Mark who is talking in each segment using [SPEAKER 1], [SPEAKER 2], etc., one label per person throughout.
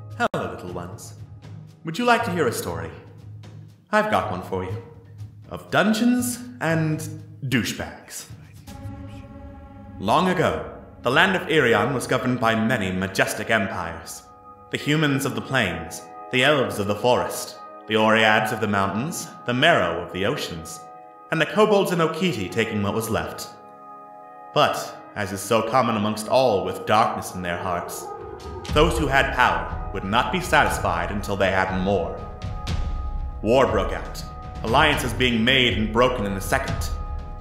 [SPEAKER 1] Hello, little ones. Would you like to hear a story? I've got one for you. Of dungeons and douchebags. Long ago, the land of Irion was governed by many majestic empires. The humans of the plains, the elves of the forest, the Oreads of the mountains, the Merrow of the oceans, and the kobolds and Okiti taking what was left. But, as is so common amongst all with darkness in their hearts, those who had power would not be satisfied until they had more. War broke out, alliances being made and broken in a second,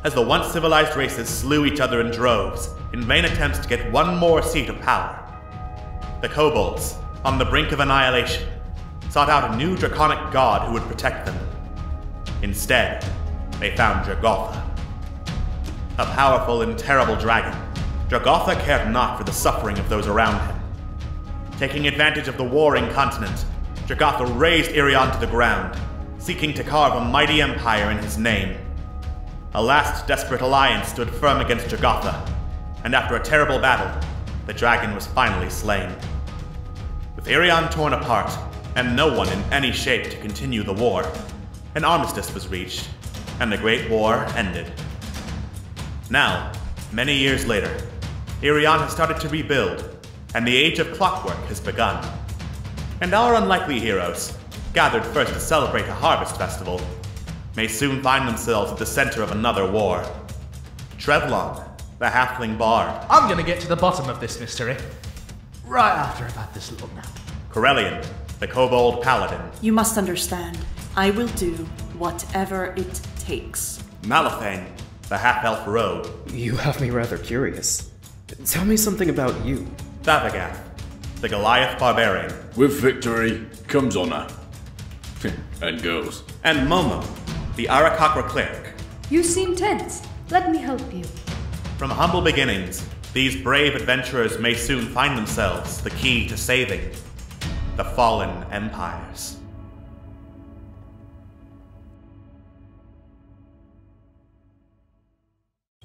[SPEAKER 1] as the once civilized races slew each other in droves in vain attempts to get one more seat of power. The kobolds, on the brink of annihilation, sought out a new draconic god who would protect them. Instead, they found Jogotha. A powerful and terrible dragon, Jogotha cared not for the suffering of those around him. Taking advantage of the warring continent, Jogotha razed Irion to the ground, seeking to carve a mighty empire in his name. A last desperate alliance stood firm against Jogotha, and after a terrible battle, the dragon was finally slain. With Irion torn apart, and no one in any shape to continue the war, an armistice was reached, and the Great War ended. Now, many years later, Irion has started to rebuild, and the age of clockwork has begun. And our unlikely heroes, gathered first to celebrate a harvest festival, may soon find themselves at the center of another war. Trevlon, the halfling bard.
[SPEAKER 2] I'm gonna get to the bottom of this mystery. Right after I've had this little nap.
[SPEAKER 1] Karelian, the kobold paladin.
[SPEAKER 3] You must understand, I will do whatever it takes.
[SPEAKER 1] Malithane, the half-elf rogue.
[SPEAKER 4] You have me rather curious. Tell me something about you.
[SPEAKER 1] Thavagath, the Goliath barbarian.
[SPEAKER 5] With victory comes honor. And goes.
[SPEAKER 1] And Momo, the Arakakra cleric.
[SPEAKER 6] You seem tense. Let me help you.
[SPEAKER 1] From humble beginnings, these brave adventurers may soon find themselves the key to saving the fallen empires.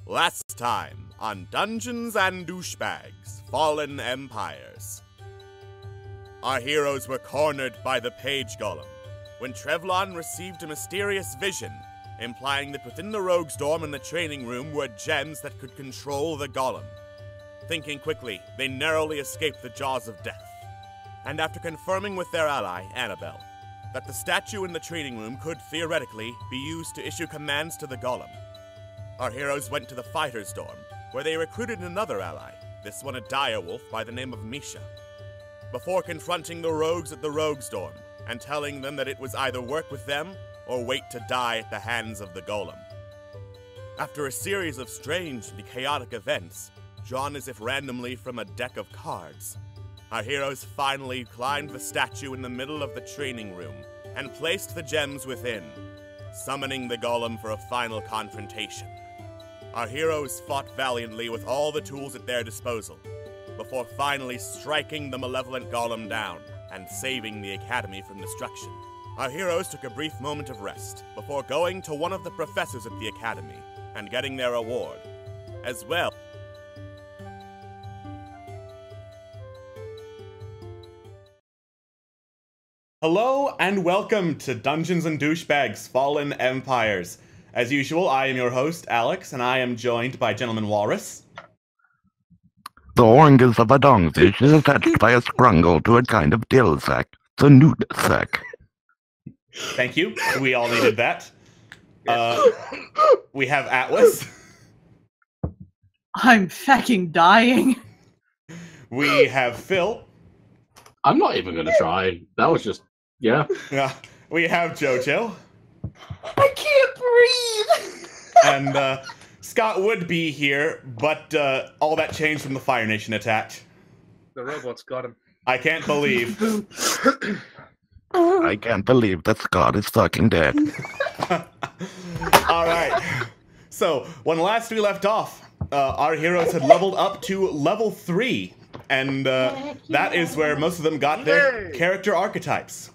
[SPEAKER 7] Last time on Dungeons and Douchebags, Fallen Empires. Our heroes were cornered by the Page Golem when Trevlon received a mysterious vision, implying that within the Rogue's Dorm and the training room were gems that could control the Golem. Thinking quickly, they narrowly escaped the jaws of death. And after confirming with their ally, Annabelle, that the statue in the training room could theoretically be used to issue commands to the Golem, our heroes went to the Fighter's Dorm, where they recruited another ally, this one a direwolf by the name of Misha. Before confronting the rogues at the Rogue's Dorm, and telling them that it was either work with them or wait to die at the hands of the Golem. After a series of strange and chaotic events, drawn as if randomly from a deck of cards, our heroes finally climbed the statue in the middle of the training room and placed the gems within, summoning the Golem for a final confrontation. Our heroes fought valiantly with all the tools at their disposal, before finally striking the malevolent Golem down and saving the Academy from destruction. Our heroes took a brief moment of rest before going to one of the professors at the Academy and getting their award, as well.
[SPEAKER 1] Hello and welcome to Dungeons and Douchebags Fallen Empires. As usual, I am your host, Alex, and I am joined by Gentleman Walrus.
[SPEAKER 8] The oranges of a dongfish is attached by a scrungle to a kind of dill sack, the newt sack.
[SPEAKER 1] Thank you. We all needed that. We have Atlas.
[SPEAKER 3] I'm fucking dying.
[SPEAKER 1] We have Phil.
[SPEAKER 5] I'm not even gonna try. That was just, yeah.
[SPEAKER 1] Yeah. We have Jojo.
[SPEAKER 3] I can't breathe!
[SPEAKER 1] And Scott would be here, but all that changed from the Fire Nation attack.
[SPEAKER 2] The robots got him.
[SPEAKER 1] I can't believe.
[SPEAKER 8] I can't believe that Scott is fucking dead.
[SPEAKER 1] Alright. So, when last we left off, our heroes had leveled up to level 3. And that is where most of them got their character archetypes.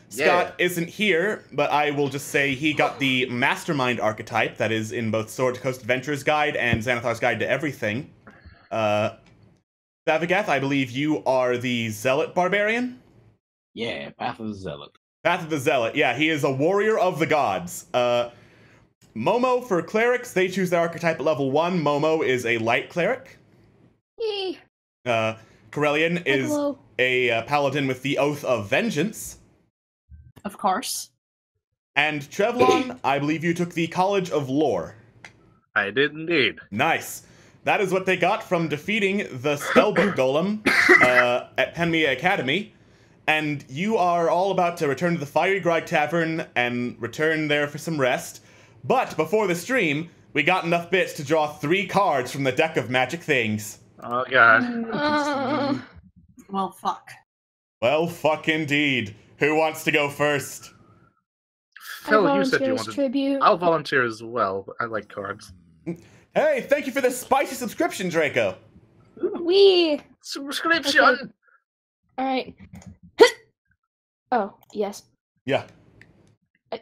[SPEAKER 1] Scott isn't here, but I will just say he got the Mastermind archetype that is in both Sword Coast Adventurer's Guide and Xanathar's Guide to Everything. Savagath, I believe you are the Zealot Barbarian?
[SPEAKER 9] Yeah, Path of the Zealot.
[SPEAKER 1] Path of the Zealot, yeah, he is a warrior of the gods. Momo for clerics, they choose their archetype at level 1. Momo is a light cleric.
[SPEAKER 6] Yay.
[SPEAKER 1] Karelian is
[SPEAKER 6] Hello.
[SPEAKER 1] a paladin with the Oath of Vengeance.
[SPEAKER 3] Of course.
[SPEAKER 1] And Trevlon, I believe you took the College of Lore.
[SPEAKER 2] I did indeed.
[SPEAKER 1] Nice. That is what they got from defeating the Spellbook Golem at Penmia Academy. And you are all about to return to the Fiery Grog Tavern and return there for some rest. But before the stream, we got enough bits to draw 3 cards from the deck of magic things.
[SPEAKER 2] Oh god.
[SPEAKER 3] Well, fuck.
[SPEAKER 1] Well, fuck indeed. Who wants to go first?
[SPEAKER 2] Phil, you said you wanted.
[SPEAKER 6] Tribute.
[SPEAKER 2] I'll volunteer as well. But I like cards.
[SPEAKER 1] Hey, thank you for this spicy subscription, Draco.
[SPEAKER 6] Wee.
[SPEAKER 2] Subscription.
[SPEAKER 6] Okay. All right. Oh yes.
[SPEAKER 1] Yeah.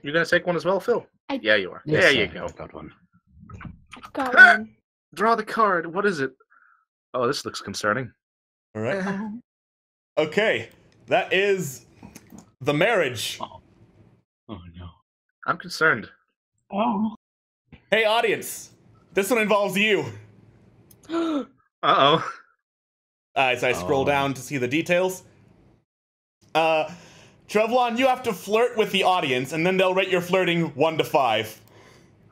[SPEAKER 2] You're gonna take one as well, Phil? Yeah, you are.
[SPEAKER 9] Yes,
[SPEAKER 2] there you
[SPEAKER 9] sir.
[SPEAKER 2] go.
[SPEAKER 9] I've got one.
[SPEAKER 6] I've got one.
[SPEAKER 2] Draw the card. What is it? Oh, this looks concerning.
[SPEAKER 1] All right. Okay, that is the marriage.
[SPEAKER 9] Oh no.
[SPEAKER 2] I'm concerned.
[SPEAKER 9] Oh.
[SPEAKER 1] Hey, audience. This one involves you.
[SPEAKER 2] Uh-oh.
[SPEAKER 1] As I scroll down to see the details. Trevlon, you have to flirt with the audience, and then they'll rate your flirting 1 to 5.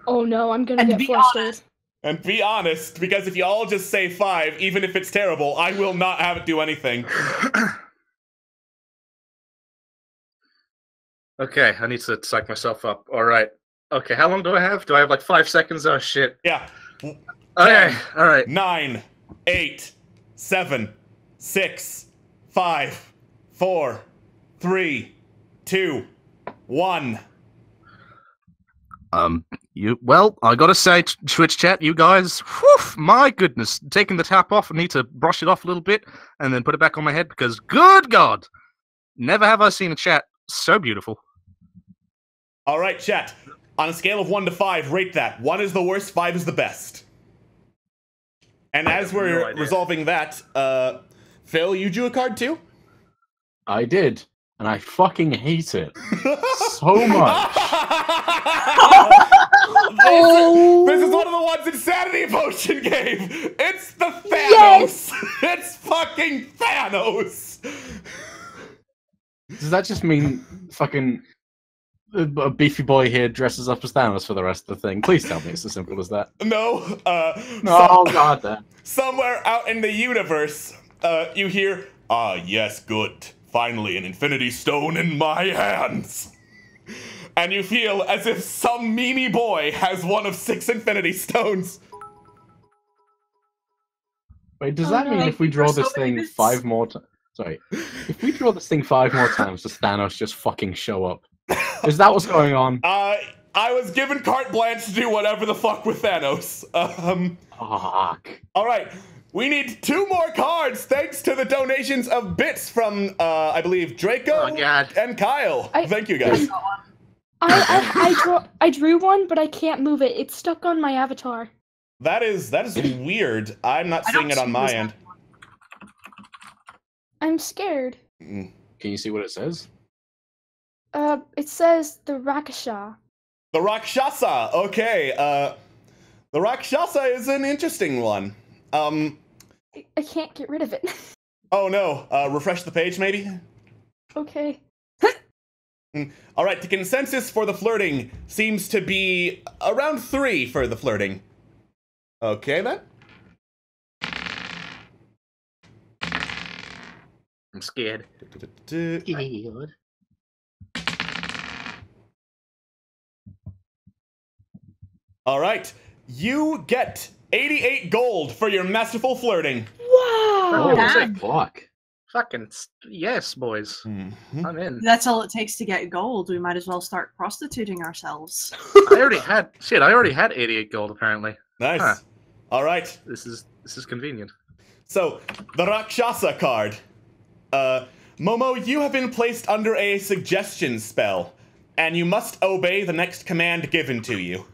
[SPEAKER 6] Oh no, I'm gonna
[SPEAKER 3] And
[SPEAKER 6] get
[SPEAKER 3] be
[SPEAKER 6] flustered.
[SPEAKER 1] And be honest, because if you all just say 5, even if it's terrible, I will not have it do anything.
[SPEAKER 2] Okay, I need to psych myself up. All right. Okay, how long do I have? Do I have like 5 seconds? Oh shit.
[SPEAKER 1] Yeah.
[SPEAKER 2] Okay. All right.
[SPEAKER 1] 9, 8, 7, 6, 5, 4, 3, 2, 1.
[SPEAKER 2] Well, I gotta say, Twitch chat, you guys, whew, my goodness, taking the tap off, I need to brush it off a little bit and then put it back on my head because, good God, never have I seen a chat so beautiful.
[SPEAKER 1] All right, chat. On a scale of 1 to 5, rate that. 1 is the worst, 5 is the best. And as we're resolving that, Phil, you drew a card too?
[SPEAKER 9] I did, and I fucking hate it so much.
[SPEAKER 1] This is one of the ones Insanity Potion gave! It's the Thanos!
[SPEAKER 6] Yes!
[SPEAKER 1] It's fucking Thanos!
[SPEAKER 9] Does that just mean fucking a beefy boy here dresses up as Thanos for the rest of the thing? Please tell me it's as simple as that.
[SPEAKER 1] No,
[SPEAKER 9] Oh god, then.
[SPEAKER 1] somewhere out in the universe, you hear, "Ah, yes, good. Finally, an Infinity Stone in my hands." And you feel as if some memey boy has one of 6 Infinity Stones.
[SPEAKER 9] Wait, does that mean if we draw this thing 5 more times? Sorry. If we draw this thing 5 more times, does Thanos just fucking show up? Is that what's going on?
[SPEAKER 1] I was given carte blanche to do whatever the fuck with Thanos.
[SPEAKER 9] Fuck.
[SPEAKER 1] Alright. We need 2 more cards, thanks to the donations of bits from, I believe, Draco and Kyle. Thank you, guys.
[SPEAKER 6] I drew one, but I can't move it. It's stuck on my avatar.
[SPEAKER 1] That is weird. I'm not seeing it on my end.
[SPEAKER 6] I'm scared.
[SPEAKER 9] Can you see what it says?
[SPEAKER 6] It says the Rakasha.
[SPEAKER 1] The Rakshasa. Okay. The Rakshasa is an interesting one.
[SPEAKER 6] I can't get rid of it.
[SPEAKER 1] Oh no. Refresh the page, maybe?
[SPEAKER 6] Okay.
[SPEAKER 1] Alright, the consensus for the flirting seems to be around 3 for the flirting. Okay, then.
[SPEAKER 2] I'm scared.
[SPEAKER 1] Alright, you get 88 gold for your masterful flirting.
[SPEAKER 6] Wow!
[SPEAKER 9] Oh, fuck.
[SPEAKER 2] Fucking yes, boys. I'm in.
[SPEAKER 3] That's all it takes to get gold. We might as well start prostituting ourselves.
[SPEAKER 2] I already had 88 gold apparently.
[SPEAKER 1] Nice.
[SPEAKER 2] Huh.
[SPEAKER 1] All right.
[SPEAKER 2] This is convenient.
[SPEAKER 1] So, the Rakshasa card. Momo, you have been placed under a suggestion spell, and you must obey the next command given to you.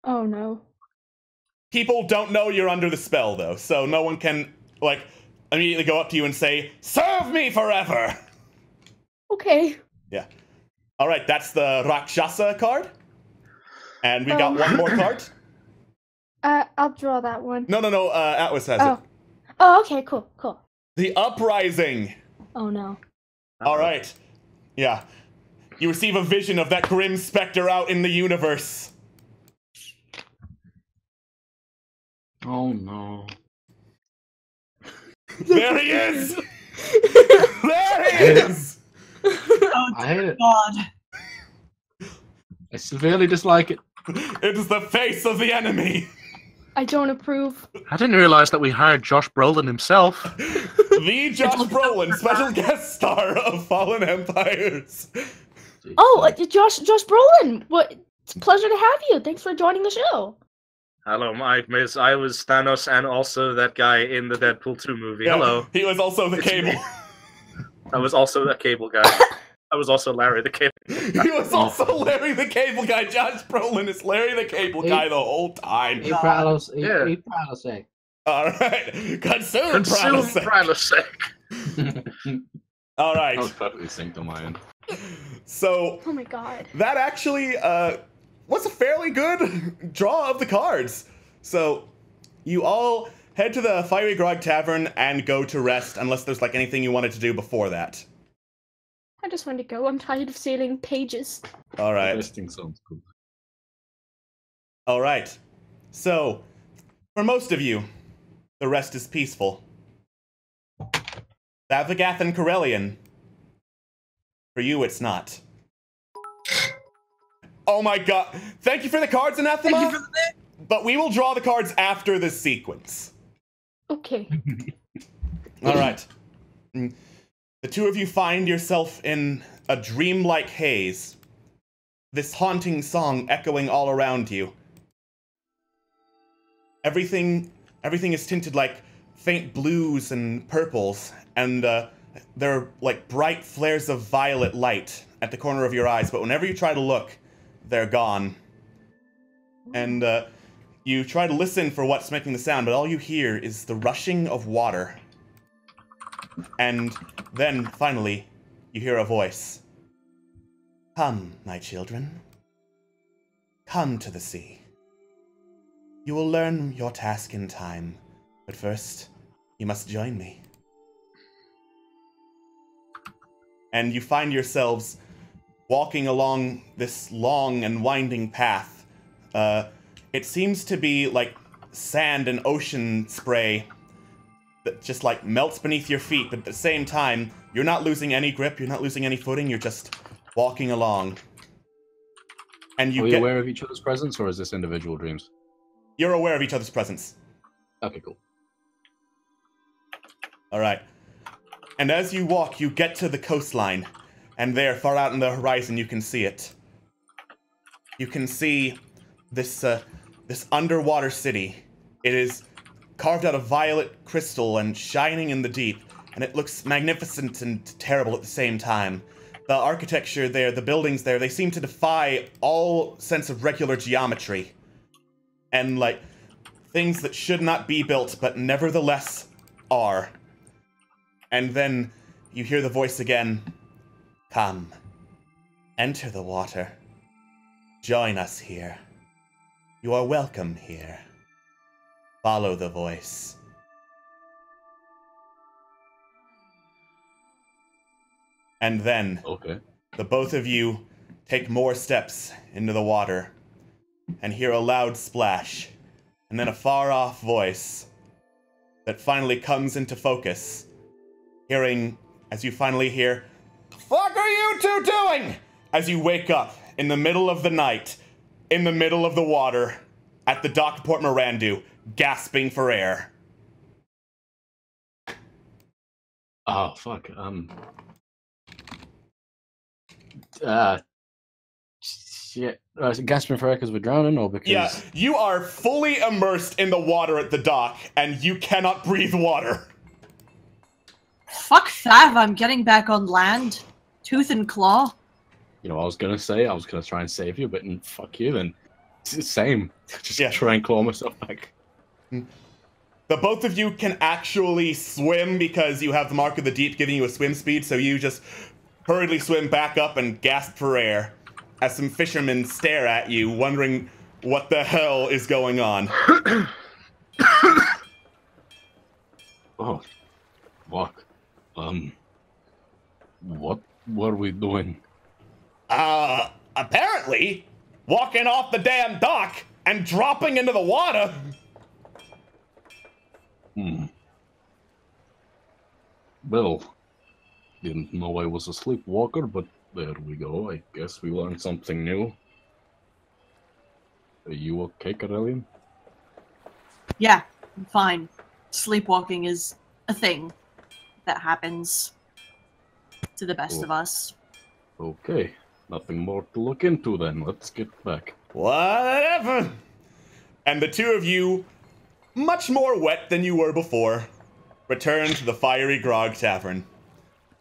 [SPEAKER 6] Oh no.
[SPEAKER 1] People don't know you're under the spell, though, so no one can, like, immediately go up to you and say, "Serve me forever!"
[SPEAKER 6] Okay.
[SPEAKER 1] Yeah. All right, that's the Rakshasa card. And we got one more card.
[SPEAKER 6] I'll draw that one.
[SPEAKER 1] No, Atlas has it.
[SPEAKER 6] Oh, okay, cool.
[SPEAKER 1] The Uprising.
[SPEAKER 6] Oh, no.
[SPEAKER 1] All right. Yeah. You receive a vision of that grim specter out in the universe.
[SPEAKER 9] Oh, no.
[SPEAKER 1] There he is! There he is!
[SPEAKER 9] I hate it.
[SPEAKER 10] God.
[SPEAKER 9] I severely dislike it.
[SPEAKER 1] It is the face of the enemy.
[SPEAKER 6] I don't approve.
[SPEAKER 2] I didn't realize that we hired Josh Brolin himself.
[SPEAKER 1] The Josh Brolin, special guest star of Fallen Empires.
[SPEAKER 6] Oh, Josh Brolin! What? It's a pleasure to have you. Thanks for joining the show.
[SPEAKER 2] Hello, Mike, Miss. I was Thanos and also that guy in the Deadpool 2 movie.
[SPEAKER 1] Yeah,
[SPEAKER 2] Hello.
[SPEAKER 1] He was also the Cable.
[SPEAKER 2] I was also the Cable guy. I was also Larry the Cable guy.
[SPEAKER 1] He was also Larry the Cable guy. Josh Brolin is Larry the Cable guy the whole time.
[SPEAKER 9] Eat Prilosec.
[SPEAKER 1] All right. Consume
[SPEAKER 2] Prilosec.
[SPEAKER 1] All right.
[SPEAKER 9] I was perfectly synced on my end.
[SPEAKER 1] So,
[SPEAKER 6] oh my god.
[SPEAKER 1] That actually was a fairly good draw of the cards. So, you all head to the Fiery Grog Tavern and go to rest, unless there's like anything you wanted to do before that.
[SPEAKER 6] I just want to go. I'm tired of sailing pages.
[SPEAKER 1] All right.
[SPEAKER 9] Resting sounds cool.
[SPEAKER 1] All right. So, for most of you, the rest is peaceful. Savagath and Karelian, for you, it's not. Oh my god. Thank you for the cards, Anathema.
[SPEAKER 10] Thank you for the...
[SPEAKER 1] But we will draw the cards after this sequence.
[SPEAKER 6] Okay.
[SPEAKER 1] All right. The two of you find yourself in a dreamlike haze. This haunting song echoing all around you. Everything is tinted like faint blues and purples, and there are like bright flares of violet light at the corner of your eyes, but whenever you try to look, they're gone. And you try to listen for what's making the sound, but all you hear is the rushing of water. And then, finally, you hear a voice. Come, my children. Come to the sea. You will learn your task in time, but first, you must join me. And you find yourselves walking along this long and winding path. It seems to be like sand and ocean spray that just like melts beneath your feet, but at the same time, you're not losing any grip, you're not losing any footing, you're just walking along. And you
[SPEAKER 9] Are we aware of each other's presence, or is this individual dreams?
[SPEAKER 1] You're aware of each other's presence.
[SPEAKER 9] Okay, cool.
[SPEAKER 1] Alright. And as you walk, you get to the coastline, and there, far out in the horizon, you can see it. You can see this underwater city. It is carved out of violet crystal and shining in the deep, and it looks magnificent and terrible at the same time. The architecture there, the buildings there, they seem to defy all sense of regular geometry. And, like, things that should not be built, but nevertheless are. And then you hear the voice again. Come. Enter the water. Join us here. You are welcome here. Follow the voice. And then, the both of you take more steps into the water and hear a loud splash, and then a far-off voice that finally comes into focus. Hearing, as you finally hear, "The fuck are you two doing?" As you wake up in the middle of the night, in the middle of the water, at the dock of Port Mirandu, gasping for air.
[SPEAKER 9] Oh, fuck. Shit. Gasping for air because we're drowning, or because...
[SPEAKER 1] Yeah, you are fully immersed in the water at the dock, and you cannot breathe water.
[SPEAKER 10] Fuck that, I'm getting back on land. Tooth and claw.
[SPEAKER 9] You know, I was gonna try and save you, but fuck you, then. It's the same. Just try and claw myself back.
[SPEAKER 1] The The both of you can actually swim because you have the Mark of the Deep giving you a swim speed, so you just hurriedly swim back up and gasp for air as some fishermen stare at you, wondering what the hell is going on.
[SPEAKER 5] Oh, fuck. What were we doing?
[SPEAKER 1] Apparently, walking off the damn dock and dropping into the water.
[SPEAKER 5] Well, didn't know I was a sleepwalker, but there we go. I guess we learned something new. Are you okay, Karelian?
[SPEAKER 10] Yeah, I'm fine. Sleepwalking is a thing that happens to the best of us.
[SPEAKER 5] Okay, nothing more to look into then. Let's get back.
[SPEAKER 1] Whatever. And the two of you, much more wet than you were before, return to the Fiery Grog Tavern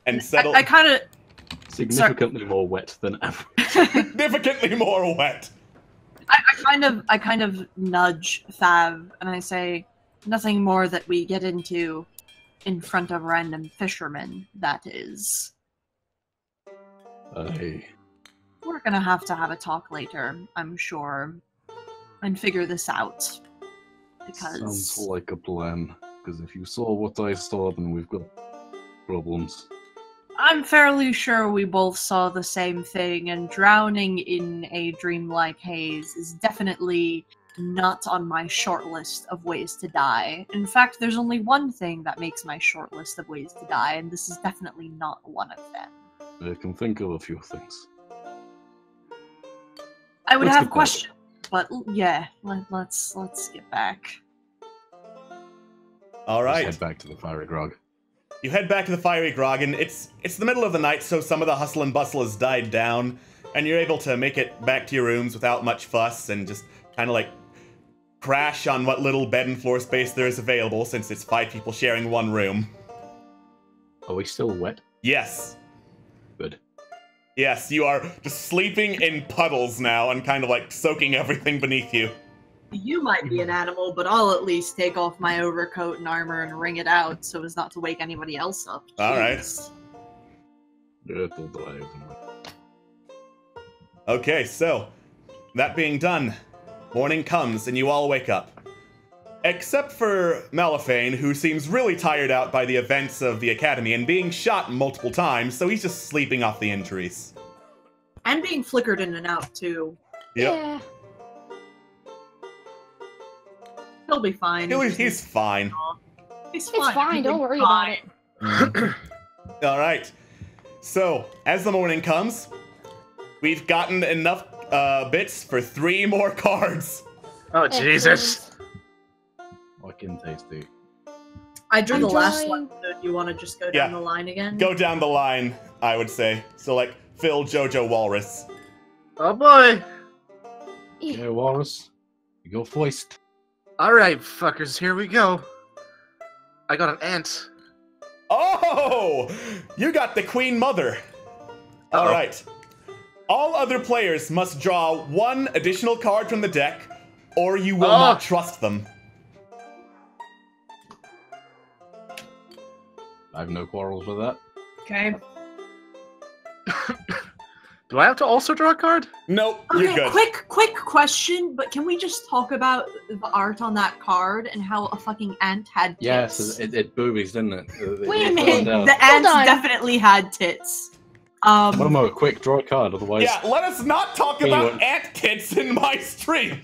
[SPEAKER 1] and settle.
[SPEAKER 10] I kind of
[SPEAKER 5] significantly more wet than ever.
[SPEAKER 1] Significantly more wet.
[SPEAKER 10] I kind of nudge Thav and I say, nothing more that we get into in front of random fishermen, that is.
[SPEAKER 5] We're
[SPEAKER 10] gonna have to have a talk later, I'm sure, and figure this out. Because
[SPEAKER 5] sounds like a plan. Because if you saw what I saw, then we've got problems.
[SPEAKER 10] I'm fairly sure we both saw the same thing, and drowning in a dreamlike haze is definitely not on my short list of ways to die. In fact, there's only one thing that makes my short list of ways to die, and this is definitely not one of them.
[SPEAKER 5] I can think of a few things.
[SPEAKER 10] I would have questions, but yeah, let's get back.
[SPEAKER 1] All right.
[SPEAKER 5] Let's head back to the Fiery Grog.
[SPEAKER 1] You head back to the Fiery Grog, and it's the middle of the night, so some of the hustle and bustle has died down, and you're able to make it back to your rooms without much fuss and just kind of like crash on what little bed and floor space there is available, since it's 5 people sharing one room.
[SPEAKER 5] Are we still wet?
[SPEAKER 1] Yes.
[SPEAKER 5] Good.
[SPEAKER 1] Yes, you are just sleeping in puddles now and kind of like soaking everything beneath you.
[SPEAKER 10] You might be an animal, but I'll at least take off my overcoat and armor and wring it out so as not to wake anybody else up.
[SPEAKER 1] All right. Okay, so that being done, morning comes and you all wake up. Except for Malifane, who seems really tired out by the events of the academy and being shot multiple times, so he's just sleeping off the injuries.
[SPEAKER 10] And being flickered in and out, too.
[SPEAKER 1] Yep.
[SPEAKER 6] Yeah.
[SPEAKER 10] He'll be fine.
[SPEAKER 1] He's fine.
[SPEAKER 10] He's
[SPEAKER 6] It's
[SPEAKER 10] fine.
[SPEAKER 6] fine, don't worry about it.
[SPEAKER 1] All right. So, as the morning comes, we've gotten enough bits for 3 more cards.
[SPEAKER 2] Oh, Jesus.
[SPEAKER 5] Fucking tasty.
[SPEAKER 10] I drew the last one, so do you want to just go down the line again?
[SPEAKER 1] Go down the line, I would say. So, like, Phil, Jojo, Walrus.
[SPEAKER 2] Oh, boy.
[SPEAKER 5] Yeah, Walrus. You go first.
[SPEAKER 2] Alright, fuckers, here we go. I got an ant.
[SPEAKER 1] Oh! You got the Queen Mother. All right. All other players must draw 1 additional card from the deck, or you will not trust them.
[SPEAKER 5] I have no quarrels with that.
[SPEAKER 10] Okay.
[SPEAKER 2] Do I have to also draw a card?
[SPEAKER 1] Nope,
[SPEAKER 10] Okay,
[SPEAKER 1] you're good.
[SPEAKER 10] quick question, but can we just talk about the art on that card and how a fucking ant had tits?
[SPEAKER 5] Yes, it boobies, didn't it?
[SPEAKER 10] Wait a minute, the ants definitely had tits.
[SPEAKER 5] Momo, quick, draw a card, otherwise...
[SPEAKER 1] Yeah, let us not talk about ant tits in my stream.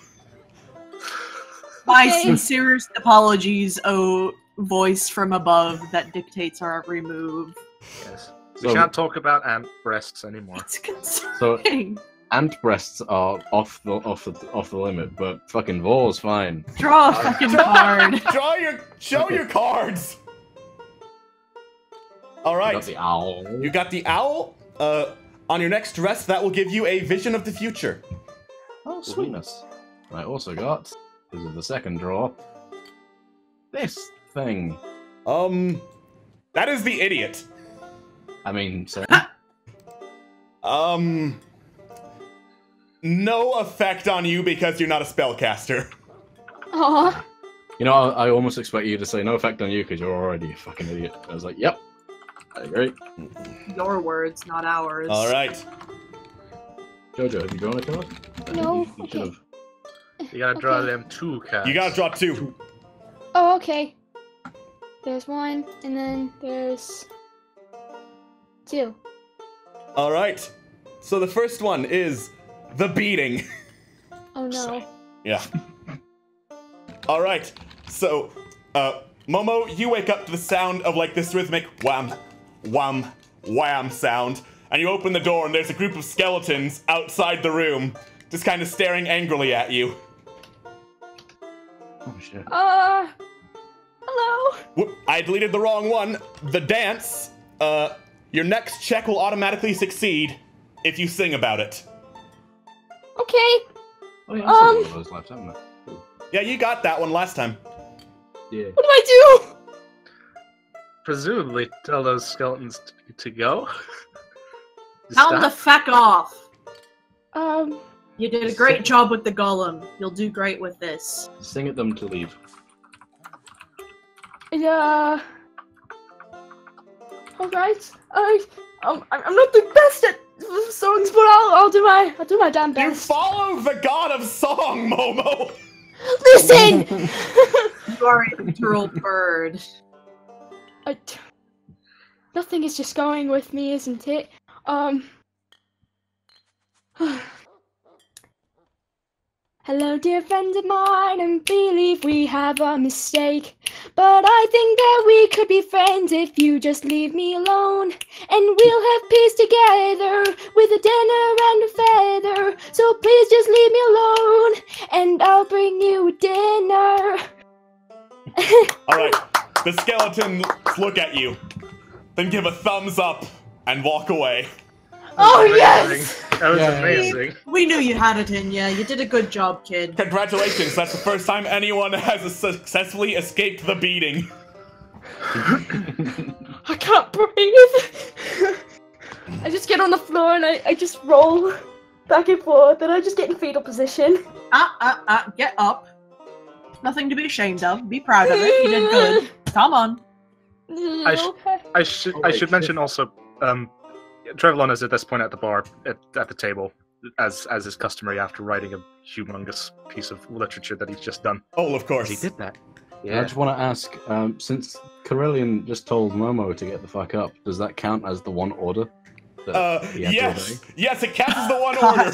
[SPEAKER 10] My sincerest apologies, oh voice from above that dictates our every move.
[SPEAKER 2] Yes. We can't talk about ant breasts anymore.
[SPEAKER 10] It's concerning.
[SPEAKER 5] So, ant breasts are off the limit, but fucking Vor's fine.
[SPEAKER 10] Draw a fucking card.
[SPEAKER 1] Show your cards. All right.
[SPEAKER 5] You got the owl.
[SPEAKER 1] You got the owl. On your next rest, that will give you a vision of the future.
[SPEAKER 5] Oh, sweetness. I also got, this is the second draw, this thing.
[SPEAKER 1] That is the idiot.
[SPEAKER 5] I mean, so...
[SPEAKER 1] No effect on you because you're not a spellcaster.
[SPEAKER 6] Aw.
[SPEAKER 5] You know, I almost expect you to say no effect on you because you're already a fucking idiot. I was like, yep, I agree.
[SPEAKER 10] Your words, not ours.
[SPEAKER 1] All right.
[SPEAKER 5] Jojo, have you drawn a card?
[SPEAKER 6] No,
[SPEAKER 5] You
[SPEAKER 6] okay.
[SPEAKER 5] should've.
[SPEAKER 2] You gotta draw
[SPEAKER 6] Okay.
[SPEAKER 2] them 2 cards.
[SPEAKER 1] You gotta draw 2.
[SPEAKER 6] Oh, okay. There's 1, and then there's 2.
[SPEAKER 1] All right. So the first one is the beating.
[SPEAKER 6] Oh no.
[SPEAKER 1] Yeah. All right. So, Momo, you wake up to the sound of like this rhythmic wham, wham, wham sound, and you open the door, and there's a group of skeletons outside the room, just kind of staring angrily at you.
[SPEAKER 5] Oh shit.
[SPEAKER 6] Hello.
[SPEAKER 1] Whoop, I deleted the wrong one. The dance. Your next check will automatically succeed if you sing about it.
[SPEAKER 6] Okay.
[SPEAKER 5] Oh yeah, I saw one of those left, haven't I? Cool.
[SPEAKER 1] Yeah, you got that one last time.
[SPEAKER 5] Yeah.
[SPEAKER 6] What do I do?
[SPEAKER 2] Presumably tell those skeletons to go.
[SPEAKER 10] Tell them to fuck off.
[SPEAKER 6] You
[SPEAKER 10] did a great job with the golem. You'll do great with this.
[SPEAKER 5] Sing at them to leave.
[SPEAKER 6] Yeah. All right. I'm not the best at songs, but I'll do my damn
[SPEAKER 1] You
[SPEAKER 6] best.
[SPEAKER 1] follow the god of song, Momo.
[SPEAKER 6] Listen.
[SPEAKER 10] You are a literal bird.
[SPEAKER 6] Nothing is just going with me, isn't it? Hello, dear friends of mine, and believe we have a mistake. But I think that we could be friends if you just leave me alone. And we'll have peace together with a dinner and a feather. So please just leave me alone, and I'll bring you dinner.
[SPEAKER 1] Alright, the skeletons look at you, then give a thumbs up and walk away.
[SPEAKER 6] Oh, yes!
[SPEAKER 2] That was amazing.
[SPEAKER 10] We knew you had it in you. You did a good job, kid.
[SPEAKER 1] Congratulations, that's the first time anyone has successfully escaped the beating.
[SPEAKER 6] I can't breathe. I just get on the floor and I just roll back and forth, and I just get in fetal position.
[SPEAKER 10] Get up. Nothing to be ashamed of. Be proud of it. You did good. Come on.
[SPEAKER 2] I should mention also, Trevlon is at this point at the bar, at the table, as is customary after writing a humongous piece of literature that he's just done.
[SPEAKER 1] Oh, of course.
[SPEAKER 2] He did that.
[SPEAKER 5] Yeah. I just want to ask, since Karelian just told Momo to get the fuck up, does that count as the one order?
[SPEAKER 1] Yes! Yes, it counts as the one order!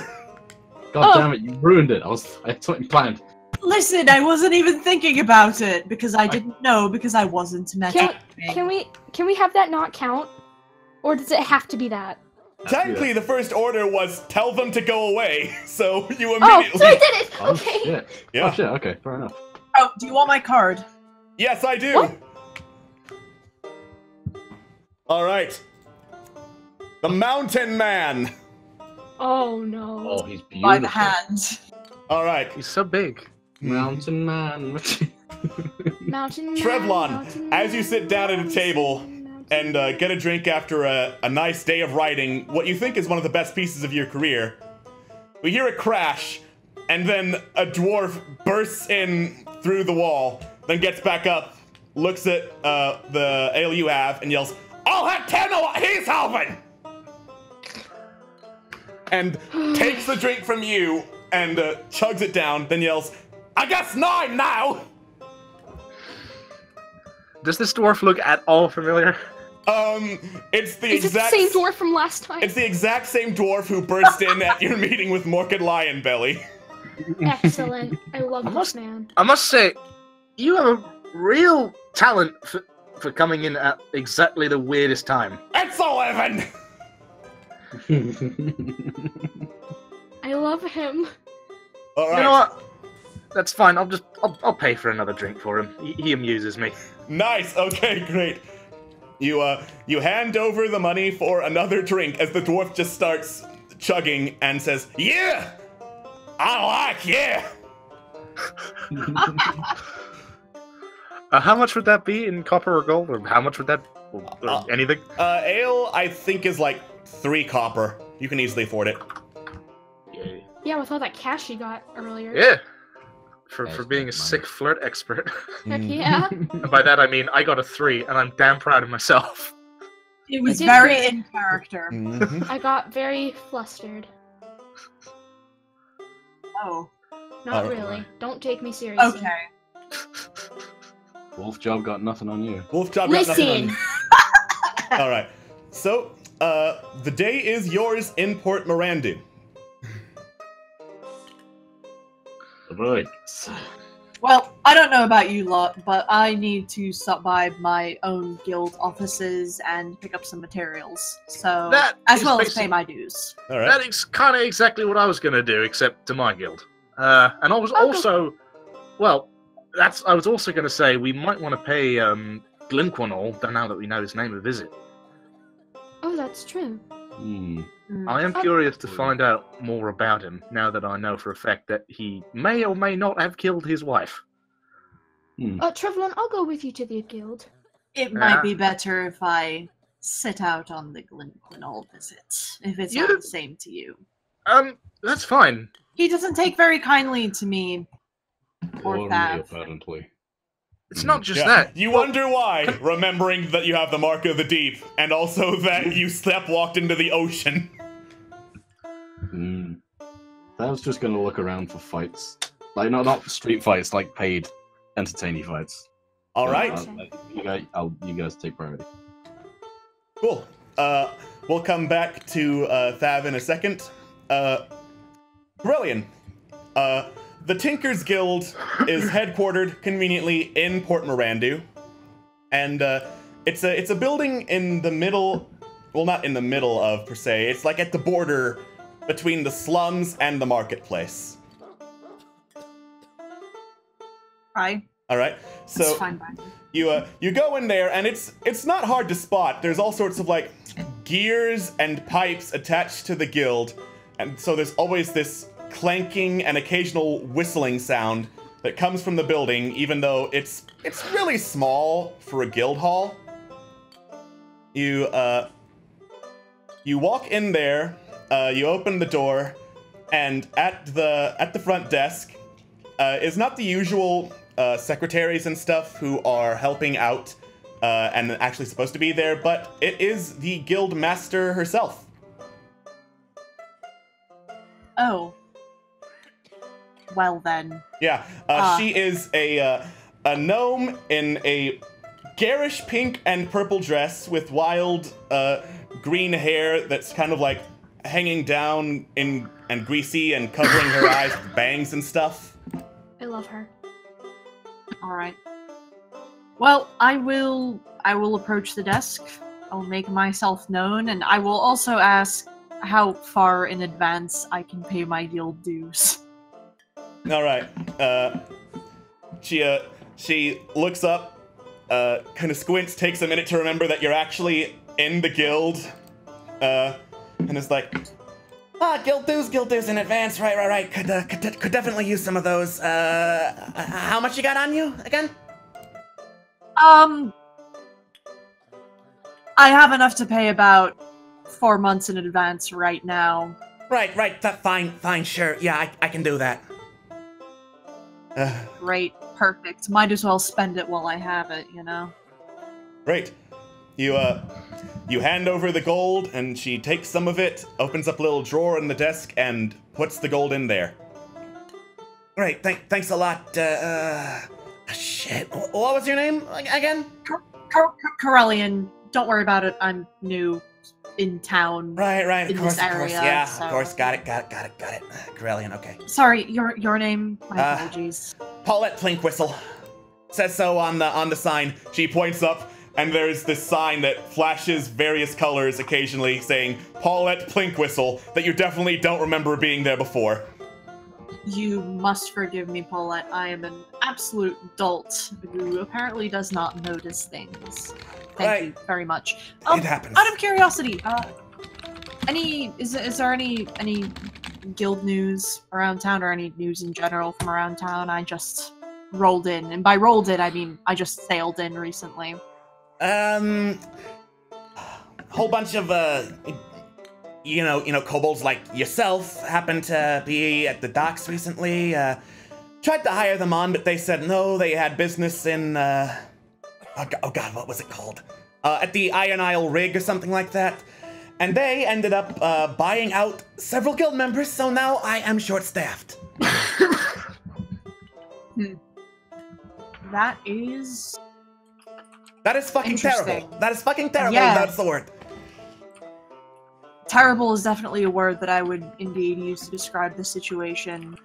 [SPEAKER 5] God damn it, you ruined it. I had something planned.
[SPEAKER 10] Listen, I wasn't even thinking about it because I didn't know because I wasn't magic.
[SPEAKER 6] Can we have that not count? Or does it have to be that?
[SPEAKER 1] Technically, the first order was tell them to go away, so you immediately...
[SPEAKER 6] Oh, so I did it!
[SPEAKER 5] Oh,
[SPEAKER 6] Okay.
[SPEAKER 5] shit.
[SPEAKER 1] Yeah.
[SPEAKER 5] Oh shit, okay, fair enough.
[SPEAKER 10] Oh, do you want my card?
[SPEAKER 1] Yes, I do!
[SPEAKER 6] What?
[SPEAKER 1] Alright. The Mountain Man!
[SPEAKER 6] Oh no.
[SPEAKER 5] Oh, he's beautiful.
[SPEAKER 10] By the hand.
[SPEAKER 1] Alright.
[SPEAKER 2] He's so big.
[SPEAKER 5] Mountain Man.
[SPEAKER 6] Mountain Man,
[SPEAKER 1] Trevlon,
[SPEAKER 6] Mountain
[SPEAKER 1] as you sit down at a table and get a drink after a nice day of writing what you think is one of the best pieces of your career, we hear a crash, and then a dwarf bursts in through the wall, then gets back up, looks at the ale you have, and yells, "I'll have 10 of he's helping!" And takes the drink from you and chugs it down, then yells, "I guess 9 now!"
[SPEAKER 2] Does this dwarf look at all familiar?
[SPEAKER 1] It's the
[SPEAKER 6] Is
[SPEAKER 1] exact
[SPEAKER 6] it the same dwarf from last time?
[SPEAKER 1] It's the exact same dwarf who burst in at your meeting with Mork and Lionbelly.
[SPEAKER 6] Excellent. I love this man.
[SPEAKER 2] I must say, you have a real talent for coming in at exactly the weirdest time.
[SPEAKER 1] It's 11!
[SPEAKER 6] I love him.
[SPEAKER 1] Alright.
[SPEAKER 2] You know what? That's fine. I'll pay for another drink for him. He amuses me.
[SPEAKER 1] Nice. Okay, great. You hand over the money for another drink as the dwarf just starts chugging and says, "Yeah! I like yeah!"
[SPEAKER 2] How much would that be in copper or gold? Or how much would that... Or anything?
[SPEAKER 1] Ale, I think, is like 3 copper. You can easily afford it.
[SPEAKER 6] Yeah, with all that cash you got earlier.
[SPEAKER 2] Yeah. for being a sick flirt expert.
[SPEAKER 6] Heck yeah.
[SPEAKER 2] And by that I mean I got a 3, and I'm damn proud of myself.
[SPEAKER 10] It was
[SPEAKER 6] did
[SPEAKER 10] very
[SPEAKER 6] good.
[SPEAKER 10] in character.
[SPEAKER 6] I got very flustered.
[SPEAKER 10] Oh.
[SPEAKER 6] Not really. Don't take me seriously.
[SPEAKER 10] Okay.
[SPEAKER 5] Wolf Job got nothing on you.
[SPEAKER 1] Wolf Job got nothing on
[SPEAKER 6] Listen!
[SPEAKER 1] you. Alright. So, the day is yours in Port Mirandu.
[SPEAKER 5] Right.
[SPEAKER 10] Well, I don't know about you lot, but I need to stop by my own guild offices and pick up some materials. So,
[SPEAKER 2] That
[SPEAKER 10] as
[SPEAKER 2] is
[SPEAKER 10] well as
[SPEAKER 2] basic-
[SPEAKER 10] pay my dues.
[SPEAKER 1] Alright.
[SPEAKER 2] That is kind of exactly what I was going to do, except to my guild. And I was also, well, I was also going to say we might want to pay Glinquanol, now that we know his name, a visit.
[SPEAKER 6] Oh, that's true.
[SPEAKER 2] I am curious to find out more about him, now that I know for a fact that he may or may not have killed his wife.
[SPEAKER 6] Trevlin, I'll go with you to the guild.
[SPEAKER 10] It might be better if I sit out on the Glinquanol visit, if it's all the same to you.
[SPEAKER 2] That's fine.
[SPEAKER 10] He doesn't take very kindly to me. Or
[SPEAKER 5] me,
[SPEAKER 10] Thav.
[SPEAKER 5] apparently.
[SPEAKER 2] It's not just that.
[SPEAKER 1] You wonder why, remembering that you have the Mark of the Deep, and also that you walked into the ocean.
[SPEAKER 5] I was just gonna look around for fights. Like, not street fights, like paid, entertaining fights.
[SPEAKER 1] Alright.
[SPEAKER 5] You guys take priority.
[SPEAKER 1] Cool. We'll come back to Thav in a second. Karelian. The Tinkers Guild is headquartered conveniently in Port Mirandu, and it's a building in the middle. Well, not in the middle of per se. It's like at the border between the slums and the marketplace.
[SPEAKER 10] Right.
[SPEAKER 1] All right. So
[SPEAKER 10] It's fine by me.
[SPEAKER 1] you go in there, and it's not hard to spot. There's all sorts of like gears and pipes attached to the guild, and so there's always this clanking and occasional whistling sound that comes from the building, even though it's really small for a guild hall. You walk in there, you open the door, and at the front desk is not the usual secretaries and stuff who are helping out and actually supposed to be there, but it is the guild master herself.
[SPEAKER 10] Oh. Well then.
[SPEAKER 1] Yeah, she is a gnome in a garish pink and purple dress with wild green hair that's kind of like hanging down and greasy and covering her eyes with bangs and stuff.
[SPEAKER 6] I love her.
[SPEAKER 10] Alright. Well, I will approach the desk. I'll make myself known, and I will also ask how far in advance I can pay my guild dues.
[SPEAKER 1] All right. She looks up, kind of squints, takes a minute to remember that you're actually in the guild, and is like, guild dues in advance. Right. Could definitely use some of those. How much you got on you again?
[SPEAKER 10] I have enough to pay about 4 months in advance right now.
[SPEAKER 1] Right. Fine, sure. Yeah, I can do that.
[SPEAKER 10] Great, perfect. Might as well spend it while I have it, you know?
[SPEAKER 1] Great. You hand over the gold, and she takes some of it, opens up a little drawer in the desk, and puts the gold in there. Great, thanks a lot. Shit. What was your name again?
[SPEAKER 10] Karelian. Don't worry about it. I'm new in town.
[SPEAKER 1] Right.
[SPEAKER 10] In this area.
[SPEAKER 1] Yeah,
[SPEAKER 10] so.
[SPEAKER 1] of course. Got it. Karelian, okay.
[SPEAKER 10] Sorry, your name. My apologies.
[SPEAKER 1] Paulette Plinkwhistle. Says so on the sign. She points up, and there's this sign that flashes various colors occasionally saying Paulette Plinkwhistle that you definitely don't remember being there before.
[SPEAKER 10] You must forgive me, Paulette. I am an absolute dolt who apparently does not notice things. Thank you very much.
[SPEAKER 1] It happens.
[SPEAKER 10] Out of curiosity, is there any guild news around town, or any news in general from around town? I just rolled in, and by rolled in I mean I just sailed in recently.
[SPEAKER 1] Whole bunch of kobolds like yourself happened to be at the docks recently. Tried to hire them on, but they said no, they had business in, oh god, what was it called? At the Iron Isle Rig or something like that. And they ended up buying out several guild members, so now I am short-staffed.
[SPEAKER 10] That is
[SPEAKER 1] fucking terrible. That is fucking terrible,
[SPEAKER 10] Yeah.
[SPEAKER 1] that's the word.
[SPEAKER 10] Terrible is definitely a word that I would indeed use to describe the situation.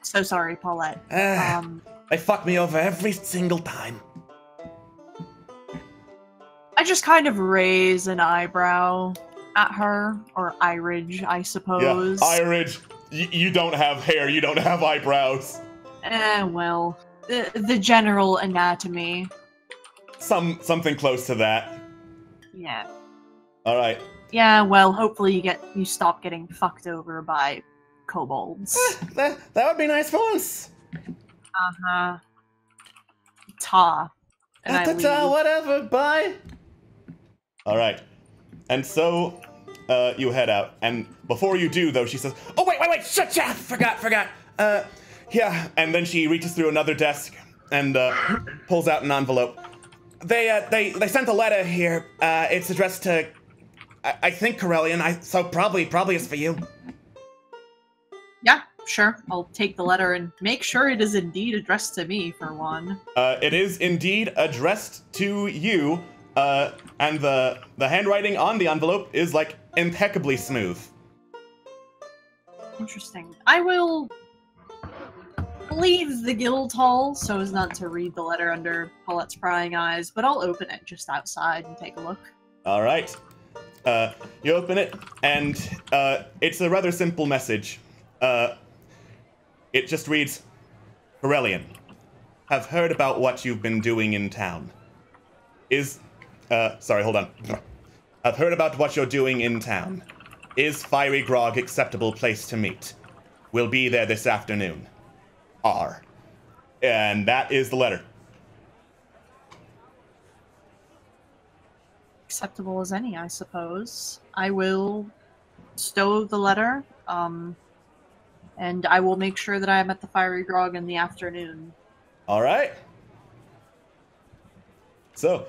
[SPEAKER 10] So sorry, Paulette.
[SPEAKER 1] They fuck me over every single time.
[SPEAKER 10] I just kind of raise an eyebrow at her, or eyridge, I suppose.
[SPEAKER 1] Yeah, Eyridge, you don't have hair, you don't have eyebrows.
[SPEAKER 10] Well, the general anatomy.
[SPEAKER 1] Something close to that.
[SPEAKER 10] Yeah.
[SPEAKER 1] Alright.
[SPEAKER 10] Yeah, well, hopefully you stop getting fucked over by kobolds.
[SPEAKER 1] That would be nice for once.
[SPEAKER 10] Uh-huh. Ta. And I leave.
[SPEAKER 1] Whatever, bye. Alright. And so, you head out. And before you do, though, she says, oh, wait, shut up! Forgot. Yeah, and then she reaches through another desk and, pulls out an envelope. They sent a letter here. It's addressed to, I think, Karelian, so probably it's for you.
[SPEAKER 10] Yeah, sure. I'll take the letter and make sure it is indeed addressed to me, for one.
[SPEAKER 1] It is indeed addressed to you, and the handwriting on the envelope is, like, impeccably smooth.
[SPEAKER 10] Interesting. I will leave the guild hall so as not to read the letter under Paulette's prying eyes, but I'll open it just outside and take a look.
[SPEAKER 1] Alright. You open it, and it's a rather simple message. It just reads, Karelian, have heard about what you've been doing in town. Sorry, hold on. I've heard about what you're doing in town. Is Fiery Grog acceptable place to meet? We'll be there this afternoon. R. And that is the letter.
[SPEAKER 10] Acceptable as any, I suppose. I will stow the letter, and I will make sure that I am at the Fiery Grog in the afternoon.
[SPEAKER 1] Alright. So,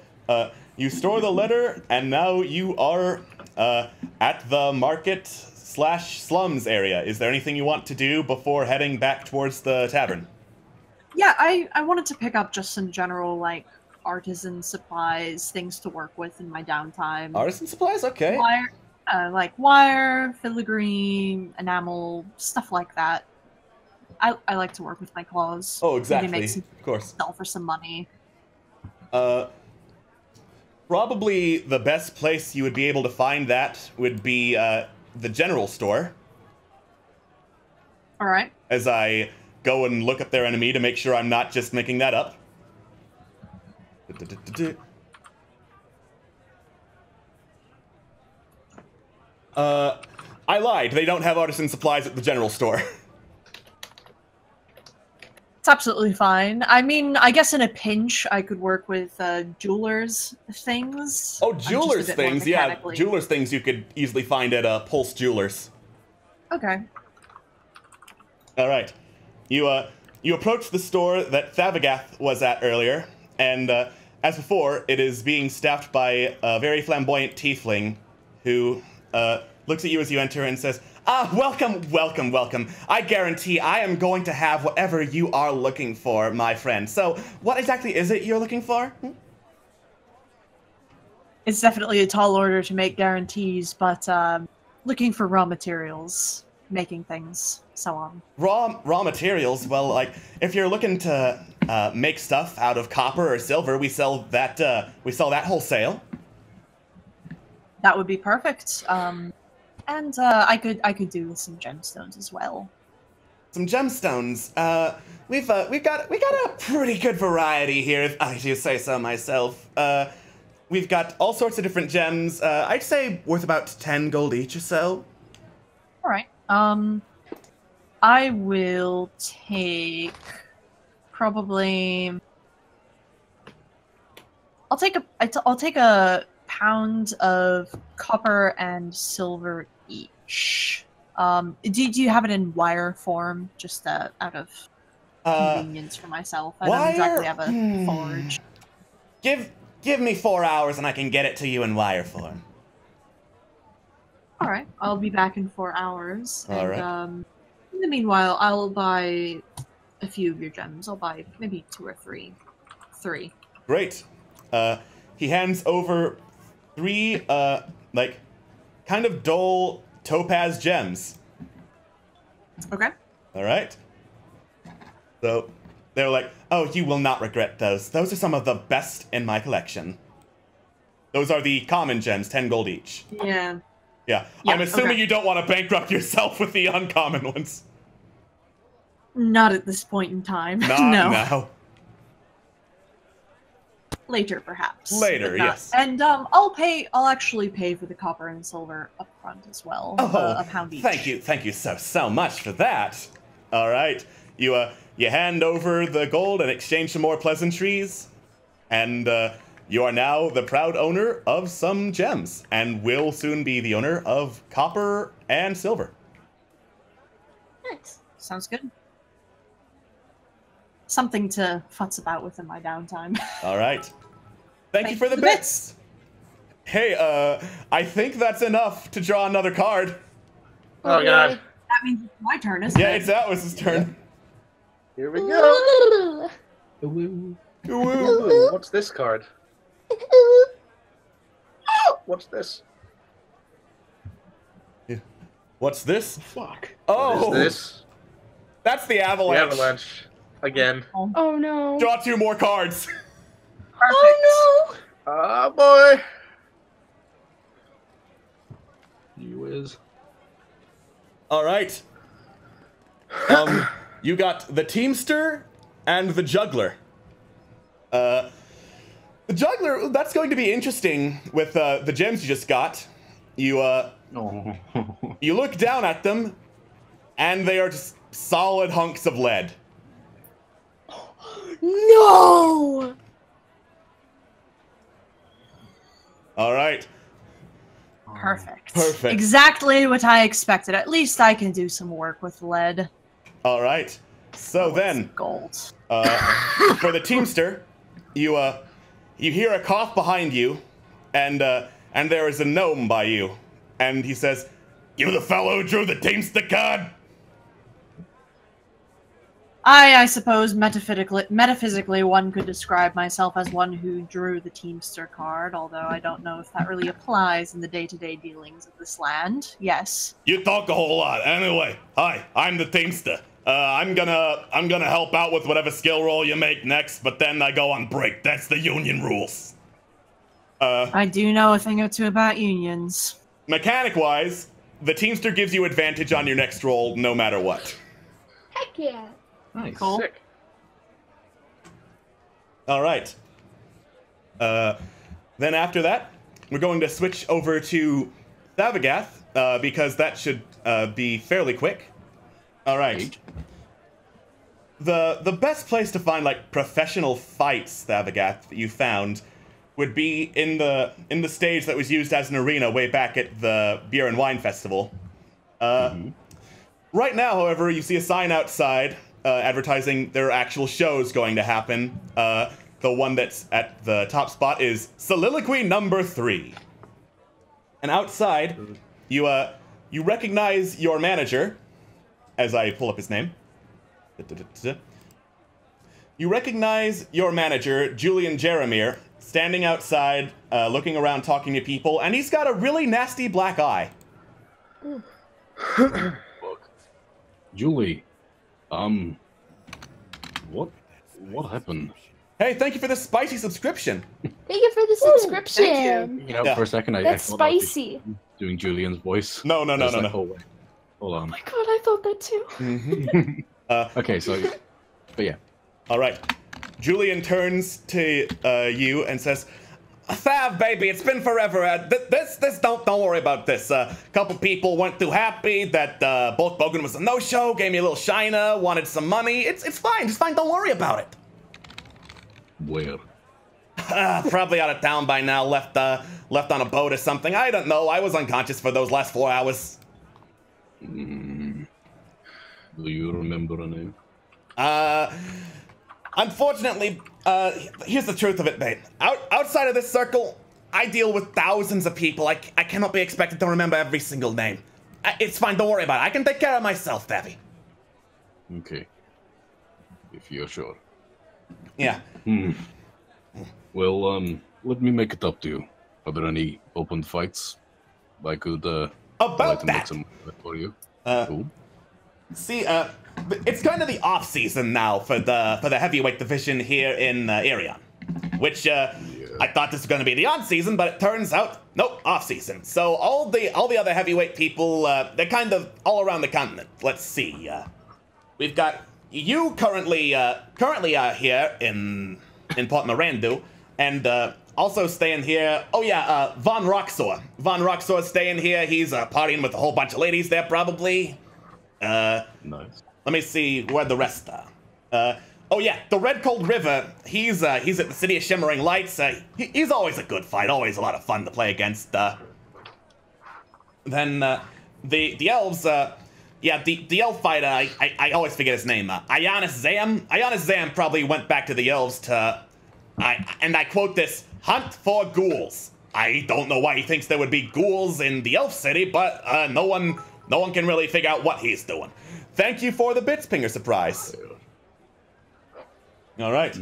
[SPEAKER 1] you store the letter, and now you are at the market/slums area. Is there anything you want to do before heading back towards the tavern?
[SPEAKER 10] Yeah, I wanted to pick up just some general, like, artisan supplies, things to work with in my downtime.
[SPEAKER 1] Artisan supplies? Okay.
[SPEAKER 10] Wire, filigree, enamel, stuff like that. I like to work with my claws.
[SPEAKER 1] Oh, exactly.
[SPEAKER 10] Maybe make some,
[SPEAKER 1] of course.
[SPEAKER 10] Sell for some money.
[SPEAKER 1] Probably the best place you would be able to find that would be the general store.
[SPEAKER 10] All right.
[SPEAKER 1] As I go and look up their enemy to make sure I'm not just making that up. I lied. They don't have artisan supplies at the general store.
[SPEAKER 10] It's absolutely fine. I mean, I guess in a pinch, I could work with jewelers' things.
[SPEAKER 1] Oh, jewelers' things, yeah. Jewelers' things you could easily find at Pulse Jewelers.
[SPEAKER 10] Okay.
[SPEAKER 1] All right. You approach the store that Thavagath was at earlier, and as before, it is being staffed by a very flamboyant tiefling who looks at you as you enter and says, welcome. I guarantee I am going to have whatever you are looking for, my friend. So, what exactly is it you're looking for?
[SPEAKER 10] It's definitely a tall order to make guarantees, but looking for raw materials, making things, so on.
[SPEAKER 1] Raw materials? Well, like, if you're looking to make stuff out of copper or silver, we sell that wholesale.
[SPEAKER 10] That would be perfect. And I could do with some gemstones as well.
[SPEAKER 1] Some gemstones. We've got a pretty good variety here, if I do say so myself. We've got all sorts of different gems. I'd say worth about 10 gold each or so.
[SPEAKER 10] All right. I will take probably. I'll take a pound of copper and silver each. Do you have it in wire form, just out of convenience for myself. I don't exactly have a forge.
[SPEAKER 1] Give me 4 hours and I can get it to you in wire form.
[SPEAKER 10] Alright, I'll be back in 4 hours.
[SPEAKER 1] All right.
[SPEAKER 10] In the meanwhile, I'll buy a few of your gems. I'll buy maybe 2 or 3. 3.
[SPEAKER 1] Great. He hands over 3, like, kind of dull topaz gems.
[SPEAKER 10] Okay.
[SPEAKER 1] All right. So they're like, oh, you will not regret those. Those are some of the best in my collection. Those are the common gems, 10 gold each.
[SPEAKER 10] Yeah.
[SPEAKER 1] Yeah. I'm assuming you don't want to bankrupt yourself with the uncommon ones.
[SPEAKER 10] Not at this point in time.
[SPEAKER 1] Not
[SPEAKER 10] no.
[SPEAKER 1] now.
[SPEAKER 10] Later, perhaps.
[SPEAKER 1] Later, yes.
[SPEAKER 10] And I'll actually pay for the copper and silver up front as well.
[SPEAKER 1] Oh,
[SPEAKER 10] a pound each.
[SPEAKER 1] thank you so much for that. All right, you hand over the gold and exchange some more pleasantries, and you are now the proud owner of some gems, and will soon be the owner of copper and silver.
[SPEAKER 10] Nice. Sounds good. Something to futz about with in my downtime.
[SPEAKER 1] All right. Thank you for the bits. Hey, I think that's enough to draw another card.
[SPEAKER 2] Oh god.
[SPEAKER 10] That means it's my turn, isn't it?
[SPEAKER 1] Yeah, it's Atlas's turn.
[SPEAKER 2] Here we go. What's this card? What's this?
[SPEAKER 1] Yeah. What's this?
[SPEAKER 9] Fuck.
[SPEAKER 1] Oh,
[SPEAKER 2] What is this?
[SPEAKER 1] That's the avalanche.
[SPEAKER 2] The avalanche. Again.
[SPEAKER 6] Oh no.
[SPEAKER 1] Draw 2 more cards.
[SPEAKER 10] Perfect.
[SPEAKER 6] Oh
[SPEAKER 2] Ah, boy.
[SPEAKER 5] You whiz.
[SPEAKER 1] All right. You got the Teamster and the Juggler. The Juggler, that's going to be interesting with the gems you just got. You you look down at them, and they are just solid hunks of lead.
[SPEAKER 6] no.
[SPEAKER 1] All right.
[SPEAKER 10] Perfect.
[SPEAKER 1] Perfect.
[SPEAKER 10] Exactly what I expected. At least I can do some work with lead.
[SPEAKER 1] All right. So then,
[SPEAKER 10] gold.
[SPEAKER 1] for the Teamster, you hear a cough behind you, and there is a gnome by you, and he says, "You the fellow who drew the Teamster card?"
[SPEAKER 10] I suppose metaphysically one could describe myself as one who drew the Teamster card, although I don't know if that really applies in the day-to-day dealings of this land. Yes.
[SPEAKER 1] You talk a whole lot. Anyway, hi, I'm the Teamster. I'm gonna help out with whatever skill roll you make next, but then I go on break. That's the union rules.
[SPEAKER 10] I do know a thing or two about unions.
[SPEAKER 1] Mechanic-wise, the Teamster gives you advantage on your next roll, no matter what.
[SPEAKER 6] Heck yeah.
[SPEAKER 9] Nice.
[SPEAKER 10] Cool.
[SPEAKER 2] Sick.
[SPEAKER 1] All right. Then after that, we're going to switch over to Thavagoth, because that should be fairly quick. All right. The best place to find like professional fights, Thavagoth, that you found would be in the stage that was used as an arena way back at the Beer and Wine Festival. Right now, however, you see a sign outside advertising there are actual shows going to happen. The one that's at the top spot is Soliloquy number 3. And outside, you recognize your manager, as I pull up his name. You recognize your manager, Julian Jeremier, standing outside, looking around, talking to people, and he's got a really nasty black eye.
[SPEAKER 5] Julie, what happened?
[SPEAKER 1] Hey, thank you for the spicy subscription.
[SPEAKER 6] Thank you for the subscription.
[SPEAKER 10] Thank
[SPEAKER 5] You know,
[SPEAKER 1] Yeah.
[SPEAKER 5] for a second, I
[SPEAKER 6] That's
[SPEAKER 5] thought I was
[SPEAKER 6] spicy.
[SPEAKER 5] doing Julian's voice.
[SPEAKER 1] No.
[SPEAKER 5] I was like, oh, wait. Hold on.
[SPEAKER 6] Oh my god, I thought that too.
[SPEAKER 5] Okay, so, but yeah.
[SPEAKER 1] All right. Julian turns to you and says, "Thav, baby, it's been forever. Don't worry about this. A couple people weren't too happy that both Bogan was a no-show. Gave me a little shiner. Wanted some money. It's fine. Just fine. Don't worry about it."
[SPEAKER 5] Where?
[SPEAKER 1] Probably out of town by now. Left on a boat or something. I don't know. I was unconscious for those last 4 hours.
[SPEAKER 5] Do you remember a name?
[SPEAKER 1] Unfortunately, here's the truth of it, babe. Outside of this circle, I deal with thousands of people. I cannot be expected to remember every single name. It's fine, don't worry about it. I can take care of myself, Babby.
[SPEAKER 5] Okay. If you're sure.
[SPEAKER 1] Yeah.
[SPEAKER 5] Well, let me make it up to you. Are there any open fights I could,
[SPEAKER 1] About that!
[SPEAKER 5] Some for you?
[SPEAKER 1] See, it's kind of the off season now for the heavyweight division here in Irion, which I thought this was going to be the on season, but it turns out nope, off season. So all the other heavyweight people, they're kind of all around the continent. Let's see, we've got you currently here in Port Mirandu, and also staying here. Oh yeah, Von Roxor. Von Roxor's staying here. He's partying with a whole bunch of ladies there, probably.
[SPEAKER 5] Nice.
[SPEAKER 1] Let me see where the rest are. Oh yeah, the Red Cold River. He's at the City of Shimmering Lights. He's always a good fight. Always a lot of fun to play against. Then the elves. Yeah, the elf fighter. I always forget his name. Ionis Zam. Ionis Zam probably went back to the elves to. I quote this: hunt for ghouls. I don't know why he thinks there would be ghouls in the elf city, but no one can really figure out what he's doing. Thank you for the Bitspinger surprise. All right.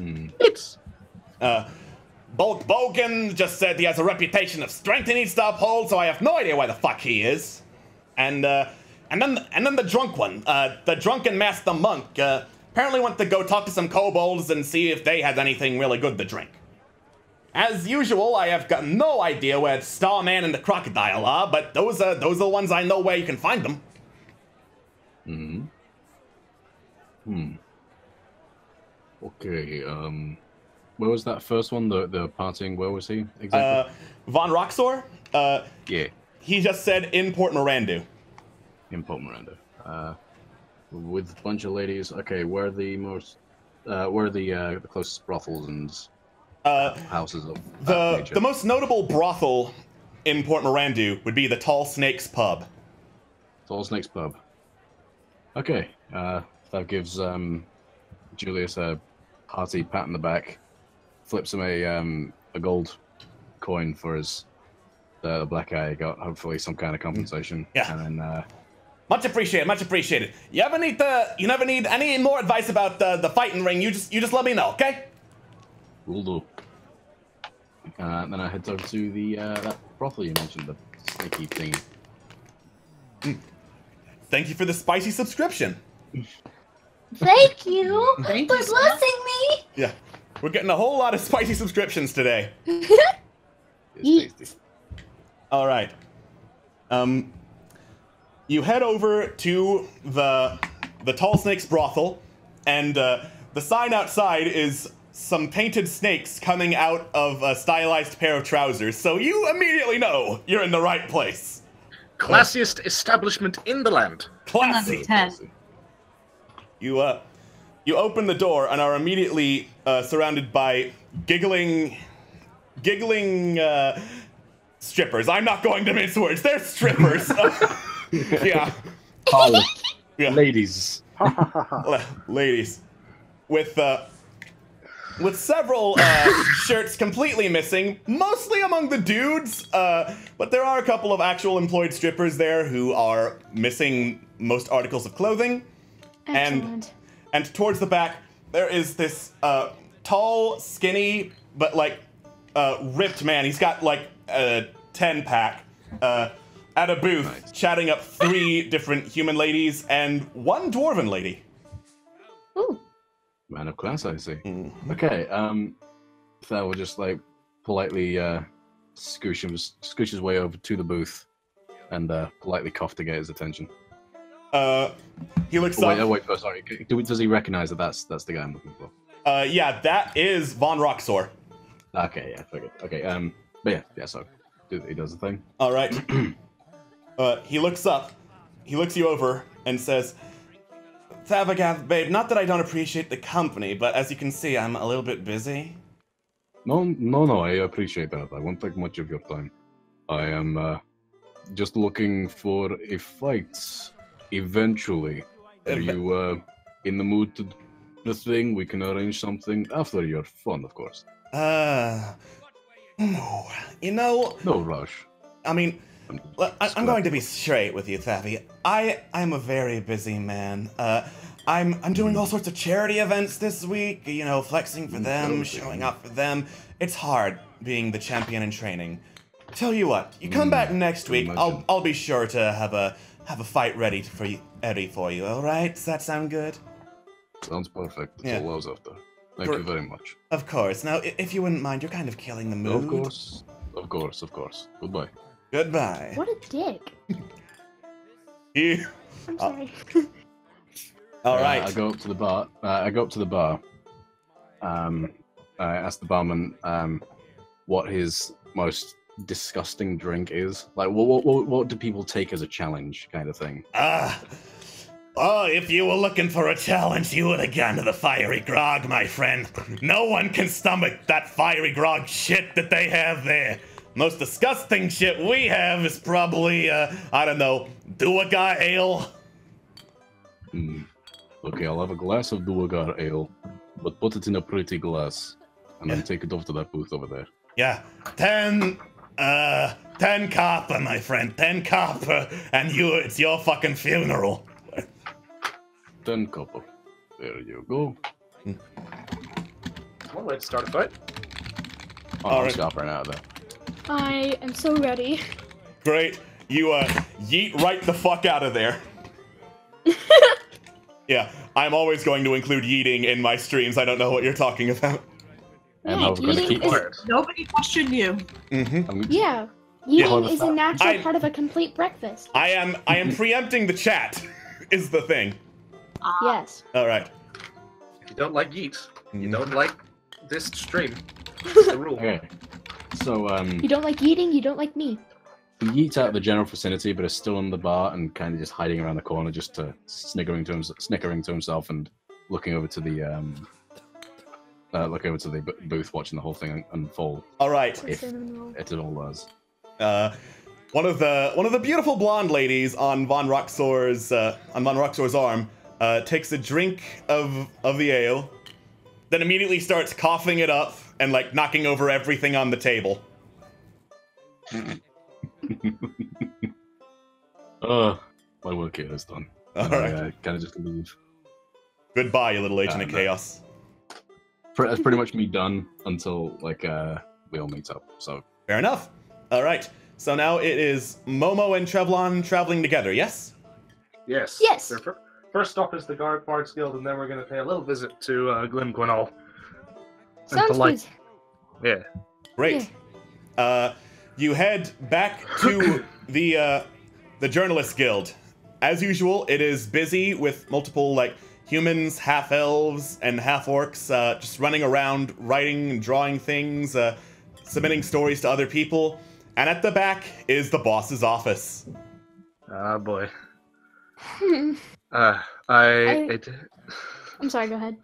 [SPEAKER 1] Bogan just said he has a reputation of strength he needs to uphold, so I have no idea where the fuck he is. And then the drunk one, the drunken master monk, apparently went to go talk to some kobolds and see if they had anything really good to drink. As usual, I have got no idea where Starman and the Crocodile are, but those are the ones I know where you can find them.
[SPEAKER 5] Okay, where was that first one, the partying, where was he exactly?
[SPEAKER 1] Von Roxor?
[SPEAKER 5] Yeah.
[SPEAKER 1] He just said in Port Mirandu.
[SPEAKER 5] In Port Mirandu. With a bunch of ladies. Okay, where are the the closest brothels and houses of that nature?
[SPEAKER 1] The most notable brothel in Port Mirandu would be the Tall Snake's Pub.
[SPEAKER 5] Tall Snake's Pub. Okay, that gives Julius a hearty pat in the back, flips him a gold coin for his the black eye he got, hopefully some kind of compensation.
[SPEAKER 1] Yeah.
[SPEAKER 5] And then
[SPEAKER 1] much appreciated, much appreciated. You never need any more advice about the fighting ring, you just let me know, okay?
[SPEAKER 5] Will do. Then I head over to the that brothel you mentioned, the snaky thing.
[SPEAKER 1] Thank you for the spicy subscription.
[SPEAKER 6] Thank you
[SPEAKER 10] Thank
[SPEAKER 6] for
[SPEAKER 10] you so
[SPEAKER 6] blessing me.
[SPEAKER 1] Yeah, we're getting a whole lot of spicy subscriptions today.
[SPEAKER 5] It's tasty.
[SPEAKER 1] All right. You head over to the Tall Snake's brothel, and the sign outside is some painted snakes coming out of a stylized pair of trousers. So you immediately know you're in the right place.
[SPEAKER 2] Classiest establishment in the land.
[SPEAKER 1] Classy.
[SPEAKER 10] 10.
[SPEAKER 1] You open the door and are immediately surrounded by giggling strippers. I'm not going to mince words. They're strippers. Yeah.
[SPEAKER 9] Oh,
[SPEAKER 1] Yeah.
[SPEAKER 9] ladies.
[SPEAKER 1] Ladies. With several shirts completely missing, mostly among the dudes, but there are a couple of actual employed strippers there who are missing most articles of clothing.
[SPEAKER 6] Excellent.
[SPEAKER 1] And towards the back, there is this tall, skinny, but like ripped man. He's got like a 10-pack at a booth, chatting up 3 different human ladies and 1 dwarven lady.
[SPEAKER 6] Ooh.
[SPEAKER 5] Man of class, I see.
[SPEAKER 1] Mm-hmm.
[SPEAKER 5] Okay, that will just like politely scoosh his way over to the booth and politely cough to get his attention.
[SPEAKER 1] He looks up.
[SPEAKER 5] Wait, oh, sorry. Does he recognize that that's the guy I'm looking for?
[SPEAKER 1] Yeah, that is Von Roxor.
[SPEAKER 5] Okay, yeah, figured. Okay, but yeah, so he does the thing.
[SPEAKER 1] All right. He looks up, he looks you over, and says, Thavagath, babe, not that I don't appreciate the company, but as you can see, I'm a little bit busy.
[SPEAKER 5] No, I appreciate that. I won't take much of your time. I am just looking for a fight eventually. Are you in the mood to the thing, we can arrange something after you're fun, of course.
[SPEAKER 1] You know...
[SPEAKER 5] No rush.
[SPEAKER 1] I mean, I'm going to be straight with you, Thavi. I'm a very busy man. I'm doing all sorts of charity events this week, you know, flexing for them, showing up for them. It's hard being the champion in training. Tell you what, you come back next week, I'll be sure to have a fight ready for you, alright? Does that sound good?
[SPEAKER 5] Sounds perfect. That's all I was after. Thank you very much.
[SPEAKER 1] Of course. Now, if you wouldn't mind, you're kind of killing the mood.
[SPEAKER 5] Of course. Goodbye.
[SPEAKER 1] Goodbye.
[SPEAKER 6] What a dick. I'm sorry.
[SPEAKER 1] Alright.
[SPEAKER 5] I go up to the bar. I ask the barman what his most disgusting drink is. Like, what do people take as a challenge, kind of thing?
[SPEAKER 1] If you were looking for a challenge, you would have gone to the fiery grog, my friend. No one can stomach that fiery grog shit that they have there. Most disgusting shit we have is probably, I don't know, Duergar ale.
[SPEAKER 5] Okay, I'll have a glass of Duergar ale, but put it in a pretty glass, and then take it over to that booth over there.
[SPEAKER 1] Yeah, 10 copper, my friend, 10 copper, and it's your fucking funeral.
[SPEAKER 5] 10 copper. There you go.
[SPEAKER 2] One way to start a fight.
[SPEAKER 5] I'll stop right now, though.
[SPEAKER 6] I am so ready.
[SPEAKER 1] Great. You, yeet right the fuck out of there. Yeah, I'm always going to include yeeting in my streams. I don't know what you're talking about.
[SPEAKER 5] And I'm going to keep it.
[SPEAKER 10] Nobody questioned you.
[SPEAKER 6] Yeah. Yeeting is a natural part of a complete breakfast.
[SPEAKER 1] I am preempting the chat, is the thing.
[SPEAKER 6] Yes.
[SPEAKER 1] Alright.
[SPEAKER 2] If you don't like yeet, you don't like this stream. That's the rule.
[SPEAKER 5] Okay. So,
[SPEAKER 6] You don't like yeeting, you don't like me.
[SPEAKER 5] he yeets out of the general vicinity, but is still in the bar and kind of just hiding around the corner, just to snickering to himself and looking over to the booth, watching the whole thing unfold.
[SPEAKER 1] All right.
[SPEAKER 5] If it all does.
[SPEAKER 1] One of the beautiful blonde ladies on Von Roxor's arm takes a drink of the ale, then immediately starts coughing it up and like knocking over everything on the table.
[SPEAKER 5] My work here is done.
[SPEAKER 1] All right.
[SPEAKER 5] I kind of just leave.
[SPEAKER 1] Goodbye, you little agent of chaos.
[SPEAKER 5] That's pretty much me done until like we all meet up. So
[SPEAKER 1] fair enough. All right. So now it is Momo and Trevlon traveling together. Yes.
[SPEAKER 2] Yes.
[SPEAKER 6] Yes.
[SPEAKER 2] Their first stop is the Bards Guild, and then we're going to pay a little visit to Glen Gwynol.
[SPEAKER 6] Sounds good.
[SPEAKER 2] Yeah.
[SPEAKER 1] Great. You head back to the Journalist Guild. As usual, it is busy with multiple like humans, half-elves, and half-orcs just running around, writing and drawing things, submitting stories to other people. And at the back is the boss's office.
[SPEAKER 2] Ah, boy.
[SPEAKER 6] I'm sorry, go ahead.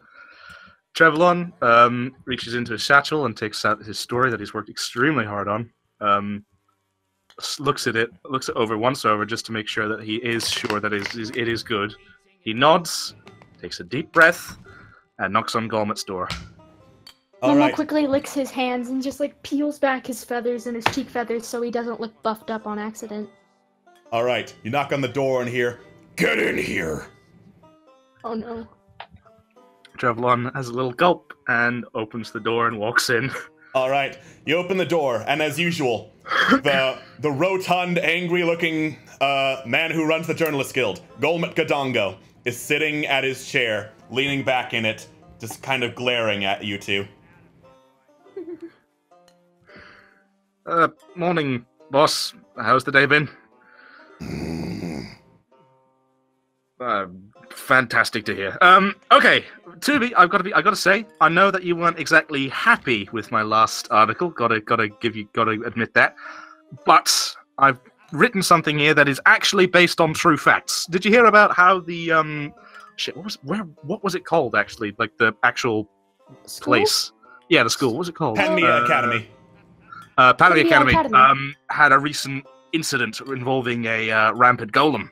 [SPEAKER 2] Trevlon reaches into his satchel and takes out his story that he's worked extremely hard on. Looks it over once over just to make sure that he is sure that it is good. He nods, takes a deep breath, and knocks on Golmet's door.
[SPEAKER 6] Momo quickly licks his hands and just like peels back his feathers and his cheek feathers so he doesn't look buffed up on accident.
[SPEAKER 1] All right, you knock on the door and hear, "Get in here!"
[SPEAKER 6] Oh no.
[SPEAKER 2] Trevlon has a little gulp and opens the door and walks in.
[SPEAKER 1] All right, you open the door, and as usual, the rotund, angry-looking man who runs the Journalist Guild, Golmet Gadongo, is sitting at his chair, leaning back in it, just kind of glaring at you two.
[SPEAKER 2] Morning, boss. How's the day been? Fantastic to hear. Okay, I've got to say, I know that you weren't exactly happy with my last article. Gotta admit that. But I've written something here that is actually based on true facts. Did you hear about how the what was it called actually? Like the actual place? Yeah, the school. What was it called?
[SPEAKER 1] Panmia Academy.
[SPEAKER 2] Panmia Academy. Had a recent incident involving a rampant golem.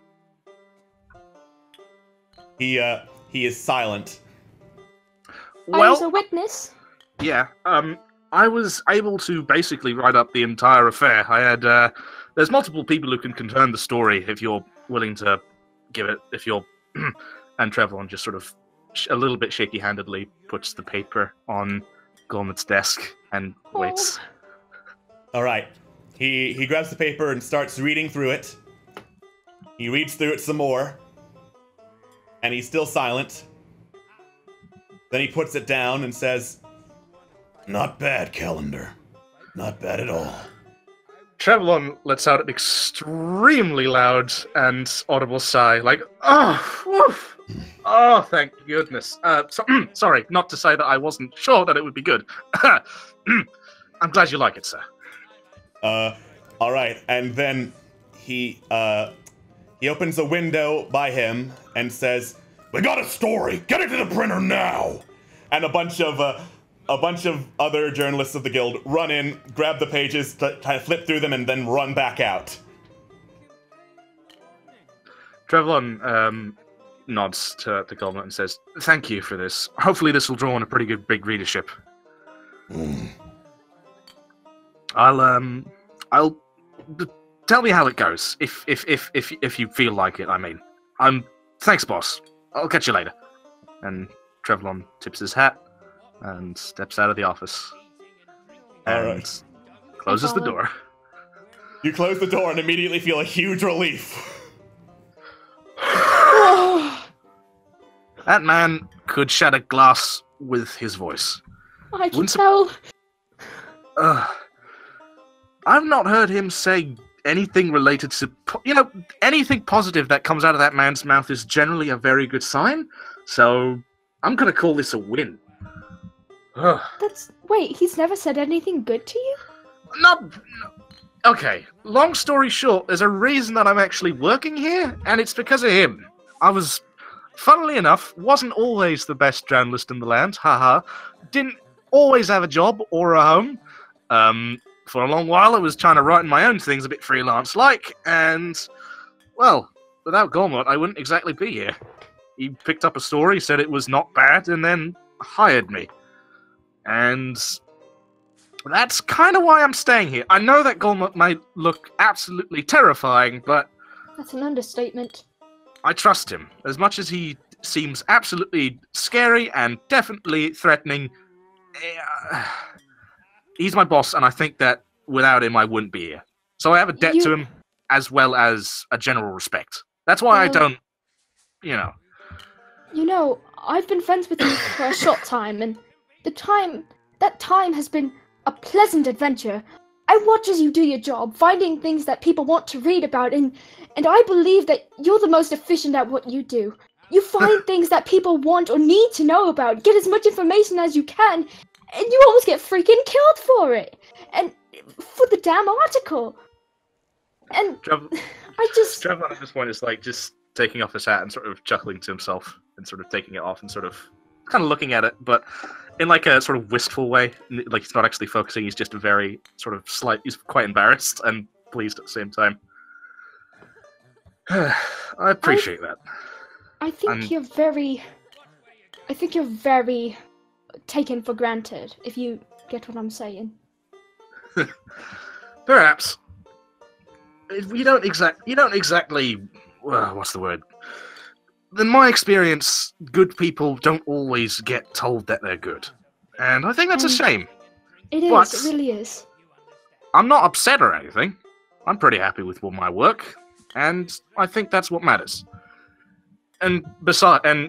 [SPEAKER 1] He is silent.
[SPEAKER 6] I was a witness.
[SPEAKER 2] Yeah, I was able to basically write up the entire affair. I had, there's multiple people who can confirm the story if you're willing to give it, if you're, and Trevlon just sort of, a little bit shaky-handedly puts the paper on Gormut's desk and waits.
[SPEAKER 1] Alright. He grabs the paper and starts reading through it. He reads through it some more. And he's still silent. Then he puts it down and says, "Not bad, Calendar. Not bad at all."
[SPEAKER 2] Trevlon lets out an extremely loud and audible sigh, like, oh, woof. Oh, thank goodness. Sorry, not to say that I wasn't sure that it would be good. I'm glad you like it, sir.
[SPEAKER 1] Alright, and then he opens a window by him and says, "We got a story! Get it to the printer now!" And a bunch of other journalists of the guild run in, grab the pages, try to flip through them, and then run back out.
[SPEAKER 2] Trevlon nods to Gormut and says, "Thank you for this. Hopefully this will draw on a pretty good big readership." I'll tell me how it goes if you feel like it. I mean, thanks, boss. I'll catch you later. And Trevlon tips his hat and steps out of the office and closes the door.
[SPEAKER 1] You close the door and immediately feel a huge relief.
[SPEAKER 2] That man could shatter glass with his voice.
[SPEAKER 6] I can tell.
[SPEAKER 2] I've not heard him say anything related to, anything positive that comes out of that man's mouth is generally a very good sign. So I'm gonna call this a win.
[SPEAKER 6] Wait, he's never said anything good to you?
[SPEAKER 2] No. Okay, long story short, there's a reason that I'm actually working here, and it's because of him. I was, funnily enough, wasn't always the best journalist in the land, haha. Didn't always have a job or a home. For a long while I was trying to write my own things a bit freelance-like, and, well, without Gormut I wouldn't exactly be here. He picked up a story, said it was not bad, and then hired me. And that's kind of why I'm staying here. I know that Gormut might look absolutely terrifying, but...
[SPEAKER 6] That's an understatement.
[SPEAKER 2] I trust him. As much as he seems absolutely scary and definitely threatening, he's my boss, and I think that without him I wouldn't be here. So I have a debt to him, as well as a general respect. That's why I don't,
[SPEAKER 6] You know, I've been friends with you for a short time, and that time has been a pleasant adventure. I watch as you do your job, finding things that people want to read about, and I believe that you're the most efficient at what you do. You find things that people want or need to know about, get as much information as you can, and you almost get freaking killed for it. And for the damn article. And
[SPEAKER 2] Trevor at this point is like just taking off his hat and sort of chuckling to himself and sort of taking it off and sort of kind of looking at it, but in like a sort of wistful way. Like he's not actually focusing, he's just very sort of he's quite embarrassed and pleased at the same time. I appreciate that.
[SPEAKER 6] I think you're very taken for granted, if you get what I'm saying.
[SPEAKER 2] Perhaps. You don't exactly, what's the word? In my experience, good people don't always get told that they're good. And I think that's a shame.
[SPEAKER 6] It is, it really is.
[SPEAKER 2] I'm not upset or anything. I'm pretty happy with my work, and I think that's what matters. And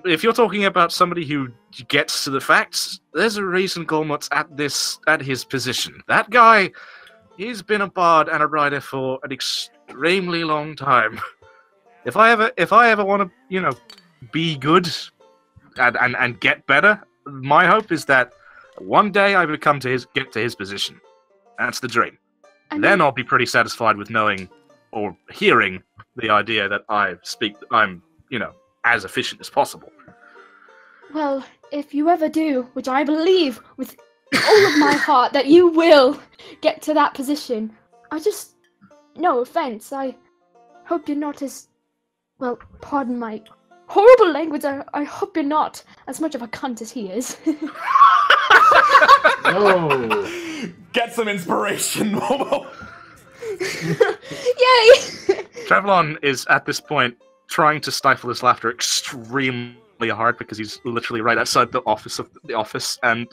[SPEAKER 2] if you're talking about somebody who gets to the facts, there's a reason Gormut's at his position. That guy, he's been a bard and a writer for an extremely long time. If I ever want to, be good and get better, my hope is that one day I get to his position. That's the dream. Then I'll be pretty satisfied with knowing or hearing the idea that I'm, as efficient as possible.
[SPEAKER 6] Well, if you ever do, which I believe with all of my heart that you will get to that position, no offense, I hope you're not as, well, pardon my horrible language. I hope you're not as much of a cunt as he is.
[SPEAKER 9] No.
[SPEAKER 1] Get some inspiration, Momo.
[SPEAKER 6] Yay!
[SPEAKER 2] Trevlon is at this point trying to stifle his laughter extremely hard because he's literally right outside the office and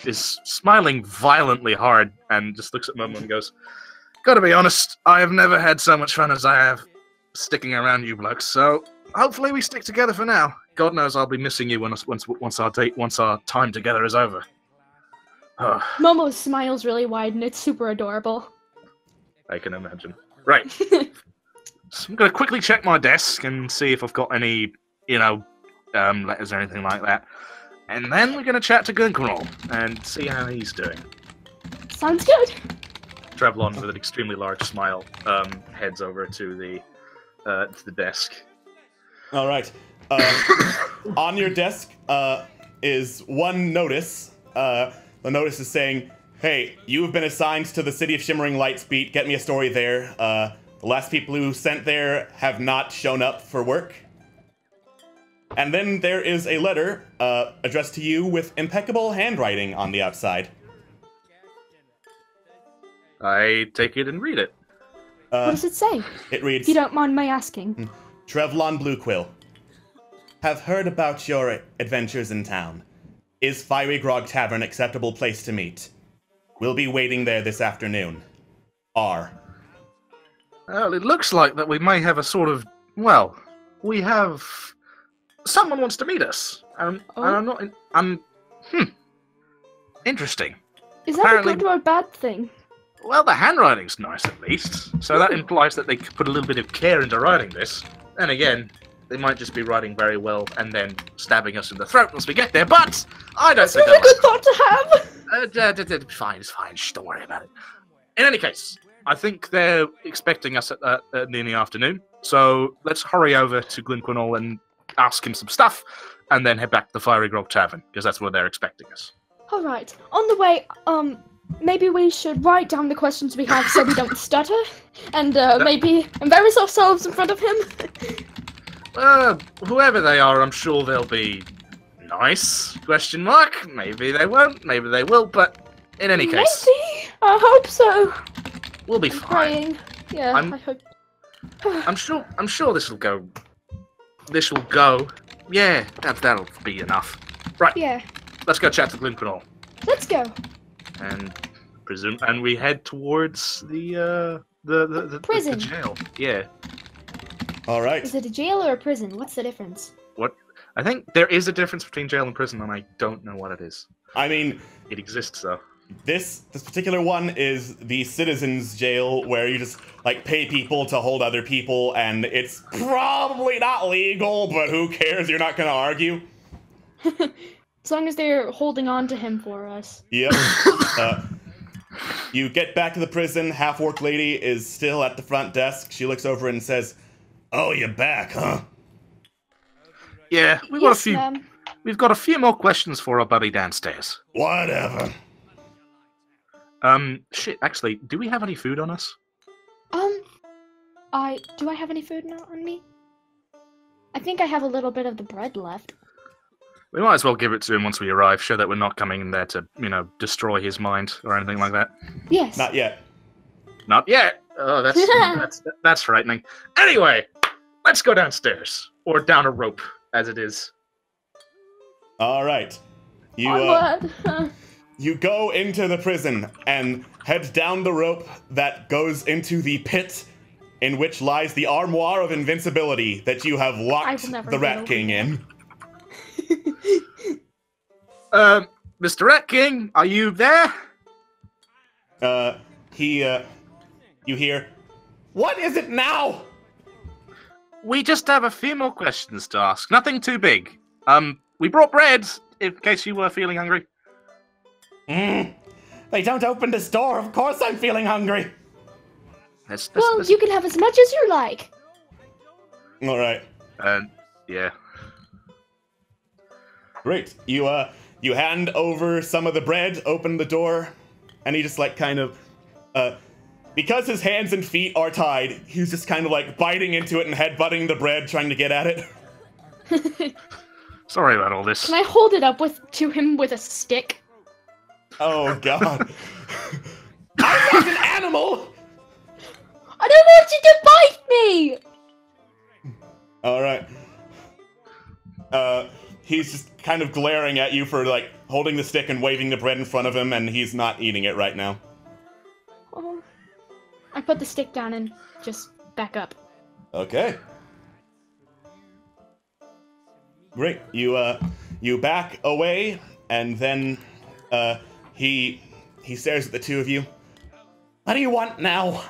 [SPEAKER 2] is smiling violently hard and just looks at Momo and goes, "Gotta be honest, I have never had so much fun as I have sticking around you blokes. So hopefully we stick together for now. God knows I'll be missing you once our time together is over."
[SPEAKER 6] Momo smiles really wide and it's super adorable.
[SPEAKER 2] I can imagine. Right. So I'm going to quickly check my desk and see if I've got any, letters or anything like that. And then we're going to chat to Gunkarol and see how he's doing.
[SPEAKER 6] Sounds good.
[SPEAKER 2] Trevlon, with an extremely large smile, heads over to the desk.
[SPEAKER 1] All right. On your desk is one notice. The notice is saying, "Hey, you have been assigned to the City of Shimmering Lights beat. Get me a story there. The last people who sent there have not shown up for work." And then there is a letter addressed to you with impeccable handwriting on the outside.
[SPEAKER 2] I take it and read it.
[SPEAKER 6] What does it say?
[SPEAKER 1] It reads,
[SPEAKER 6] If you don't mind my asking.
[SPEAKER 1] "Trevlon Bluequill, have heard about your adventures in town. Is Fiery Grog Tavern acceptable place to meet? We'll be waiting there this afternoon. R."
[SPEAKER 2] Well, it looks like that we may have a sort of, we have... Someone wants to meet us. And I'm not... Interesting.
[SPEAKER 6] Is that a good or a bad thing?
[SPEAKER 2] Well, the handwriting's nice at least. So that implies that they could put a little bit of care into writing this. And again, they might just be writing very well and then stabbing us in the throat once we get there, but I don't think
[SPEAKER 6] that's a good thought to have!
[SPEAKER 2] Fine, it's fine. Shh, don't worry about it. In any case, I think they're expecting us in the afternoon, so let's hurry over to Glenquinol and ask him some stuff, and then head back to the Fiery Grog Tavern, because that's where they're expecting us.
[SPEAKER 6] Alright, on the way, maybe we should write down the questions we have so we don't stutter, and maybe embarrass ourselves in front of him.
[SPEAKER 2] Whoever they are, I'm sure they'll be nice, question mark. Maybe they won't, maybe they will, but in any case...
[SPEAKER 6] Maybe, I hope so.
[SPEAKER 2] We'll be fine.
[SPEAKER 6] Praying. Yeah, I hope...
[SPEAKER 2] I'm sure this will go. This will go. Yeah, that'll be enough. Right.
[SPEAKER 6] Yeah.
[SPEAKER 2] Let's go chat to Glenquinol.
[SPEAKER 6] Let's go.
[SPEAKER 2] And we head towards the
[SPEAKER 6] prison.
[SPEAKER 2] The jail. Yeah.
[SPEAKER 1] All right.
[SPEAKER 6] Is it a jail or a prison? What's the difference?
[SPEAKER 2] What? I think there is a difference between jail and prison, and I don't know what it is.
[SPEAKER 1] I mean,
[SPEAKER 2] it exists though.
[SPEAKER 1] This particular one is the citizens' jail, where you just pay people to hold other people, and it's probably not legal, but who cares? You're not gonna argue.
[SPEAKER 6] As long as they're holding on to him for us.
[SPEAKER 1] Yep. You get back to the prison. Half-orc lady is still at the front desk. She looks over and says, "Oh, you're back, huh?"
[SPEAKER 2] Yeah, we've got a few more questions for our buddy downstairs.
[SPEAKER 1] Whatever.
[SPEAKER 2] Shit, actually, do we have any food on us?
[SPEAKER 6] Do I have any food on me? I think I have a little bit of the bread left.
[SPEAKER 2] We might as well give it to him once we arrive, show that we're not coming in there to, destroy his mind or anything like that.
[SPEAKER 6] Yes.
[SPEAKER 1] Not yet.
[SPEAKER 2] Not yet? Oh, that's frightening. Anyway, let's go downstairs. Or down a rope, as it is.
[SPEAKER 1] All right. You go into the prison and head down the rope that goes into the pit in which lies the armoire of invincibility that you have locked the Rat King in.
[SPEAKER 2] Mr. Rat King, are you there?
[SPEAKER 1] You hear, "What is it now?"
[SPEAKER 2] We just have a few more questions to ask. Nothing too big. We brought bread, in case you were feeling hungry.
[SPEAKER 1] They don't open this door. Of course I'm feeling hungry.
[SPEAKER 6] You can have as much as you like.
[SPEAKER 1] All right.
[SPEAKER 2] Yeah.
[SPEAKER 1] Great. You hand over some of the bread, open the door, and he just because his hands and feet are tied, he's just kind of biting into it and headbutting the bread, trying to get at it.
[SPEAKER 2] Sorry about all this.
[SPEAKER 6] Can I hold it up to him with a stick?
[SPEAKER 1] Oh god. I'm not an animal!
[SPEAKER 6] I don't want you to bite me!
[SPEAKER 1] Alright. He's just kind of glaring at you for, like, holding the stick and waving the bread in front of him, and he's not eating it right now.
[SPEAKER 6] Oh. I put the stick down and just back up.
[SPEAKER 1] Okay. Great. You back away, and then, he stares at the two of you. What do you want now?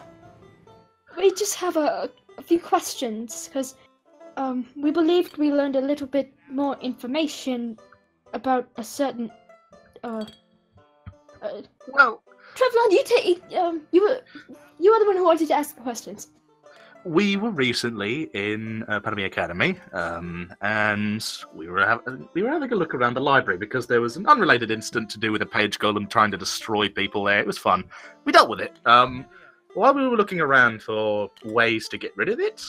[SPEAKER 6] We just have a few questions, because we believed we learned a little bit more information about a certain
[SPEAKER 2] well,
[SPEAKER 6] Trevlon, you were the one who wanted to ask the questions.
[SPEAKER 2] we were recently in Padme Academy, and we were having a look around the library because there was an unrelated incident to do with a page golem trying to destroy people there. It was fun. We dealt with it. While we were looking around for ways to get rid of it,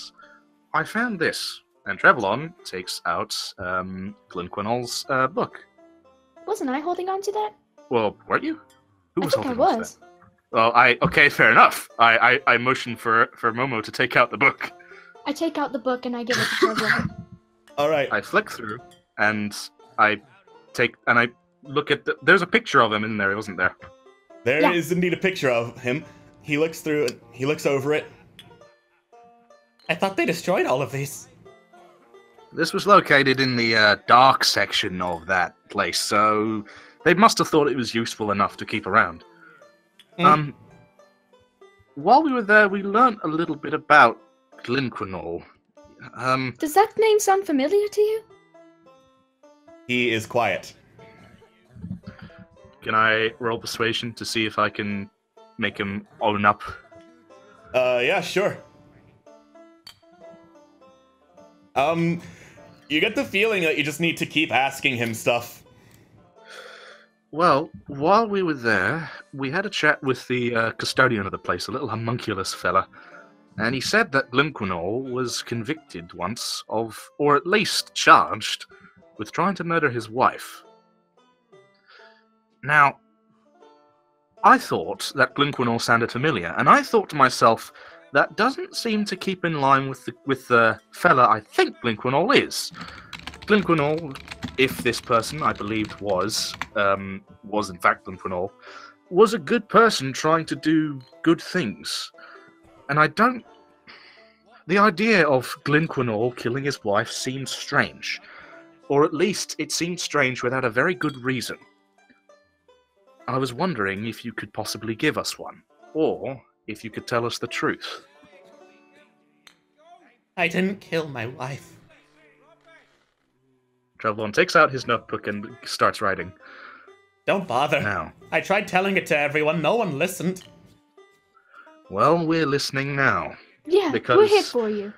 [SPEAKER 2] I found this. And Trevlon takes out Glenquinol's book.
[SPEAKER 6] Wasn't I holding on to that?
[SPEAKER 2] Well, weren't you? Who was
[SPEAKER 6] I think I
[SPEAKER 2] holding on to
[SPEAKER 6] was.
[SPEAKER 2] that? Well, okay, fair enough. I motioned for Momo to take out the book.
[SPEAKER 6] I take out the book and I give it to Trevlon.
[SPEAKER 1] Alright.
[SPEAKER 2] I flick through, and I look at there's a picture of him in there, wasn't there?
[SPEAKER 1] There is indeed a picture of him. He looks through it, he looks over it. I thought they destroyed all of these.
[SPEAKER 2] This was located in the dark section of that place, so they must have thought it was useful enough to keep around. While we were there, we learnt a little bit about Glenquinol.
[SPEAKER 6] Does that name sound familiar to you?
[SPEAKER 1] He is quiet.
[SPEAKER 2] Can I roll persuasion to see if I can make him own up?
[SPEAKER 1] Yeah, sure. You get the feeling that you just need to keep asking him stuff.
[SPEAKER 2] Well, while we were there, we had a chat with the custodian of the place, a little homunculus fella, and he said that Glenquinol was convicted once of, or at least charged, with trying to murder his wife. Now, I thought that Glenquinol sounded familiar, and I thought to myself, that doesn't seem to keep in line with the fella I think Glenquinol is. Glenquinol, if this person I believed was in fact Glenquinol, was a good person trying to do good things. And the idea of Glenquinol killing his wife seems strange. Or at least it seemed strange without a very good reason. I was wondering if you could possibly give us one, or if you could tell us the truth.
[SPEAKER 1] I didn't kill my wife.
[SPEAKER 2] Trevlon takes out his notebook and starts writing.
[SPEAKER 1] Don't bother.
[SPEAKER 2] Now.
[SPEAKER 1] I tried telling it to everyone. No one listened.
[SPEAKER 2] Well, we're listening now.
[SPEAKER 6] Yeah,
[SPEAKER 2] because
[SPEAKER 6] we're here for you.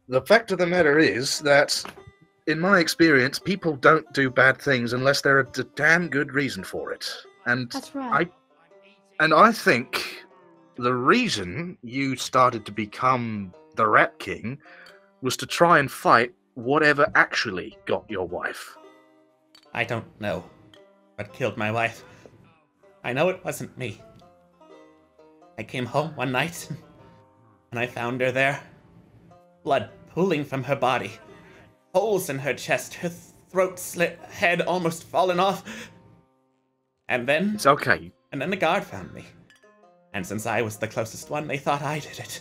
[SPEAKER 2] The fact of the matter is that, in my experience, people don't do bad things unless there's a damn good reason for it. And
[SPEAKER 6] that's right.
[SPEAKER 2] I think the reason you started to become the Rat King was to try and fight whatever actually got your wife.
[SPEAKER 1] I don't know what killed my wife. I know it wasn't me. I came home one night, and I found her there. Blood pooling from her body. Holes in her chest, her throat slit, head almost fallen off. And then...
[SPEAKER 2] It's okay.
[SPEAKER 1] And then the guard found me. And since I was the closest one, they thought I did it.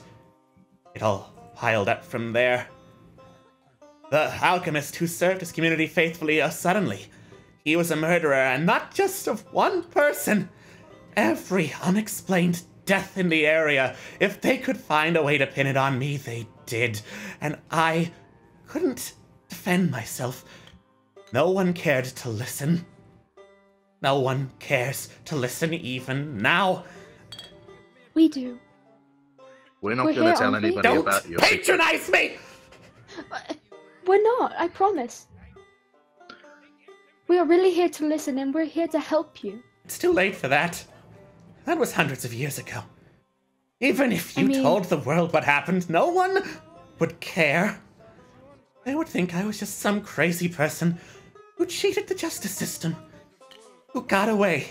[SPEAKER 1] It all piled up from there. The alchemist who served his community faithfully, suddenly, he was a murderer, and not just of one person. Every unexplained death in the area, if they could find a way to pin it on me, they did. And I couldn't defend myself. No one cared to listen. No one cares to listen even now.
[SPEAKER 6] We do.
[SPEAKER 2] We're not going to tell anybody about your secret.
[SPEAKER 1] Don't patronize me!
[SPEAKER 6] We're not, I promise. We are really here to listen, and we're here to help you.
[SPEAKER 1] It's too late for that. That was hundreds of years ago. Even if you told the world what happened, no one would care. They would think I was just some crazy person who cheated the justice system, who got away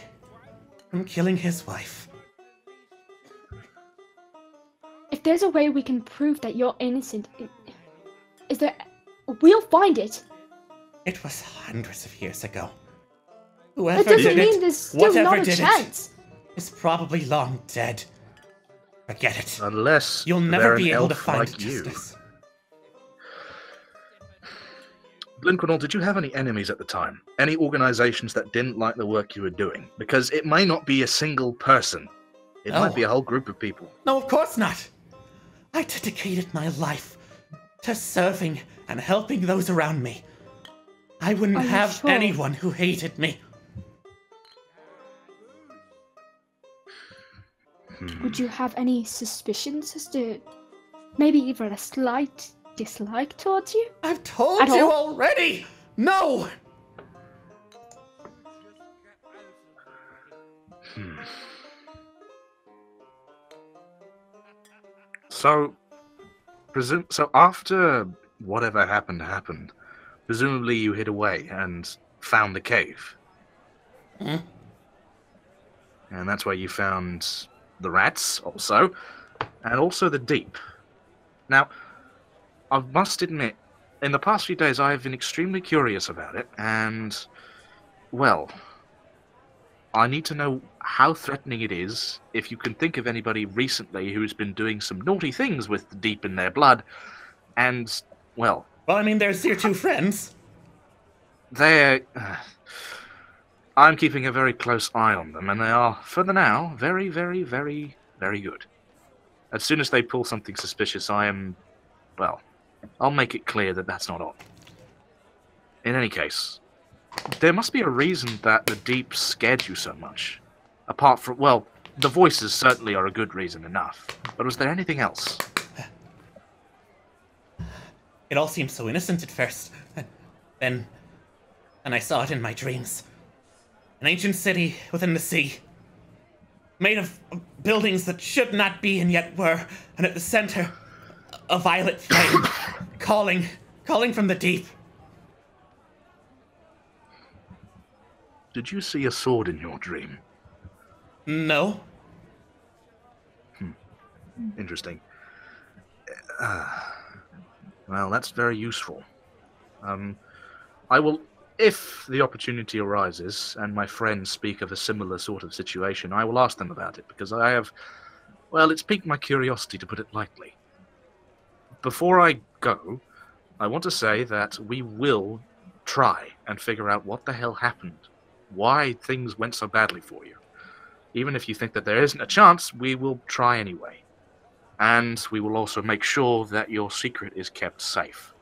[SPEAKER 1] from killing his wife.
[SPEAKER 6] If there's a way we can prove that you're innocent, is there? We'll find it.
[SPEAKER 1] It was hundreds of years ago.
[SPEAKER 6] That
[SPEAKER 1] Whoever
[SPEAKER 6] doesn't
[SPEAKER 1] did
[SPEAKER 6] mean
[SPEAKER 1] it,
[SPEAKER 6] there's still
[SPEAKER 1] whatever
[SPEAKER 6] not a
[SPEAKER 1] did
[SPEAKER 6] chance.
[SPEAKER 1] it, is probably long dead. Forget it.
[SPEAKER 2] Unless
[SPEAKER 1] You'll never
[SPEAKER 2] they're
[SPEAKER 1] be
[SPEAKER 2] an
[SPEAKER 1] able to
[SPEAKER 2] elf
[SPEAKER 1] find
[SPEAKER 2] like you.
[SPEAKER 1] justice.
[SPEAKER 2] Glenquinol, did you have any enemies at the time? Any organizations that didn't like the work you were doing? Because it may not be a single person. It
[SPEAKER 1] No.
[SPEAKER 2] might be a whole group of people.
[SPEAKER 1] No, of course not. I dedicated my life to serving and helping those around me. I wouldn't
[SPEAKER 6] Are you
[SPEAKER 1] have
[SPEAKER 6] sure?
[SPEAKER 1] anyone who hated me.
[SPEAKER 6] Would you have any suspicions as to maybe even a slight dislike towards you?
[SPEAKER 1] I've told
[SPEAKER 6] At
[SPEAKER 1] you
[SPEAKER 6] all?
[SPEAKER 1] already! No!
[SPEAKER 2] So after whatever happened, presumably you hid away and found the cave.
[SPEAKER 1] Hmm?
[SPEAKER 2] And that's where you found the rats also, and also the deep. Now, I must admit, in the past few days I've been extremely curious about it, and, well, I need to know how threatening it is, if you can think of anybody recently who's been doing some naughty things with the deep in their blood, and, well...
[SPEAKER 1] Well, I mean, there's your two friends.
[SPEAKER 2] They're... I'm keeping a very close eye on them, and they are, for the now, very, very, very, very good. As soon as they pull something suspicious, I am... well, I'll make it clear that that's not on. In any case, there must be a reason that the deep scared you so much. Apart from, well, the voices certainly are a good reason enough. But was there anything else?
[SPEAKER 1] It all seemed so innocent at first. Then I saw it in my dreams. An ancient city within the sea. Made of buildings that should not be and yet were. And at the center, a violet flame. calling from the deep.
[SPEAKER 2] Did you see a sword in your dream?
[SPEAKER 1] No.
[SPEAKER 2] Interesting. Well, that's very useful. I will, if the opportunity arises and my friends speak of a similar sort of situation, I will ask them about it, because I have, well, it's piqued my curiosity, to put it lightly. Before I go, I want to say that we will try and figure out what the hell happened, why things went so badly for you. Even if you think that there isn't a chance, we will try anyway. And we will also make sure that your secret is kept safe.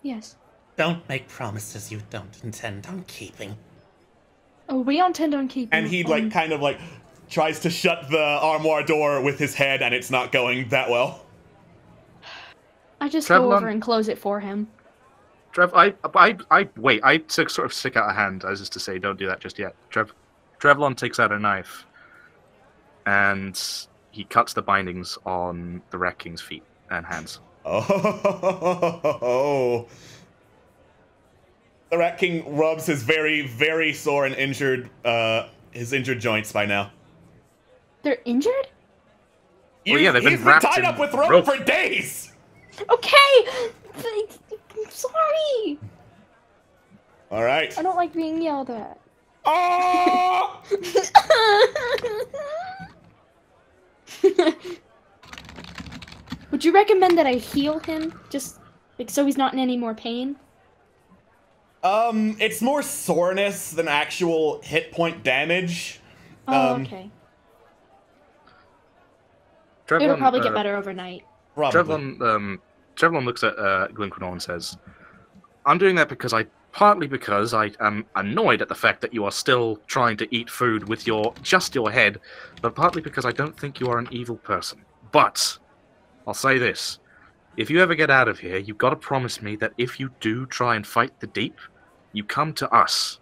[SPEAKER 6] Yes.
[SPEAKER 1] Don't make promises you don't intend on keeping.
[SPEAKER 6] Oh, we intend on keeping.
[SPEAKER 11] And he kind of tries to shut the armoire door with his head, and it's not going that well.
[SPEAKER 6] I just go over and close it for him.
[SPEAKER 2] Trev, I sort of stick out a hand as is to say, don't do that just yet. Trevlon takes out a knife, and he cuts the bindings on the Rat King's feet and hands.
[SPEAKER 11] Oh. The Rat King rubs his very, very sore and injured, his injured joints by now.
[SPEAKER 6] They're injured?
[SPEAKER 2] Well, yeah, they've been
[SPEAKER 11] He's been
[SPEAKER 2] wrapped
[SPEAKER 11] tied
[SPEAKER 2] in
[SPEAKER 11] up with rope
[SPEAKER 2] rope
[SPEAKER 11] for days!
[SPEAKER 6] Okay! I'm sorry!
[SPEAKER 11] Alright.
[SPEAKER 6] I don't like being yelled at.
[SPEAKER 11] Oh!
[SPEAKER 6] Would you recommend that I heal him, just so he's not in any more pain?
[SPEAKER 11] It's more soreness than actual hit point damage.
[SPEAKER 6] Oh, okay. It'll probably get better overnight.
[SPEAKER 2] Trevlon looks at Glenquinol and says, I'm doing that partly because I am annoyed at the fact that you are still trying to eat food with just your head, but partly because I don't think you are an evil person. But I'll say this. If you ever get out of here, you've got to promise me that if you do try and fight the deep, you come to us.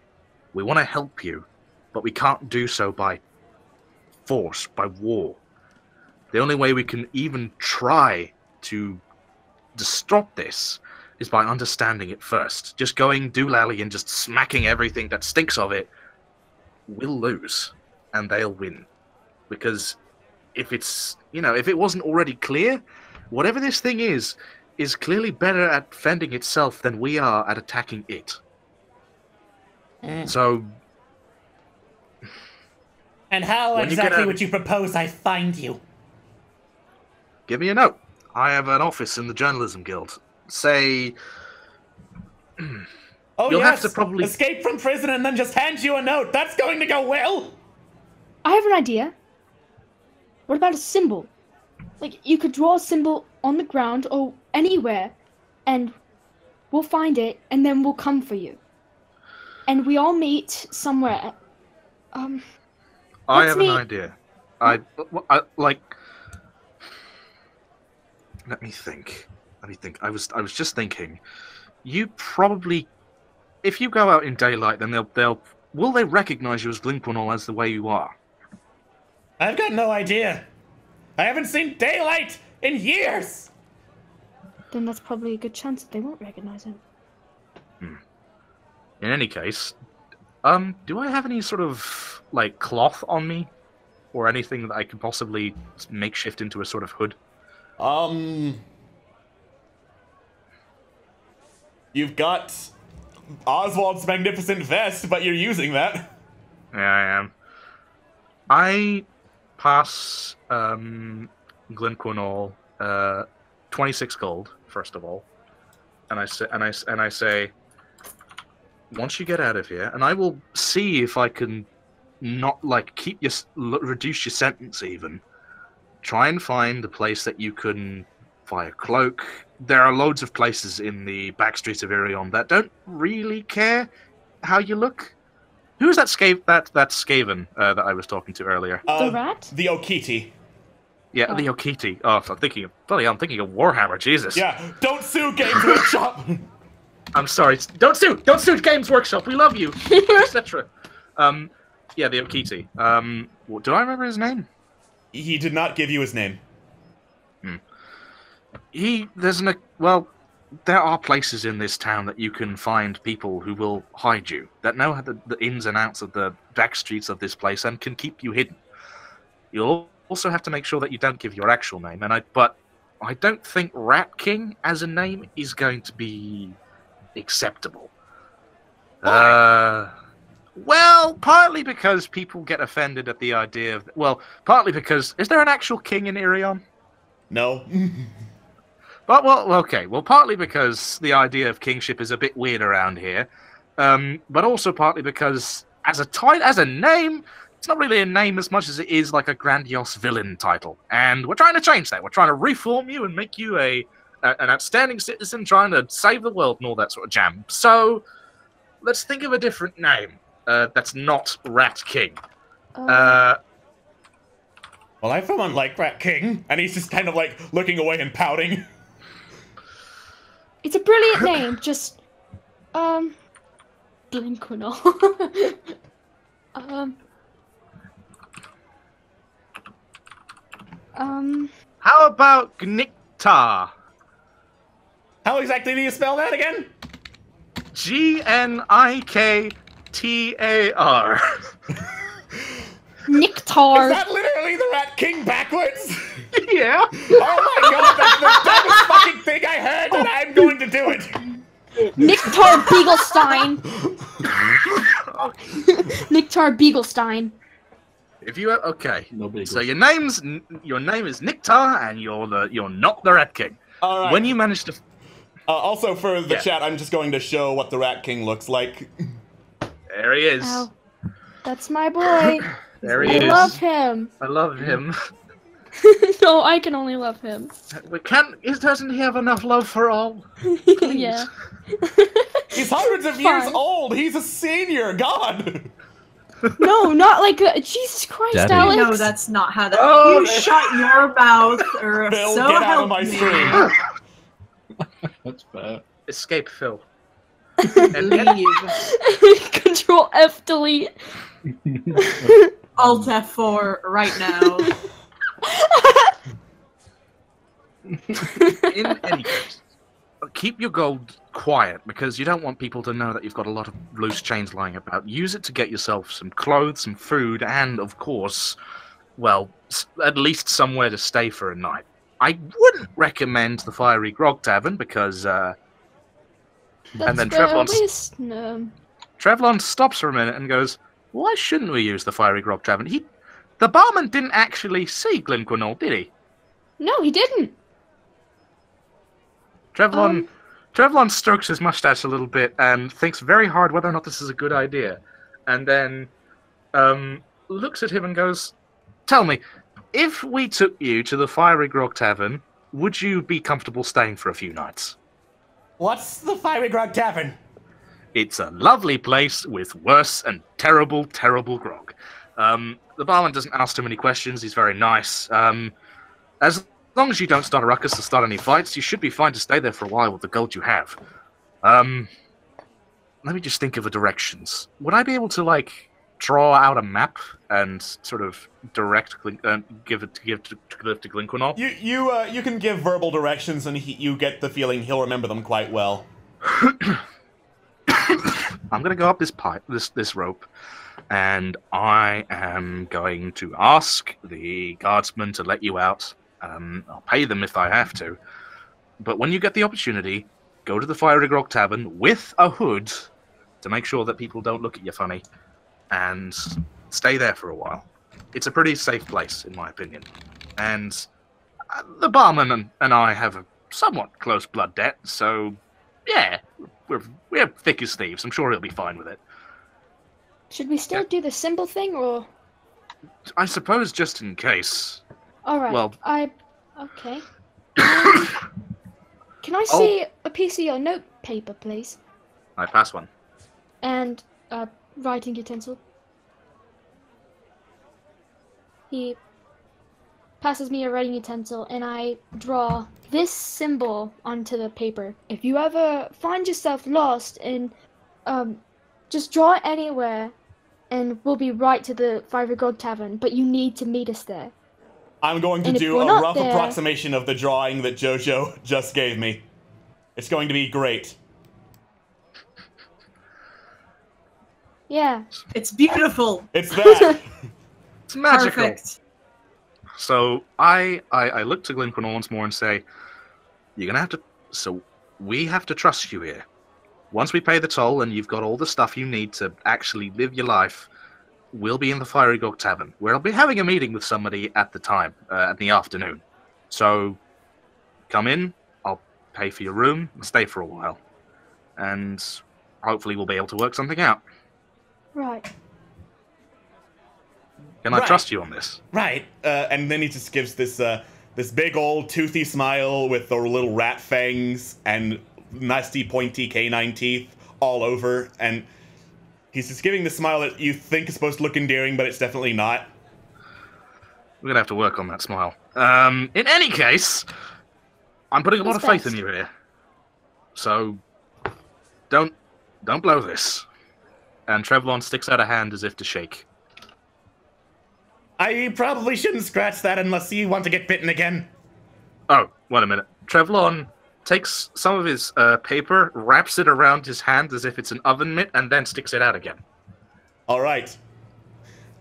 [SPEAKER 2] We want to help you, but we can't do so by force, by war. The only way we can even try to stop this is by understanding it first. Just going doolally and just smacking everything that stinks of it, we'll lose, and they'll win. Because if it's, if it wasn't already clear, whatever this thing is clearly better at fending itself than we are at attacking it. So...
[SPEAKER 12] And how exactly would you propose I find you?
[SPEAKER 2] Give me a note. I have an office in the Journalism Guild. Say...
[SPEAKER 12] Oh,
[SPEAKER 2] You'll
[SPEAKER 12] yes!
[SPEAKER 2] have to probably...
[SPEAKER 12] Escape from prison and then just hand you a note! That's going to go well!
[SPEAKER 6] I have an idea. What about a symbol? Like, you could draw a symbol on the ground or anywhere, and we'll find it, and then we'll come for you. And we all meet somewhere.
[SPEAKER 2] I have an idea. I like... Let me think. I was just thinking. You probably... If you go out in daylight, then will they recognize you as Glinquinol as the way you are?
[SPEAKER 12] I've got no idea. I haven't seen daylight in years!
[SPEAKER 6] Then that's probably a good chance that they won't recognize him.
[SPEAKER 2] In any case, do I have any sort of, like, cloth on me? Or anything that I could possibly makeshift into a sort of hood?
[SPEAKER 11] You've got Oswald's magnificent vest, but you're using that.
[SPEAKER 2] Yeah, I am. I pass Glenquinol 26 gold, first of all, and I say, once you get out of here, and I will see if I can not reduce your sentence even. Try and find a place that you can buy a cloak. There are loads of places in the back streets of Irion that don't really care how you look. Who's that Skaven that I was talking to earlier?
[SPEAKER 6] The rat?
[SPEAKER 11] The Okiti.
[SPEAKER 2] Yeah, the Okiti. Oh, I'm thinking of Warhammer. Jesus.
[SPEAKER 11] Yeah, don't sue Games Workshop.
[SPEAKER 2] I'm sorry. Don't sue Games Workshop. We love you, etc. Yeah, the Okiti. Do I remember his name?
[SPEAKER 11] He did not give you his name.
[SPEAKER 2] There are places in this town that you can find people who will hide you, that know the ins and outs of the back streets of this place and can keep you hidden. You'll also have to make sure that you don't give your actual name, but I don't think Rat King as a name is going to be acceptable. Well, partly because people get offended at the idea of... Well, partly because... Is there an actual king in Irion?
[SPEAKER 11] No.
[SPEAKER 2] Partly because the idea of kingship is a bit weird around here. But also partly because, as a name, it's not really a name as much as it is like a grandiose villain title. And we're trying to change that. We're trying to reform you and make you an outstanding citizen trying to save the world and all that sort of jam. So, let's think of a different name. That's not Rat King.
[SPEAKER 11] Well, I for one like Rat King, and he's just kind of like looking away and pouting.
[SPEAKER 6] It's a brilliant name, just Glinquinol.
[SPEAKER 2] How about Gniktar?
[SPEAKER 11] How exactly do you spell that again?
[SPEAKER 2] Gniktar.
[SPEAKER 6] Niktar.
[SPEAKER 11] Is that literally the Rat King backwards?
[SPEAKER 2] Yeah.
[SPEAKER 11] Oh my god, that's the dumbest fucking thing I heard, and I'm going to do it.
[SPEAKER 6] Niktar Beaglestein. Niktar Beaglestein.
[SPEAKER 2] If you okay, so your name is Niktar, and you're not the Rat King.
[SPEAKER 11] All right.
[SPEAKER 2] When you manage to.
[SPEAKER 11] Also for the chat, I'm just going to show what the Rat King looks like.
[SPEAKER 2] There he is.
[SPEAKER 6] Ow. That's my boy.
[SPEAKER 2] There he is.
[SPEAKER 6] I love him.
[SPEAKER 2] I love him.
[SPEAKER 6] No, I can only love him.
[SPEAKER 2] Doesn't he have enough love for all?
[SPEAKER 6] Yeah.
[SPEAKER 11] He's hundreds of years old. He's a senior. God.
[SPEAKER 6] No, not like Jesus Christ,
[SPEAKER 10] Daddy.
[SPEAKER 6] Alex.
[SPEAKER 10] No, that's not how that. Oh, you shut your mouth, or
[SPEAKER 11] Phil,
[SPEAKER 10] so
[SPEAKER 11] get out
[SPEAKER 10] help
[SPEAKER 11] of my
[SPEAKER 10] me.
[SPEAKER 11] stream.
[SPEAKER 9] That's bad.
[SPEAKER 2] Escape, Phil.
[SPEAKER 10] Leave.
[SPEAKER 6] Control F delete.
[SPEAKER 10] Alt F4 right now.
[SPEAKER 2] In any case, keep your gold quiet, because you don't want people to know that you've got a lot of loose change lying about. Use it to get yourself some clothes, some food, and, of course, well, at least somewhere to stay for a night. I wouldn't recommend the Fiery Grog Tavern, because, and then Trevlon stops for a minute and goes, why shouldn't we use the Fiery Grog Tavern? The barman didn't actually see Glenquinol, did he?
[SPEAKER 6] No, he didn't.
[SPEAKER 2] Trevlon strokes his mustache a little bit and thinks very hard whether or not this is a good idea. And then looks at him and goes, tell me, if we took you to the Fiery Grog Tavern, would you be comfortable staying for a few nights?
[SPEAKER 12] What's the Fiery Grog Tavern?
[SPEAKER 2] It's a lovely place with worse and terrible, terrible grog. The barman doesn't ask too many questions. He's very nice. As long as you don't start a ruckus or start any fights, you should be fine to stay there for a while with the gold you have. Let me just think of the directions. Would I be able to, like, draw out a map and sort of give it to Glenquinol?
[SPEAKER 11] You can give verbal directions, and you get the feeling he'll remember them quite well.
[SPEAKER 2] I'm going to go up this rope, and I am going to ask the guardsmen to let you out. I'll pay them if I have to. But when you get the opportunity, go to the Fiery Grog Tavern with a hood to make sure that people don't look at you funny, and stay there for a while. It's a pretty safe place, in my opinion. And the barman and I have a somewhat close blood debt, so yeah, we're thick as thieves. I'm sure he'll be fine with it.
[SPEAKER 6] Should we still do the symbol thing, or?
[SPEAKER 2] I suppose just in case.
[SPEAKER 6] Alright,
[SPEAKER 2] well,
[SPEAKER 6] okay. Can I see a piece of your note paper, please?
[SPEAKER 2] I pass one.
[SPEAKER 6] And a writing utensil. He passes me a writing utensil, and I draw this symbol onto the paper. If you ever find yourself lost, and just draw it anywhere, and we'll be right to the Fiery Grog Tavern, but you need to meet us there.
[SPEAKER 11] I'm going to do a rough approximation of the drawing that Jojo just gave me. It's going to be great.
[SPEAKER 6] Yeah.
[SPEAKER 10] It's beautiful.
[SPEAKER 11] It's that.
[SPEAKER 2] It's magical.
[SPEAKER 10] Perfect.
[SPEAKER 2] So I look to Glenquinol once more and say, you're going to have to... So we have to trust you here. Once we pay the toll and you've got all the stuff you need to actually live your life, we'll be in the Fiery Grog Tavern, where I'll be having a meeting with somebody at the time, at the afternoon. So, come in, I'll pay for your room, and stay for a while. And hopefully we'll be able to work something out.
[SPEAKER 6] Right.
[SPEAKER 2] Can I trust you on this?
[SPEAKER 11] Right. And then he just gives this this big old toothy smile with the little rat fangs and nasty pointy canine teeth all over, and he's just giving the smile that you think is supposed to look endearing, but it's definitely not.
[SPEAKER 2] We're gonna have to work on that smile. In any case, I'm putting a lot of faith in you here. So, don't blow this. And Trevlon sticks out a hand as if to shake.
[SPEAKER 12] I probably shouldn't scratch that unless you want to get bitten again.
[SPEAKER 2] Oh, wait a minute. Trevlon takes some of his paper, wraps it around his hand as if it's an oven mitt, and then sticks it out again.
[SPEAKER 11] All right.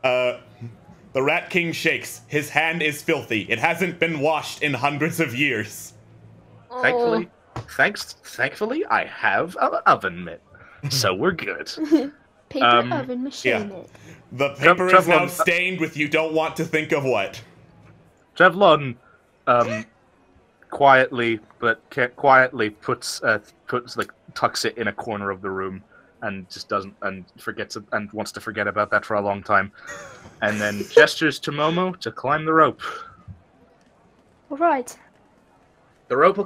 [SPEAKER 11] The Rat King shakes. His hand is filthy. It hasn't been washed in hundreds of years.
[SPEAKER 2] Thankfully, I have an oven mitt, so we're good.
[SPEAKER 6] Paper oven machine.
[SPEAKER 11] Yeah. The paper is now stained with you don't want to think of what.
[SPEAKER 2] Trevlon, quietly tucks it in a corner of the room, and just forgets it, and wants to forget about that for a long time, and then gestures to Momo to climb the rope.
[SPEAKER 6] All right.
[SPEAKER 2] The rope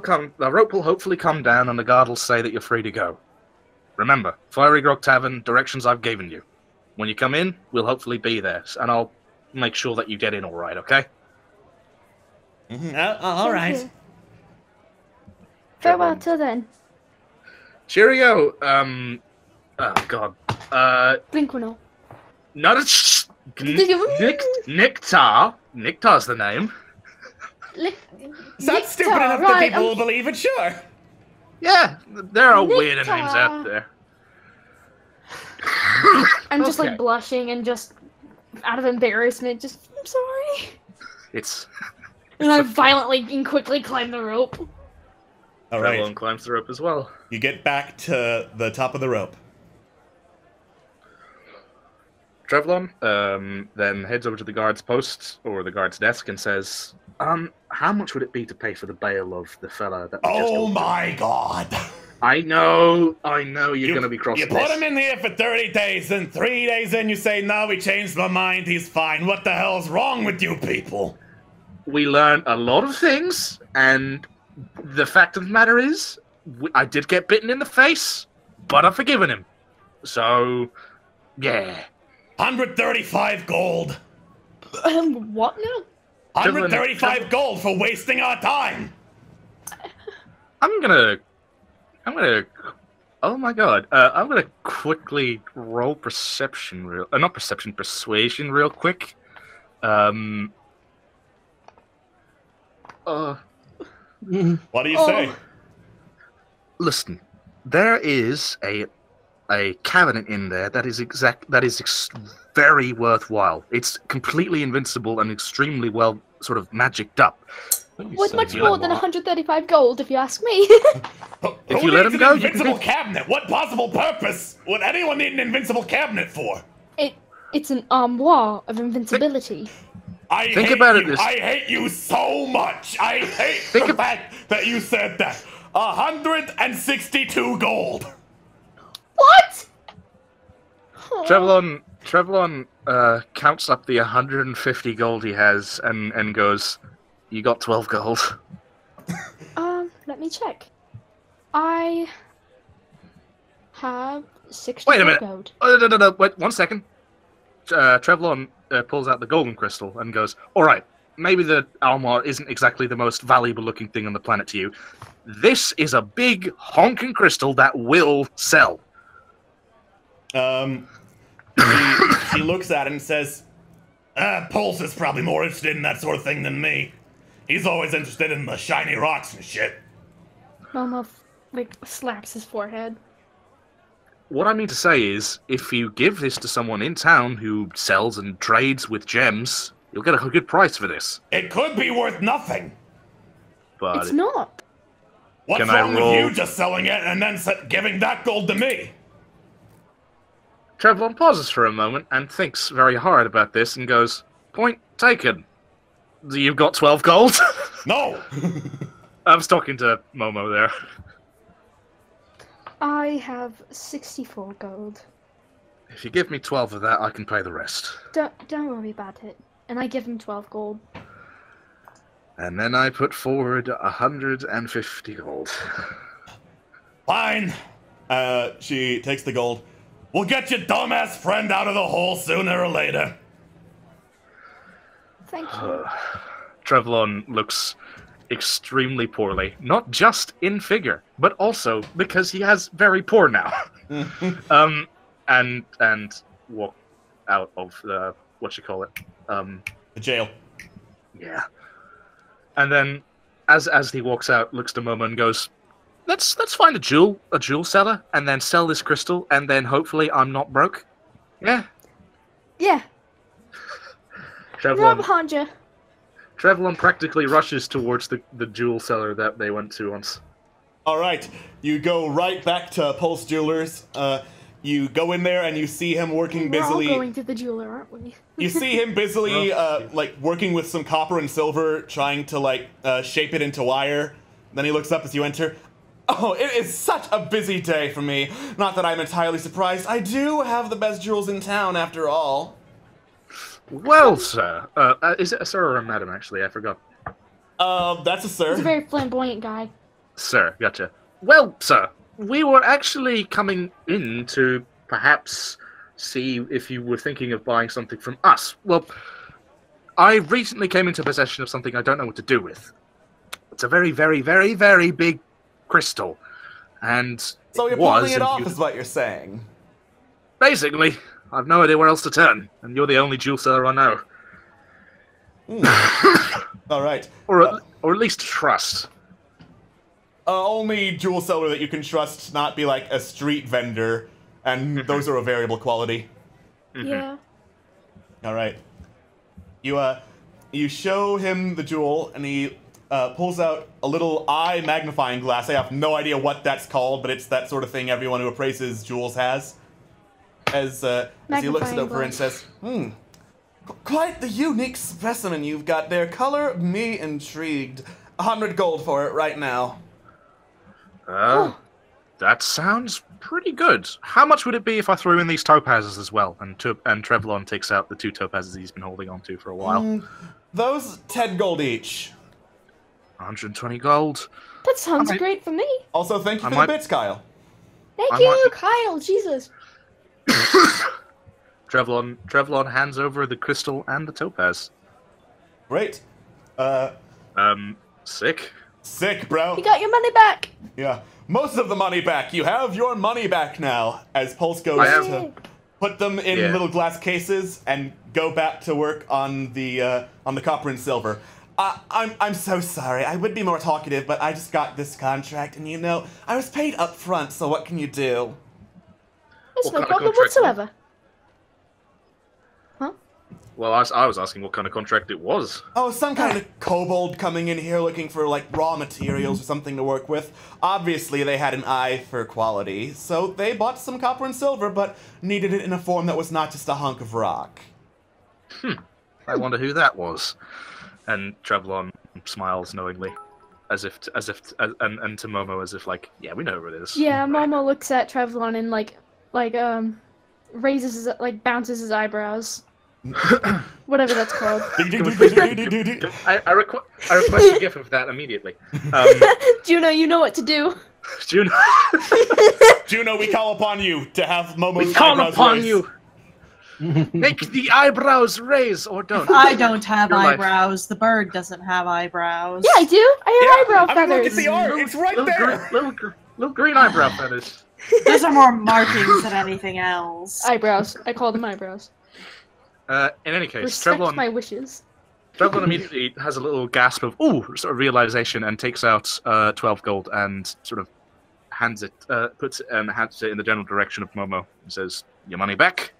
[SPEAKER 2] will hopefully come down, and the guard will say that you're free to go. Remember, Fiery Grog Tavern, directions I've given you. When you come in, we'll hopefully be there, and I'll make sure that you get in all right, okay?
[SPEAKER 12] All right.
[SPEAKER 6] Farewell till then.
[SPEAKER 2] Cheerio. Oh God.
[SPEAKER 6] Glenquinol.
[SPEAKER 2] Not a Nictar. Nictar's the name.
[SPEAKER 12] It's not stupid enough that people will believe it, sure.
[SPEAKER 2] Yeah, there are weirder names out there.
[SPEAKER 6] I'm just
[SPEAKER 2] Okay.
[SPEAKER 6] like blushing and just out of embarrassment, just I'm sorry.
[SPEAKER 2] It's
[SPEAKER 6] And I violently and quickly climb the rope.
[SPEAKER 11] All right.
[SPEAKER 2] Trevlon climbs the rope as well.
[SPEAKER 11] You get back to the top of the rope.
[SPEAKER 2] Trevlon then heads over to the guard's post or the guard's desk and says, how much would it be to pay for the bail of the fella that we just
[SPEAKER 11] Oh
[SPEAKER 2] killed?"
[SPEAKER 11] my god!
[SPEAKER 2] I know you're gonna be cross.
[SPEAKER 12] You put him in here for 30 days, then 3 days in you say, no, we changed my mind, he's fine. What the hell's wrong with you people?
[SPEAKER 2] We learned a lot of things, and the fact of the matter is, I did get bitten in the face, but I've forgiven him. So, yeah.
[SPEAKER 12] 135 gold.
[SPEAKER 6] What now?
[SPEAKER 12] 135 gold for wasting our time.
[SPEAKER 2] I'm gonna, oh my god, I'm gonna quickly roll perception not perception, persuasion real quick.
[SPEAKER 11] What do you say?
[SPEAKER 2] Listen, there is a cabinet in there that is very worthwhile. It's completely invincible and extremely well sort of magicked up.
[SPEAKER 6] Worth much more than 135 gold, if you ask me.
[SPEAKER 2] If you let him go,
[SPEAKER 12] an invincible cabinet. What possible purpose would anyone need an invincible cabinet for?
[SPEAKER 6] It's an armoire of invincibility.
[SPEAKER 12] I hate you so much. I hate the fact that you said that. 162 gold.
[SPEAKER 6] What?
[SPEAKER 2] Trevlon counts up the 150 gold he has and goes, "You got 12 gold."
[SPEAKER 6] Let me check. I have 64
[SPEAKER 2] Wait a minute.
[SPEAKER 6] gold.
[SPEAKER 2] No, wait 1 second. Trevlon pulls out the golden crystal and goes, "All right, maybe the armor isn't exactly the most valuable looking thing on the planet to you. This is a big honking crystal that will sell."
[SPEAKER 12] She looks at it and says, Pulse is probably more interested in that sort of thing than me. He's always interested in the shiny rocks and shit.
[SPEAKER 6] Momo slaps his forehead.
[SPEAKER 2] What I mean to say is, if you give this to someone in town who sells and trades with gems, you'll get a good price for this.
[SPEAKER 12] It could be worth nothing.
[SPEAKER 2] But
[SPEAKER 6] It's not.
[SPEAKER 12] What's
[SPEAKER 2] Can I
[SPEAKER 12] wrong with
[SPEAKER 2] roll-
[SPEAKER 12] you just selling it and then giving that gold to me?
[SPEAKER 2] Trevlon pauses for a moment and thinks very hard about this and goes, "Point taken. You've got 12 gold?"
[SPEAKER 12] No!
[SPEAKER 2] I was talking to Momo there.
[SPEAKER 6] I have 64 gold.
[SPEAKER 2] If you give me 12 of that, I can pay the rest.
[SPEAKER 6] Don't worry about it. And I give him 12 gold.
[SPEAKER 2] And then I put forward 150 gold.
[SPEAKER 12] Fine.
[SPEAKER 11] She takes the gold.
[SPEAKER 12] We'll get your dumbass friend out of the hole sooner or later.
[SPEAKER 6] Thank you.
[SPEAKER 2] Trevlon looks extremely poorly, not just in figure, but also because he has very poor now. And walk out of the
[SPEAKER 11] the jail.
[SPEAKER 2] Yeah. And then as he walks out, looks to Momo and goes, Let's find a jewel seller, and then sell this crystal, and then hopefully I'm not broke. Yeah.
[SPEAKER 6] Yeah. Right behind you.
[SPEAKER 2] Trevlon practically rushes towards the jewel seller that they went to once.
[SPEAKER 11] All right, you go right back to Pulse Jewelers. You go in there and you see him working busily.
[SPEAKER 6] We're all going to the jeweler, aren't we?
[SPEAKER 11] You see him busily, working with some copper and silver, trying to shape it into wire. Then he looks up as you enter. Oh, it is such a busy day for me. Not that I'm entirely surprised. I do have the best jewels in town, after all.
[SPEAKER 2] Well, sir. Is it a sir or a madam, actually? I forgot.
[SPEAKER 11] That's a sir.
[SPEAKER 6] He's a very flamboyant guy.
[SPEAKER 2] Sir, gotcha. Well, sir, we were actually coming in to perhaps see if you were thinking of buying something from us. Well, I recently came into possession of something I don't know what to do with. It's a very, very, very, very big crystal. And
[SPEAKER 11] so you're pulling it off, is what you're saying.
[SPEAKER 2] Basically, I've no idea where else to turn, and you're the only jewel seller I know.
[SPEAKER 11] All right.
[SPEAKER 2] Or at least trust.
[SPEAKER 11] only jewel seller that you can trust, not be like a street vendor, and those are a variable quality.
[SPEAKER 6] Yeah.
[SPEAKER 11] All right. You show him the jewel, and he pulls out a little eye magnifying glass. I have no idea what that's called, but it's that sort of thing everyone who appraises jewels has. As he looks it over and says, quite the unique specimen you've got there. Color me intrigued. 100 gold for it right now.
[SPEAKER 2] That sounds pretty good. How much would it be if I threw in these topazes as well? And Trevlon takes out the 2 topazes he's been holding on to for a while.
[SPEAKER 11] Those 10 gold each.
[SPEAKER 2] 120 gold.
[SPEAKER 6] That sounds great for me.
[SPEAKER 11] Also, thank you for the bits, Kyle.
[SPEAKER 6] Thank you, Kyle. Jesus.
[SPEAKER 2] Trevlon hands over the crystal and the topaz.
[SPEAKER 11] Great.
[SPEAKER 2] Sick.
[SPEAKER 11] Sick, bro.
[SPEAKER 6] You got your money back.
[SPEAKER 11] Yeah. Most of the money back. You have your money back now. As Pulse goes to put them in little glass cases and go back to work on the copper and silver. I'm so sorry. I would be more talkative, but I just got this contract, and I was paid up front. So what can you do?
[SPEAKER 6] It's no problem whatsoever. Huh?
[SPEAKER 2] Well, I was asking what kind of contract it was.
[SPEAKER 11] Oh, some kind of kobold coming in here looking for, like, raw materials or something to work with. Obviously, they had an eye for quality, so they bought some copper and silver, but needed it in a form that was not just a hunk of rock.
[SPEAKER 2] I wonder who that was. And Trevlon smiles knowingly, and to Momo as if like, yeah, we know who it is.
[SPEAKER 6] Yeah, Momo looks at Trevlon and raises his, bounces his eyebrows. Whatever that's called.
[SPEAKER 2] I request a gift of that immediately.
[SPEAKER 6] Juno, you know what to do.
[SPEAKER 2] Juno,
[SPEAKER 11] we call upon you to have Momo's
[SPEAKER 2] We call
[SPEAKER 11] eyebrows
[SPEAKER 2] upon
[SPEAKER 11] raised.
[SPEAKER 2] you. Make the eyebrows raise or don't.
[SPEAKER 10] I don't have
[SPEAKER 2] Your life.
[SPEAKER 10] eyebrows. The bird doesn't have eyebrows.
[SPEAKER 6] Yeah, I do. I have eyebrow feathers.
[SPEAKER 11] Look at the art. It's right there.
[SPEAKER 2] Little green eyebrow feathers.
[SPEAKER 10] Those are more markings than anything else.
[SPEAKER 6] Eyebrows. I call them eyebrows.
[SPEAKER 2] In any case,
[SPEAKER 6] Respect my wishes.
[SPEAKER 2] Trevlon immediately has a little gasp of sort of realization and takes out 12 gold and sort of hands it in the general direction of Momo and says, "Your money back."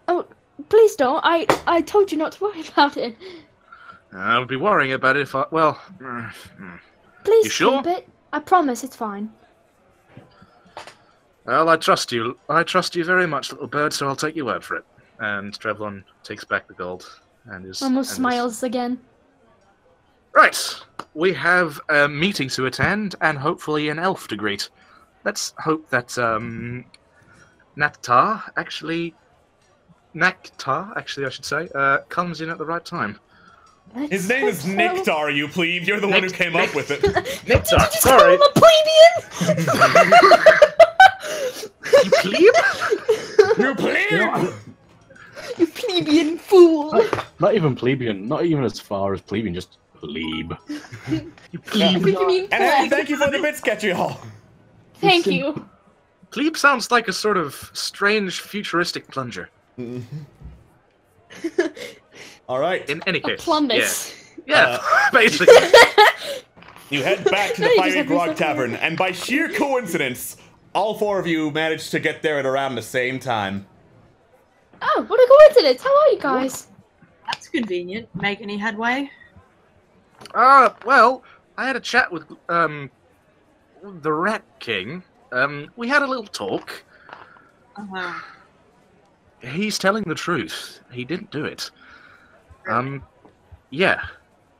[SPEAKER 6] Oh, please don't. I told you not to worry about it.
[SPEAKER 2] I would be worrying about it if I... Well...
[SPEAKER 6] Please
[SPEAKER 2] you sure?
[SPEAKER 6] keep it. I promise it's fine.
[SPEAKER 2] Well, I trust you. I trust you very much, little bird, so I'll take your word for it. And Trevlon takes back the gold and is...
[SPEAKER 6] Almost smiles again.
[SPEAKER 2] Right. We have a meeting to attend and hopefully an elf to greet. Let's hope that Naktar, I should say, comes in at the right time.
[SPEAKER 11] His name is Niktar, you plebe. You're the one who came up with it.
[SPEAKER 2] Niktar, sorry.
[SPEAKER 6] I'm a plebeian!
[SPEAKER 2] You plebe?
[SPEAKER 11] You plebe!
[SPEAKER 6] You plebeian fool!
[SPEAKER 9] Not even plebeian. Not even as far as plebeian. Just plebe.
[SPEAKER 2] You plebe.
[SPEAKER 11] And thank you for the bits, Catchy Hall.
[SPEAKER 6] Thank you.
[SPEAKER 2] Plebe sounds like a sort of strange futuristic plunger.
[SPEAKER 11] All right.
[SPEAKER 2] In any case,
[SPEAKER 6] plumbus.
[SPEAKER 2] Yeah, basically.
[SPEAKER 11] You head back to the Fiery Grog Tavern, and by sheer coincidence, all 4 of you managed to get there at around the same time.
[SPEAKER 6] Oh, what a coincidence! How are you guys?
[SPEAKER 10] That's convenient. Make any headway?
[SPEAKER 2] Well, I had a chat with the Rat King. We had a little talk.
[SPEAKER 10] Uh-huh.
[SPEAKER 2] He's telling the truth. He didn't do it. Yeah.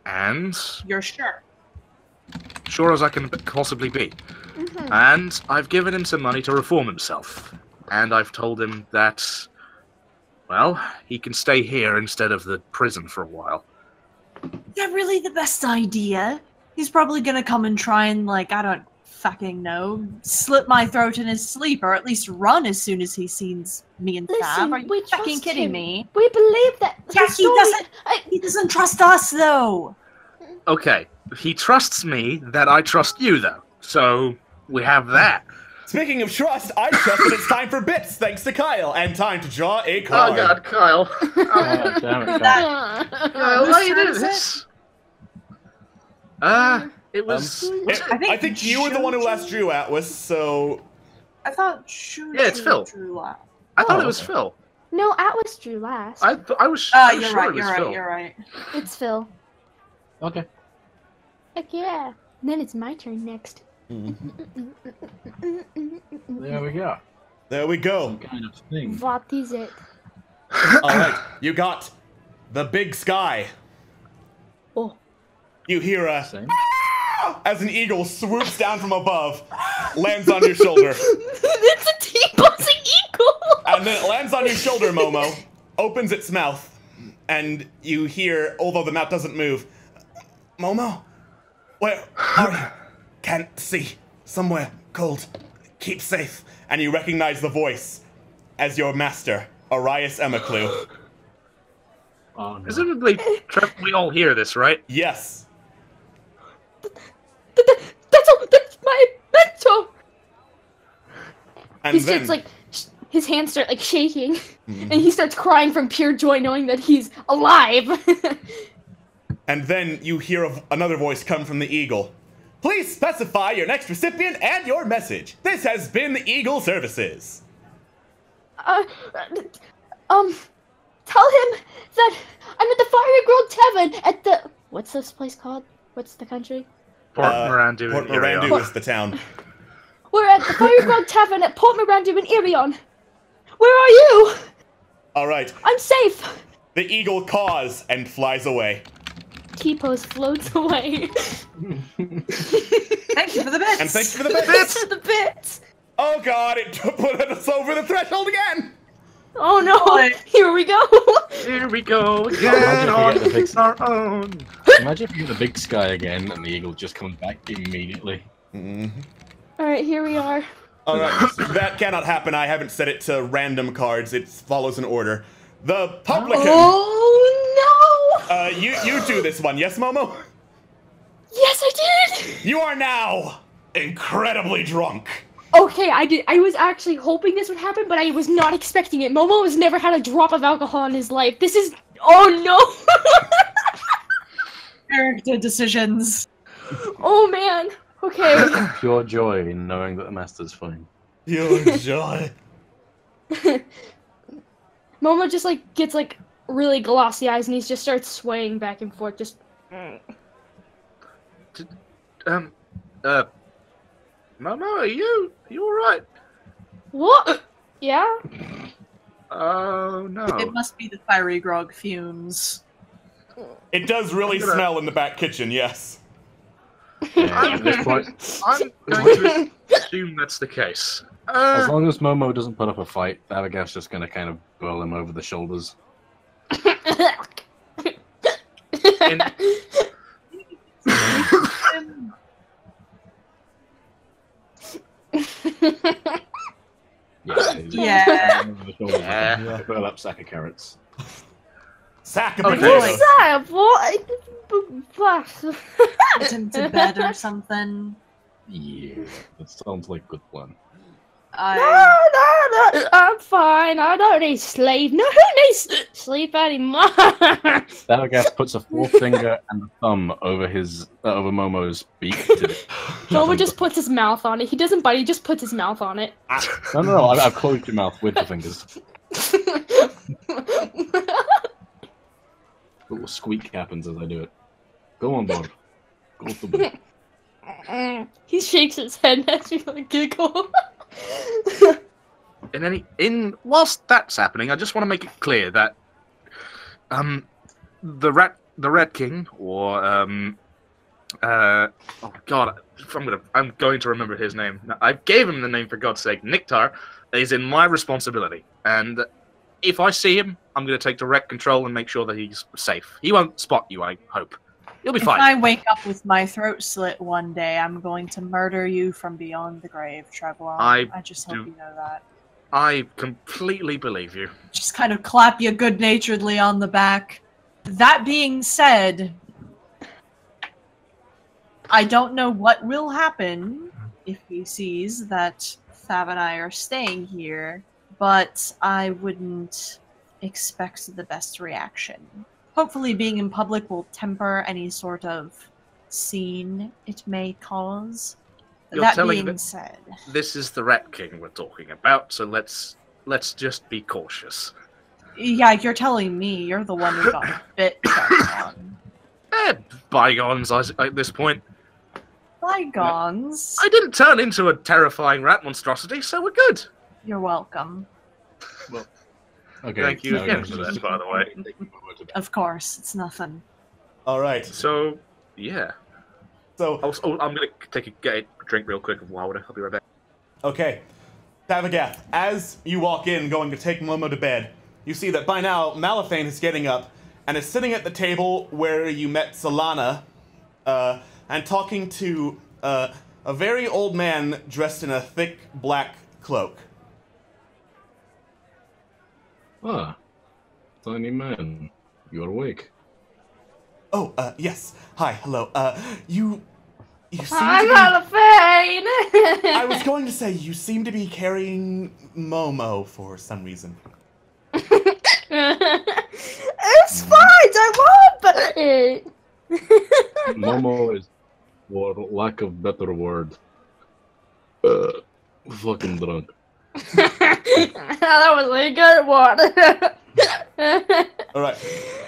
[SPEAKER 2] And...
[SPEAKER 10] You're sure?
[SPEAKER 2] Sure as I can possibly be.
[SPEAKER 6] Mm-hmm.
[SPEAKER 2] And I've given him some money to reform himself. And I've told him that, well, he can stay here instead of the prison for a while.
[SPEAKER 10] Is that really the best idea? He's probably gonna come and try and, like, I don't fucking know, slit my throat in his sleep, or at least run as soon as he sees me and Fab. Are you fucking kidding me?
[SPEAKER 6] We believe that.
[SPEAKER 10] Yeah, he doesn't trust us, though.
[SPEAKER 2] Okay, he trusts me that I trust you, though. So, we have that.
[SPEAKER 11] Speaking of trust, I trust that it's time for bits, thanks to Kyle, and time to draw a card.
[SPEAKER 2] Oh god, Kyle.
[SPEAKER 9] Oh, damn it, Kyle.
[SPEAKER 2] Kyle, why you do this? It was.
[SPEAKER 11] I think you were the one who last drew Atlas, so.
[SPEAKER 10] I thought Shoo
[SPEAKER 2] Yeah, it's Phil.
[SPEAKER 10] drew last.
[SPEAKER 2] I thought it was Phil.
[SPEAKER 6] No, Atlas drew last.
[SPEAKER 2] I was.
[SPEAKER 10] Oh,
[SPEAKER 2] I was
[SPEAKER 10] you're
[SPEAKER 2] sure
[SPEAKER 10] right.
[SPEAKER 2] it was
[SPEAKER 10] You're
[SPEAKER 2] Phil.
[SPEAKER 10] right. You're right.
[SPEAKER 6] It's Phil.
[SPEAKER 9] Okay.
[SPEAKER 6] Heck yeah. And then it's my turn next.
[SPEAKER 9] There we go.
[SPEAKER 11] There we go.
[SPEAKER 9] Some kind of thing.
[SPEAKER 6] What is it?
[SPEAKER 11] Alright, you got the big sky.
[SPEAKER 6] Oh.
[SPEAKER 11] You hear a
[SPEAKER 9] Same.
[SPEAKER 11] as an eagle swoops down from above, lands on your shoulder.
[SPEAKER 6] It's a T-buzzing eagle!
[SPEAKER 11] And then it lands on your shoulder, Momo, opens its mouth, and you hear, although the mouth doesn't move, Momo, where are you? Can't see. Somewhere cold. Keep safe. And you recognize the voice as your master, Arias Emaclu.
[SPEAKER 9] Oh, no.
[SPEAKER 2] Presumably, we all hear this, right?
[SPEAKER 11] Yes.
[SPEAKER 6] That's my mentor!
[SPEAKER 11] And
[SPEAKER 6] He
[SPEAKER 11] then,
[SPEAKER 6] starts like, his hands start like shaking, and he starts crying from pure joy knowing that he's alive.
[SPEAKER 11] and then you hear another voice come from the eagle. Please specify your next recipient and your message. This has been Eagle Services.
[SPEAKER 6] Tell him that I'm at the Fiery Grove Tavern at the... What's this place called? What's the country?
[SPEAKER 2] Port Mirandu.
[SPEAKER 11] Port Mirandu is the town.
[SPEAKER 6] We're at the Fiery Grove Tavern at Port Mirandu in Irion. Where are you?
[SPEAKER 11] All right.
[SPEAKER 6] I'm safe.
[SPEAKER 11] The eagle caws and flies away.
[SPEAKER 6] T-pose floats away.
[SPEAKER 10] Thank you for the bits.
[SPEAKER 11] And thanks for the bits.
[SPEAKER 6] Thanks for the bits.
[SPEAKER 11] Oh god, it put us over the threshold again.
[SPEAKER 6] Oh no! Here we go.
[SPEAKER 2] Here we go
[SPEAKER 9] Imagine
[SPEAKER 2] again on
[SPEAKER 9] if we get the
[SPEAKER 2] our own.
[SPEAKER 9] Imagine if you get the big sky again and the eagle just comes back immediately.
[SPEAKER 6] All right, here we are.
[SPEAKER 11] All right, that cannot happen. I haven't set it to random cards. It follows an order. The publican.
[SPEAKER 6] Oh no!
[SPEAKER 11] You do this one, yes, Momo?
[SPEAKER 6] Yes, I did.
[SPEAKER 11] You are now incredibly drunk.
[SPEAKER 6] Okay, I did. I was actually hoping this would happen, but I was not expecting it. Momo has never had a drop of alcohol in his life. This is... Oh, no!
[SPEAKER 10] Character decisions.
[SPEAKER 6] Oh, man. Okay.
[SPEAKER 9] Pure joy in knowing that the master's fine.
[SPEAKER 11] Pure joy.
[SPEAKER 6] Momo just, like, gets, like, really glossy eyes, and he just starts swaying back and forth, just...
[SPEAKER 2] Momo, are you alright?
[SPEAKER 6] What? Yeah?
[SPEAKER 2] Oh, no.
[SPEAKER 10] It must be the fiery grog fumes.
[SPEAKER 11] It does really smell in the back kitchen, yes.
[SPEAKER 9] Yeah, at this point,
[SPEAKER 2] I'm going to assume that's the case.
[SPEAKER 9] as long as Momo doesn't put up a fight, Abigail's just going to kind of whirl him over the shoulders.
[SPEAKER 10] Yeah.
[SPEAKER 9] Fill up sack of carrots.
[SPEAKER 11] Sack of
[SPEAKER 10] potatoes.
[SPEAKER 6] What?
[SPEAKER 10] Put him to bed or something.
[SPEAKER 9] Yeah, that sounds like a good plan.
[SPEAKER 6] No, I'm fine. I don't need sleep. No, who needs sleep anymore?
[SPEAKER 9] Abigail puts a forefinger and a thumb over over Momo's beak.
[SPEAKER 6] Momo just puts his mouth on it. He doesn't bite. He just puts his mouth on it.
[SPEAKER 9] No. I've closed your mouth with the fingers. A little squeak happens as I do it. Go on, Bob. Go to bed.
[SPEAKER 6] He shakes his head as you giggle.
[SPEAKER 2] Whilst that's happening, I just want to make it clear that the Rat King, or oh god, I'm going to remember his name. I gave him the name, for God's sake. Niktar is in my responsibility, and if I see him, I'm going to take direct control and make sure that he's safe. He won't spot you, I hope. You'll be fine.
[SPEAKER 10] If I wake up with my throat slit one day, I'm going to murder you from beyond the grave, Trevlon. I just hope you know that.
[SPEAKER 2] I completely believe you.
[SPEAKER 10] Just kind of clap you good-naturedly on the back. That being said, I don't know what will happen if he sees that Thav and I are staying here, but I wouldn't expect the best reaction. Hopefully being in public will temper any sort of scene it may cause.
[SPEAKER 2] You're
[SPEAKER 10] That
[SPEAKER 2] telling
[SPEAKER 10] being
[SPEAKER 2] me
[SPEAKER 10] said,
[SPEAKER 2] this is the Rat King we're talking about, so let's just be cautious.
[SPEAKER 10] yeah, you're telling me you're the one who got bit on.
[SPEAKER 2] Bygones at this point.
[SPEAKER 10] Bygones.
[SPEAKER 2] I didn't turn into a terrifying rat monstrosity, so we're good.
[SPEAKER 10] You're welcome.
[SPEAKER 2] Well,
[SPEAKER 5] Okay.
[SPEAKER 2] thank you
[SPEAKER 5] so
[SPEAKER 2] again
[SPEAKER 5] I'm
[SPEAKER 2] for
[SPEAKER 5] just-
[SPEAKER 2] that, by the way.
[SPEAKER 10] Of course, it's nothing.
[SPEAKER 11] All right.
[SPEAKER 2] So, yeah.
[SPEAKER 11] So
[SPEAKER 2] I'm gonna get a drink real quick of water. I'll be right back.
[SPEAKER 11] Okay. Tavagath, as you walk in going to take Momo to bed, you see that by now Malithane is getting up and is sitting at the table where you met Solana and talking to a very old man dressed in a thick black cloak.
[SPEAKER 5] Ah, tiny man, you're awake.
[SPEAKER 11] Oh, yes. Hi, hello. You seem
[SPEAKER 6] I'm
[SPEAKER 11] to
[SPEAKER 6] Malithane!
[SPEAKER 11] I was going to say, you seem to be carrying Momo for some reason.
[SPEAKER 6] It's fine, don't worry about it!
[SPEAKER 5] Momo is, for lack of better word, fucking drunk.
[SPEAKER 6] That was a good one.
[SPEAKER 11] Alright.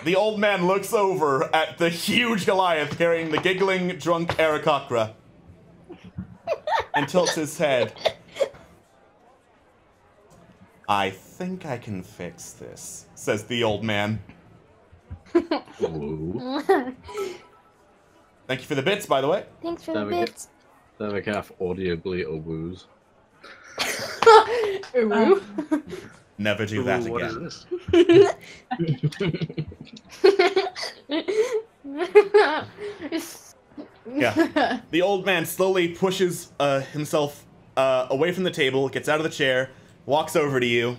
[SPEAKER 11] The old man looks over at the huge Goliath carrying the giggling, drunk Aarakocra and tilts his head. I think I can fix this, says the old man.
[SPEAKER 5] Hello.
[SPEAKER 11] Thank you for the bits, by the way.
[SPEAKER 6] Thanks for the bits.
[SPEAKER 5] Tavagath audibly oboos.
[SPEAKER 11] Never do that
[SPEAKER 2] What
[SPEAKER 11] again.
[SPEAKER 2] is this?
[SPEAKER 11] Yeah. The old man slowly pushes himself away from the table, gets out of the chair, walks over to you,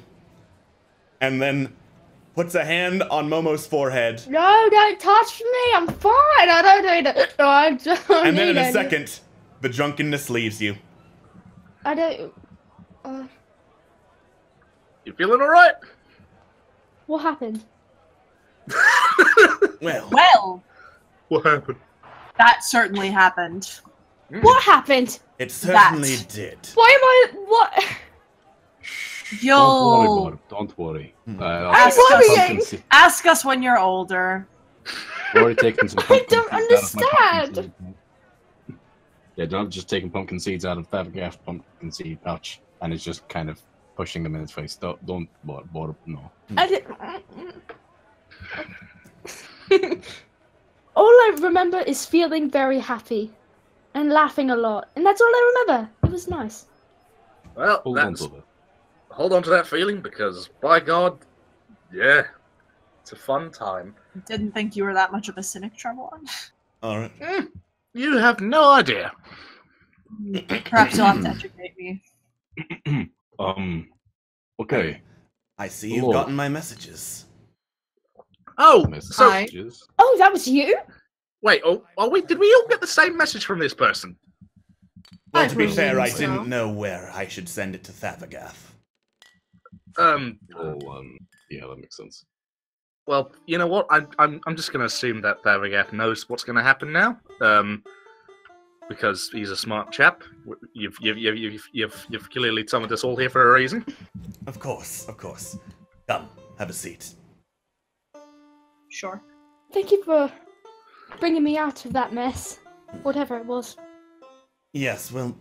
[SPEAKER 11] and then puts a hand on Momo's forehead.
[SPEAKER 6] No, don't touch me. I'm fine. I don't need it. No, I don't
[SPEAKER 11] And then
[SPEAKER 6] need
[SPEAKER 11] in a
[SPEAKER 6] any-
[SPEAKER 11] second, the drunkenness leaves you.
[SPEAKER 6] I don't.
[SPEAKER 2] You feeling alright?
[SPEAKER 6] What happened?
[SPEAKER 10] Well,
[SPEAKER 2] What happened?
[SPEAKER 10] that certainly happened.
[SPEAKER 6] What happened?
[SPEAKER 11] It certainly did.
[SPEAKER 6] Why am I? What?
[SPEAKER 10] You'll
[SPEAKER 5] Don't worry.
[SPEAKER 10] ask ask us when you're older.
[SPEAKER 5] Already taken some
[SPEAKER 6] I
[SPEAKER 5] pumpkin
[SPEAKER 6] don't
[SPEAKER 5] seeds out of my pumpkin
[SPEAKER 6] understand.
[SPEAKER 5] seed. Yeah, I've just taken pumpkin seeds out of Tavagath's pumpkin seed pouch, and it's just kind of pushing them in his face. Don't bother, no.
[SPEAKER 6] I did. All I remember is feeling very happy and laughing a lot, and that's all I remember. It was nice.
[SPEAKER 2] Well,
[SPEAKER 5] Hold on to that.
[SPEAKER 2] Hold on to that feeling because, by God, yeah, it's a fun time.
[SPEAKER 10] Didn't think you were that much of a cynic, Trevor.
[SPEAKER 11] Alright.
[SPEAKER 2] You have no idea.
[SPEAKER 10] Perhaps you'll have to educate me.
[SPEAKER 5] Okay.
[SPEAKER 11] I see you've
[SPEAKER 5] Lord.
[SPEAKER 11] gotten my messages.
[SPEAKER 2] Oh, so
[SPEAKER 5] Messages.
[SPEAKER 6] Oh, that was you?
[SPEAKER 2] wait. Oh, did we all get the same message from this person?
[SPEAKER 11] Well,
[SPEAKER 10] I
[SPEAKER 11] to be fair, I
[SPEAKER 10] presume so.
[SPEAKER 11] didn't know where I should send it to Thavagath.
[SPEAKER 5] Yeah, that makes sense.
[SPEAKER 2] Well, you know what? I'm just going to assume that Thavagath knows what's going to happen now. Because he's a smart chap. You've clearly summoned us all here for a reason.
[SPEAKER 11] Of course, of course. Come, have a seat.
[SPEAKER 10] Sure.
[SPEAKER 6] Thank you for bringing me out of that mess, whatever it was.
[SPEAKER 11] Yes, well,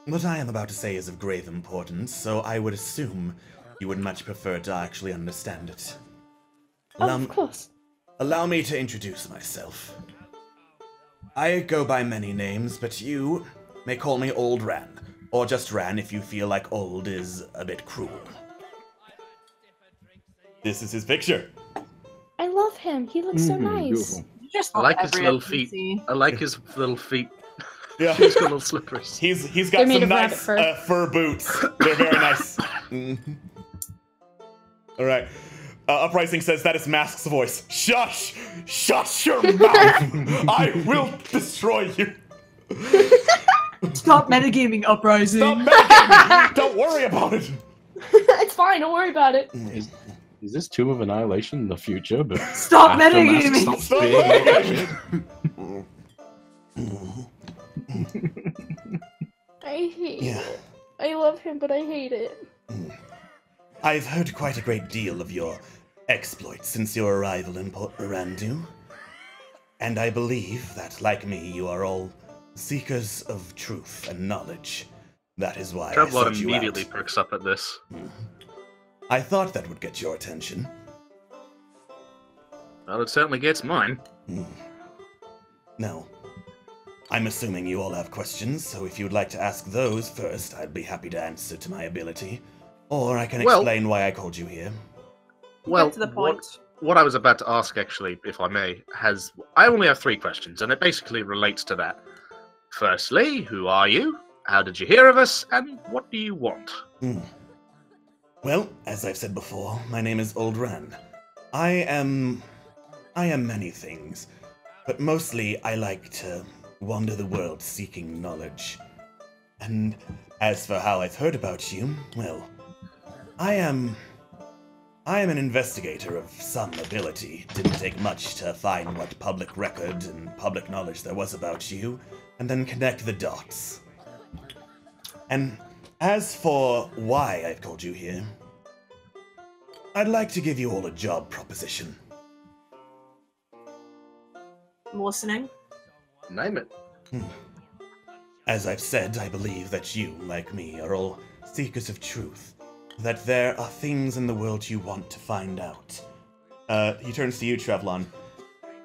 [SPEAKER 11] what I am about to say is of grave importance, so I would assume you would much prefer to actually understand it.
[SPEAKER 6] Of course.
[SPEAKER 11] Allow me to introduce myself. I go by many names, but you may call me Old Ran, or just Ran if you feel like old is a bit cruel. This is his picture.
[SPEAKER 6] I love him. He looks so nice.
[SPEAKER 5] Beautiful.
[SPEAKER 10] Just
[SPEAKER 2] I like his
[SPEAKER 10] every
[SPEAKER 2] little
[SPEAKER 10] NPC.
[SPEAKER 2] feet. I like his little feet.
[SPEAKER 11] Yeah,
[SPEAKER 2] He's got little slippers.
[SPEAKER 11] He's
[SPEAKER 6] They're
[SPEAKER 11] got
[SPEAKER 6] made
[SPEAKER 11] some
[SPEAKER 6] of rabbit
[SPEAKER 11] nice
[SPEAKER 6] fur.
[SPEAKER 11] fur boots. They're very nice. All right. Uprising says that is Mask's voice. Shush! Shut your mouth! I will destroy you.
[SPEAKER 10] Stop metagaming, Uprising.
[SPEAKER 11] Stop metagaming. Don't worry about it.
[SPEAKER 6] It's fine. Don't worry about it.
[SPEAKER 5] Is this Tomb of Annihilation in the future? But
[SPEAKER 10] Stop
[SPEAKER 5] after
[SPEAKER 10] metagaming.
[SPEAKER 5] Mask stops being
[SPEAKER 6] I hate it. I love him, but I hate it.
[SPEAKER 12] I've heard quite a great deal of your exploits since your arrival in Port Mirandu. And I believe that, like me, you are all seekers of truth and knowledge. That is why I
[SPEAKER 2] Travelon
[SPEAKER 12] sought you
[SPEAKER 2] immediately
[SPEAKER 12] out.
[SPEAKER 2] perks up at this.
[SPEAKER 12] I thought that would get your attention.
[SPEAKER 2] Well, it certainly gets mine.
[SPEAKER 12] Now, I'm assuming you all have questions, so if you'd like to ask those first, I'd be happy to answer to my ability. Or I can explain why I called you here.
[SPEAKER 2] Well,
[SPEAKER 10] Get to the point.
[SPEAKER 2] What I was about to ask, actually, if I may, I only have 3 questions, and it basically relates to that. Firstly, who are you? How did you hear of us? And what do you want?
[SPEAKER 12] Well, as I've said before, my name is Old Ran. I am many things, but mostly I like to wander the world seeking knowledge. And as for how I've heard about you, well, I am an investigator of some ability. Didn't take much to find what public record and public knowledge there was about you, and then connect the dots. And as for why I've called you here, I'd like to give you all a job proposition.
[SPEAKER 10] I'm listening.
[SPEAKER 2] Name it.
[SPEAKER 12] As I've said, I believe that you, like me, are all seekers of truth. That there are things in the world you want to find out.
[SPEAKER 11] He turns to you, Travelon.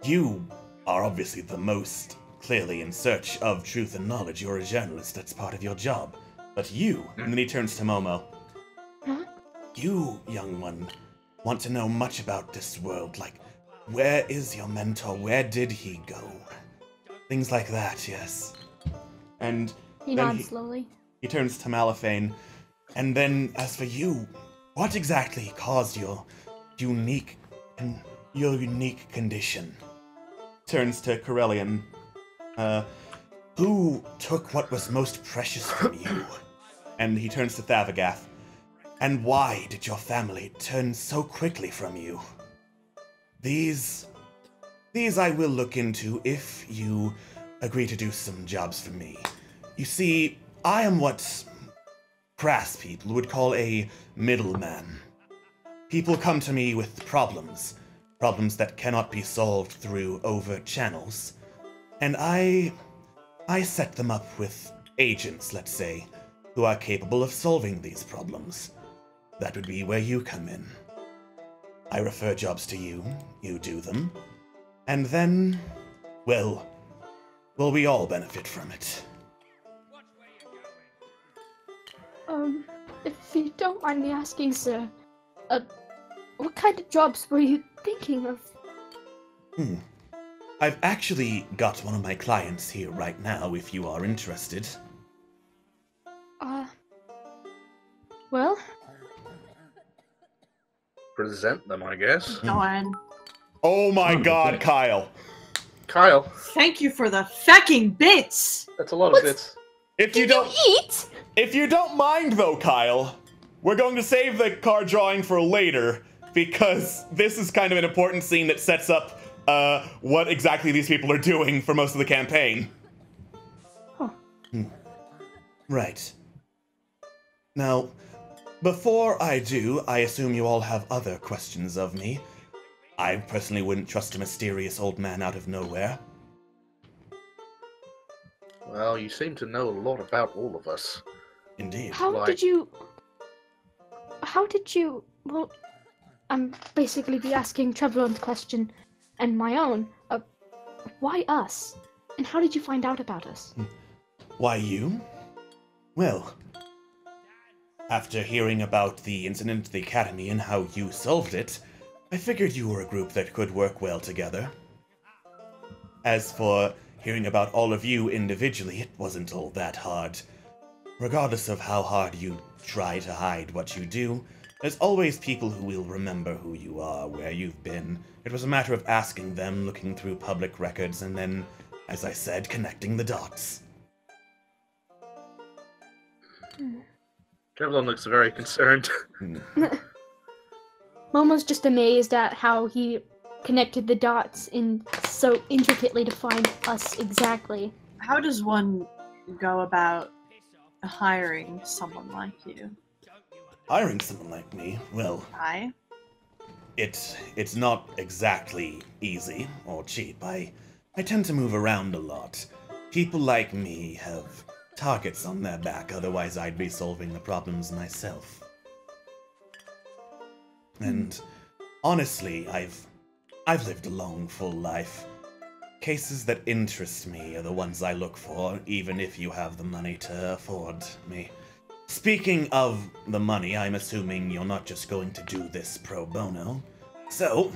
[SPEAKER 12] You are obviously the most clearly in search of truth and knowledge. You're a journalist, that's part of your job. But you,
[SPEAKER 11] and then he turns to Momo.
[SPEAKER 12] You, young one, want to know much about this world, like, where is your mentor? Where did he go? Things like that, yes.
[SPEAKER 11] And
[SPEAKER 6] He nods slowly.
[SPEAKER 11] He turns to Malifane.
[SPEAKER 12] And then, as for you, what exactly caused your unique condition?
[SPEAKER 11] Turns to Karelian.
[SPEAKER 12] Who took what was most precious from you?
[SPEAKER 11] And he turns to Thavagath.
[SPEAKER 12] And why did your family turn so quickly from you? These I will look into if you agree to do some jobs for me. You see, I am what crass people would call a middleman. People come to me with problems that cannot be solved through overt channels, and I set them up with agents, let's say, who are capable of solving these problems. That would be where you come in. I refer jobs to you, you do them, and then, well, we all benefit from it.
[SPEAKER 6] If you don't mind me asking, sir, what kind of jobs were you thinking of?
[SPEAKER 12] I've actually got one of my clients here right now, if you are interested.
[SPEAKER 6] Well?
[SPEAKER 2] Present them, I guess.
[SPEAKER 10] Go on.
[SPEAKER 11] Oh my god, Kyle.
[SPEAKER 2] Kyle.
[SPEAKER 10] Thank you for the fecking bits!
[SPEAKER 2] That's a lot of bits.
[SPEAKER 11] If you don't mind though, Kyle, we're going to save the card drawing for later, because this is kind of an important scene that sets up what exactly these people are doing for most of the campaign.
[SPEAKER 12] Right. Now, before I do, I assume you all have other questions of me. I personally wouldn't trust a mysterious old man out of nowhere.
[SPEAKER 2] Well, you seem to know a lot about all of us.
[SPEAKER 12] Indeed.
[SPEAKER 6] How did you... Well, I'm basically be asking Trevelyan's question and my own. Why us? And how did you find out about us?
[SPEAKER 12] Why you? Well, after hearing about the incident at the Academy and how you solved it, I figured you were a group that could work well together. As for hearing about all of you individually, it wasn't all that hard. Regardless of how hard you try to hide what you do, there's always people who will remember who you are, where you've been. It was a matter of asking them, looking through public records, and then, as I said, connecting the dots.
[SPEAKER 2] Trevelyan looks very concerned.
[SPEAKER 6] Momo's just amazed at how he connected the dots in so intricately to find us exactly.
[SPEAKER 10] How does one go about hiring someone like you?
[SPEAKER 12] Hiring someone like me? Well,
[SPEAKER 10] Hi.
[SPEAKER 12] it's not exactly easy or cheap. I tend to move around a lot. People like me have targets on their back, otherwise I'd be solving the problems myself. And honestly, I've lived a long, full life. Cases that interest me are the ones I look for, even if you have the money to afford me. Speaking of the money, I'm assuming you're not just going to do this pro bono. So,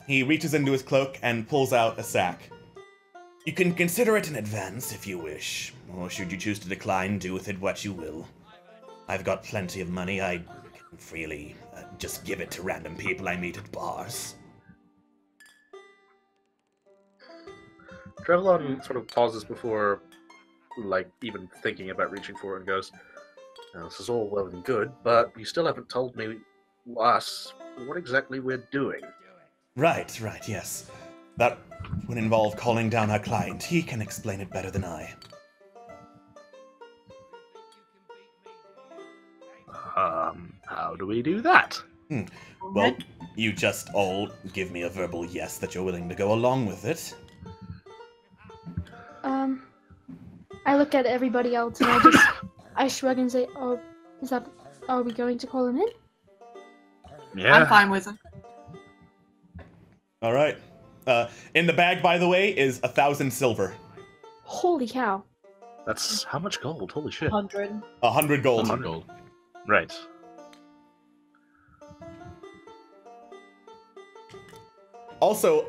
[SPEAKER 11] He reaches into his cloak and pulls out a sack.
[SPEAKER 12] you can consider it an advance if you wish, or should you choose to decline, do with it what you will. I've got plenty of money, I can freely just give it to random people I meet at bars.
[SPEAKER 2] Trevlon sort of pauses before, like, even thinking about reaching for it and goes, "Now, this is all well and good, but you still haven't told me, us, what exactly we're doing."
[SPEAKER 12] Right, yes. That would involve calling down our client. He can explain it better than I.
[SPEAKER 2] How do we do that?
[SPEAKER 12] Well, you just all give me a verbal yes that you're willing to go along with it.
[SPEAKER 6] I look at everybody else and I shrug and say, "Oh, are we going to call him in?"
[SPEAKER 2] Yeah.
[SPEAKER 10] I'm fine with it.
[SPEAKER 11] All right. In the bag, by the way, is 1,000 silver.
[SPEAKER 6] Holy cow.
[SPEAKER 2] That's how much gold? Holy shit.
[SPEAKER 10] 100.
[SPEAKER 11] 100 gold.
[SPEAKER 2] 100 gold. Right.
[SPEAKER 11] Also,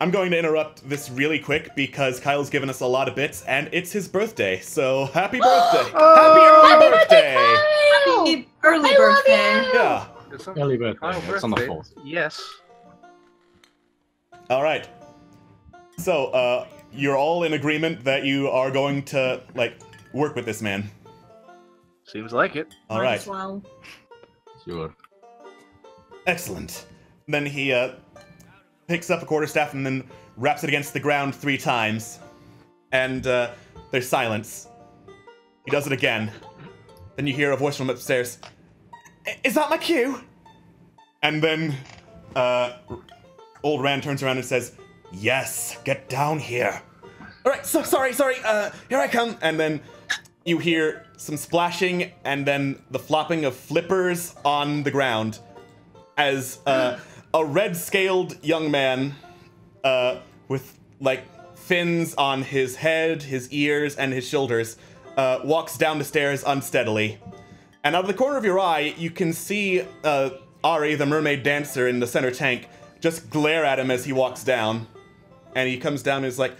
[SPEAKER 11] I'm going to interrupt this really quick because Kyle's given us a lot of bits, and it's his birthday. So happy birthday! Happy early birthday!
[SPEAKER 10] Happy early birthday!
[SPEAKER 11] Yeah.
[SPEAKER 9] Early birthday. It's on the 4th.
[SPEAKER 2] Yes.
[SPEAKER 11] All right. So, you're all in agreement that you are going to work with this man.
[SPEAKER 2] Seems like it.
[SPEAKER 11] All right.
[SPEAKER 10] As well.
[SPEAKER 5] Sure.
[SPEAKER 11] Excellent. Then he picks up a quarterstaff and then wraps it against the ground 3 times. And there's silence. He does it again. Then you hear a voice from upstairs. Is that my cue? And then old Rand turns around and says, yes, get down here. All right, sorry. Here I come. And then you hear some splashing and then the flopping of flippers on the ground as a red-scaled young man with, fins on his head, his ears, and his shoulders walks down the stairs unsteadily. And out of the corner of your eye, you can see Ari, the mermaid dancer in the center tank, just glare at him as he walks down. And he comes down and is like,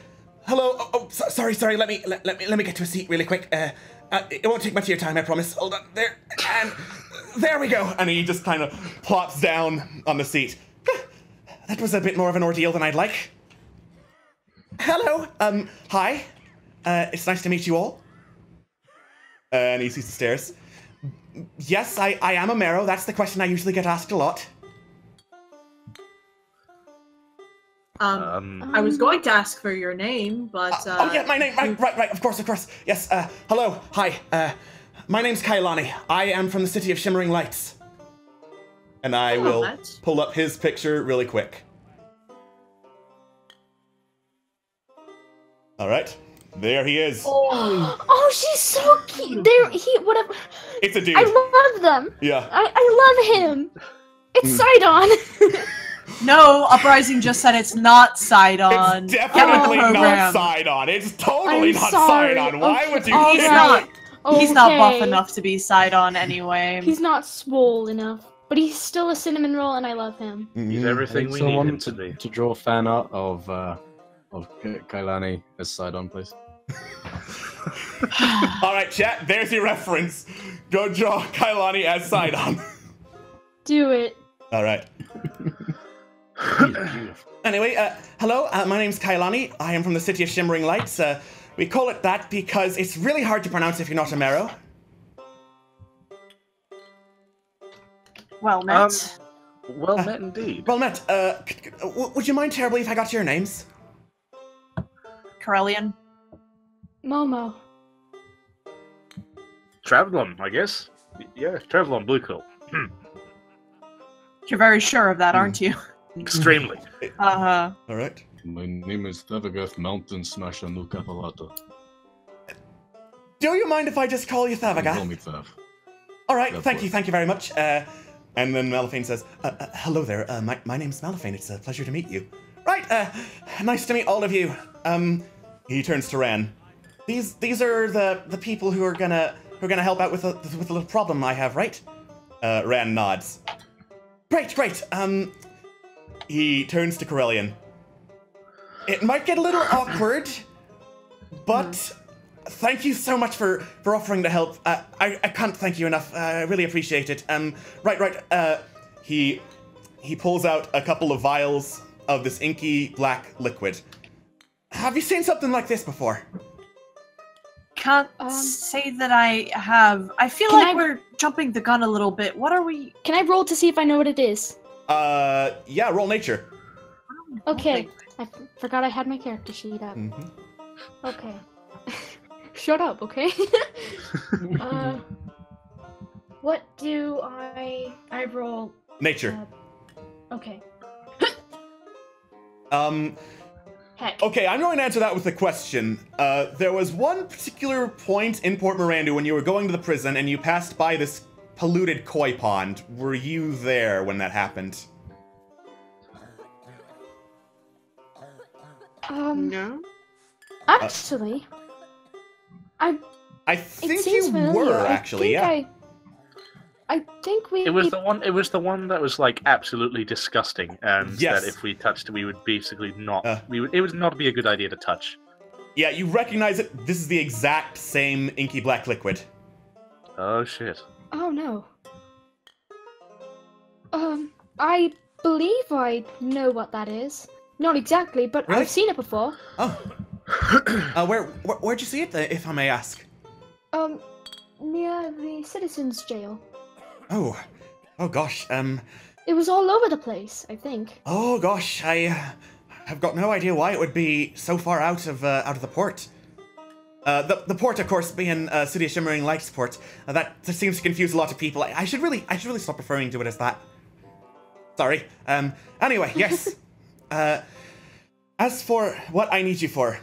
[SPEAKER 11] hello, sorry, let me get to a seat really quick. It won't take much of your time, I promise. Hold on, there, and there we go. And he just kind of plops down on the seat. That was a bit more of an ordeal than I'd like. Hello, hi. It's nice to meet you all. And he sees the stairs. Yes, I am a Merrow. That's the question I usually get asked a lot.
[SPEAKER 10] I was going to ask for your name, but
[SPEAKER 11] oh yeah, my name. Right. Of course. Yes. Hello. Hi. My name's Kailani. I am from the city of Shimmering Lights. And I will pull up his picture really quick. All right. There he is.
[SPEAKER 6] Oh, she's so cute. Whatever.
[SPEAKER 11] It's a dude.
[SPEAKER 6] I love them.
[SPEAKER 11] Yeah.
[SPEAKER 6] I love him. It's Sidon.
[SPEAKER 10] No, Uprising just said it's not Sidon.
[SPEAKER 11] It's definitely not Sidon. It's totally not Sidon. Why would you?
[SPEAKER 10] He's not buff enough to be Sidon anyway.
[SPEAKER 6] He's not swole enough, but he's still a cinnamon roll, and I love him.
[SPEAKER 2] He's everything we need him to be.
[SPEAKER 5] To draw fan art of Kailani as Sidon, please.
[SPEAKER 11] All right, chat. There's your reference. Go draw Kailani as Sidon.
[SPEAKER 6] Do it.
[SPEAKER 11] All right. Anyway, hello, my name's Kailani. I am from the city of Shimmering Lights. We call it that because it's really hard to pronounce if you're not a Merrow.
[SPEAKER 10] Well met.
[SPEAKER 2] Well met indeed.
[SPEAKER 11] Well met. Would you mind terribly if I got your names?
[SPEAKER 10] Karelian.
[SPEAKER 6] Momo.
[SPEAKER 2] Travelon, I guess. Yeah, Travelon, Blue Quill.
[SPEAKER 10] You're very sure of that, aren't you?
[SPEAKER 2] Extremely.
[SPEAKER 10] Uh-huh.
[SPEAKER 11] Alright.
[SPEAKER 5] My name is Thavagoth Mountain Smasher Nukapalata.
[SPEAKER 11] Do you mind if I just call you
[SPEAKER 5] Call
[SPEAKER 11] Thavagoth?
[SPEAKER 5] me Thav.
[SPEAKER 11] Alright,
[SPEAKER 5] Go
[SPEAKER 11] thank
[SPEAKER 5] for
[SPEAKER 11] you very much. And then Malifane says, hello there, my name's Malifane, it's a pleasure to meet you. Right, nice to meet all of you. He turns to Ran. These are the people who are gonna help out with a little problem I have, right? Ran nods. Great. He turns to Karelian. It might get a little awkward, but thank you so much for offering to help. I can't thank you enough. I really appreciate it. Right. He pulls out a couple of vials of this inky black liquid. Have you seen something like this before?
[SPEAKER 10] Can't say that I have. I feel like we're jumping the gun a little bit. What are we?
[SPEAKER 6] Can I roll to see if I know what it is?
[SPEAKER 11] Yeah, roll nature.
[SPEAKER 6] Okay. I forgot I had my character sheet up. Okay. Shut up, okay? What do I roll?
[SPEAKER 11] Nature.
[SPEAKER 6] Okay. Heck.
[SPEAKER 11] Okay, I'm going to answer that with a question. There was one particular point in Port Miranda when you were going to the prison and you passed by this polluted koi pond. Were you there when that happened?
[SPEAKER 10] No.
[SPEAKER 6] Actually,
[SPEAKER 11] I think you were actually, yeah.
[SPEAKER 6] I think we.
[SPEAKER 2] It was the one. It was the one that was like absolutely disgusting, and
[SPEAKER 11] Yes.
[SPEAKER 2] that if we touched it, we would basically not. It would not be a good idea to touch.
[SPEAKER 11] Yeah, you recognize it. This is the exact same inky black liquid.
[SPEAKER 2] Oh shit.
[SPEAKER 6] Oh no. I believe I know what that is. Not exactly, but
[SPEAKER 11] Really?
[SPEAKER 6] I've seen it before.
[SPEAKER 11] Oh. Where'd you see it, if I may ask?
[SPEAKER 6] Near the citizens' jail.
[SPEAKER 11] Oh gosh.
[SPEAKER 6] It was all over the place, I think.
[SPEAKER 11] Oh gosh, I have got no idea why it would be so far out of the port. The port, of course, being City of Shimmering Lights port. That seems to confuse a lot of people. I should really stop referring to it as that. Sorry. Anyway, yes. As for what I need you for,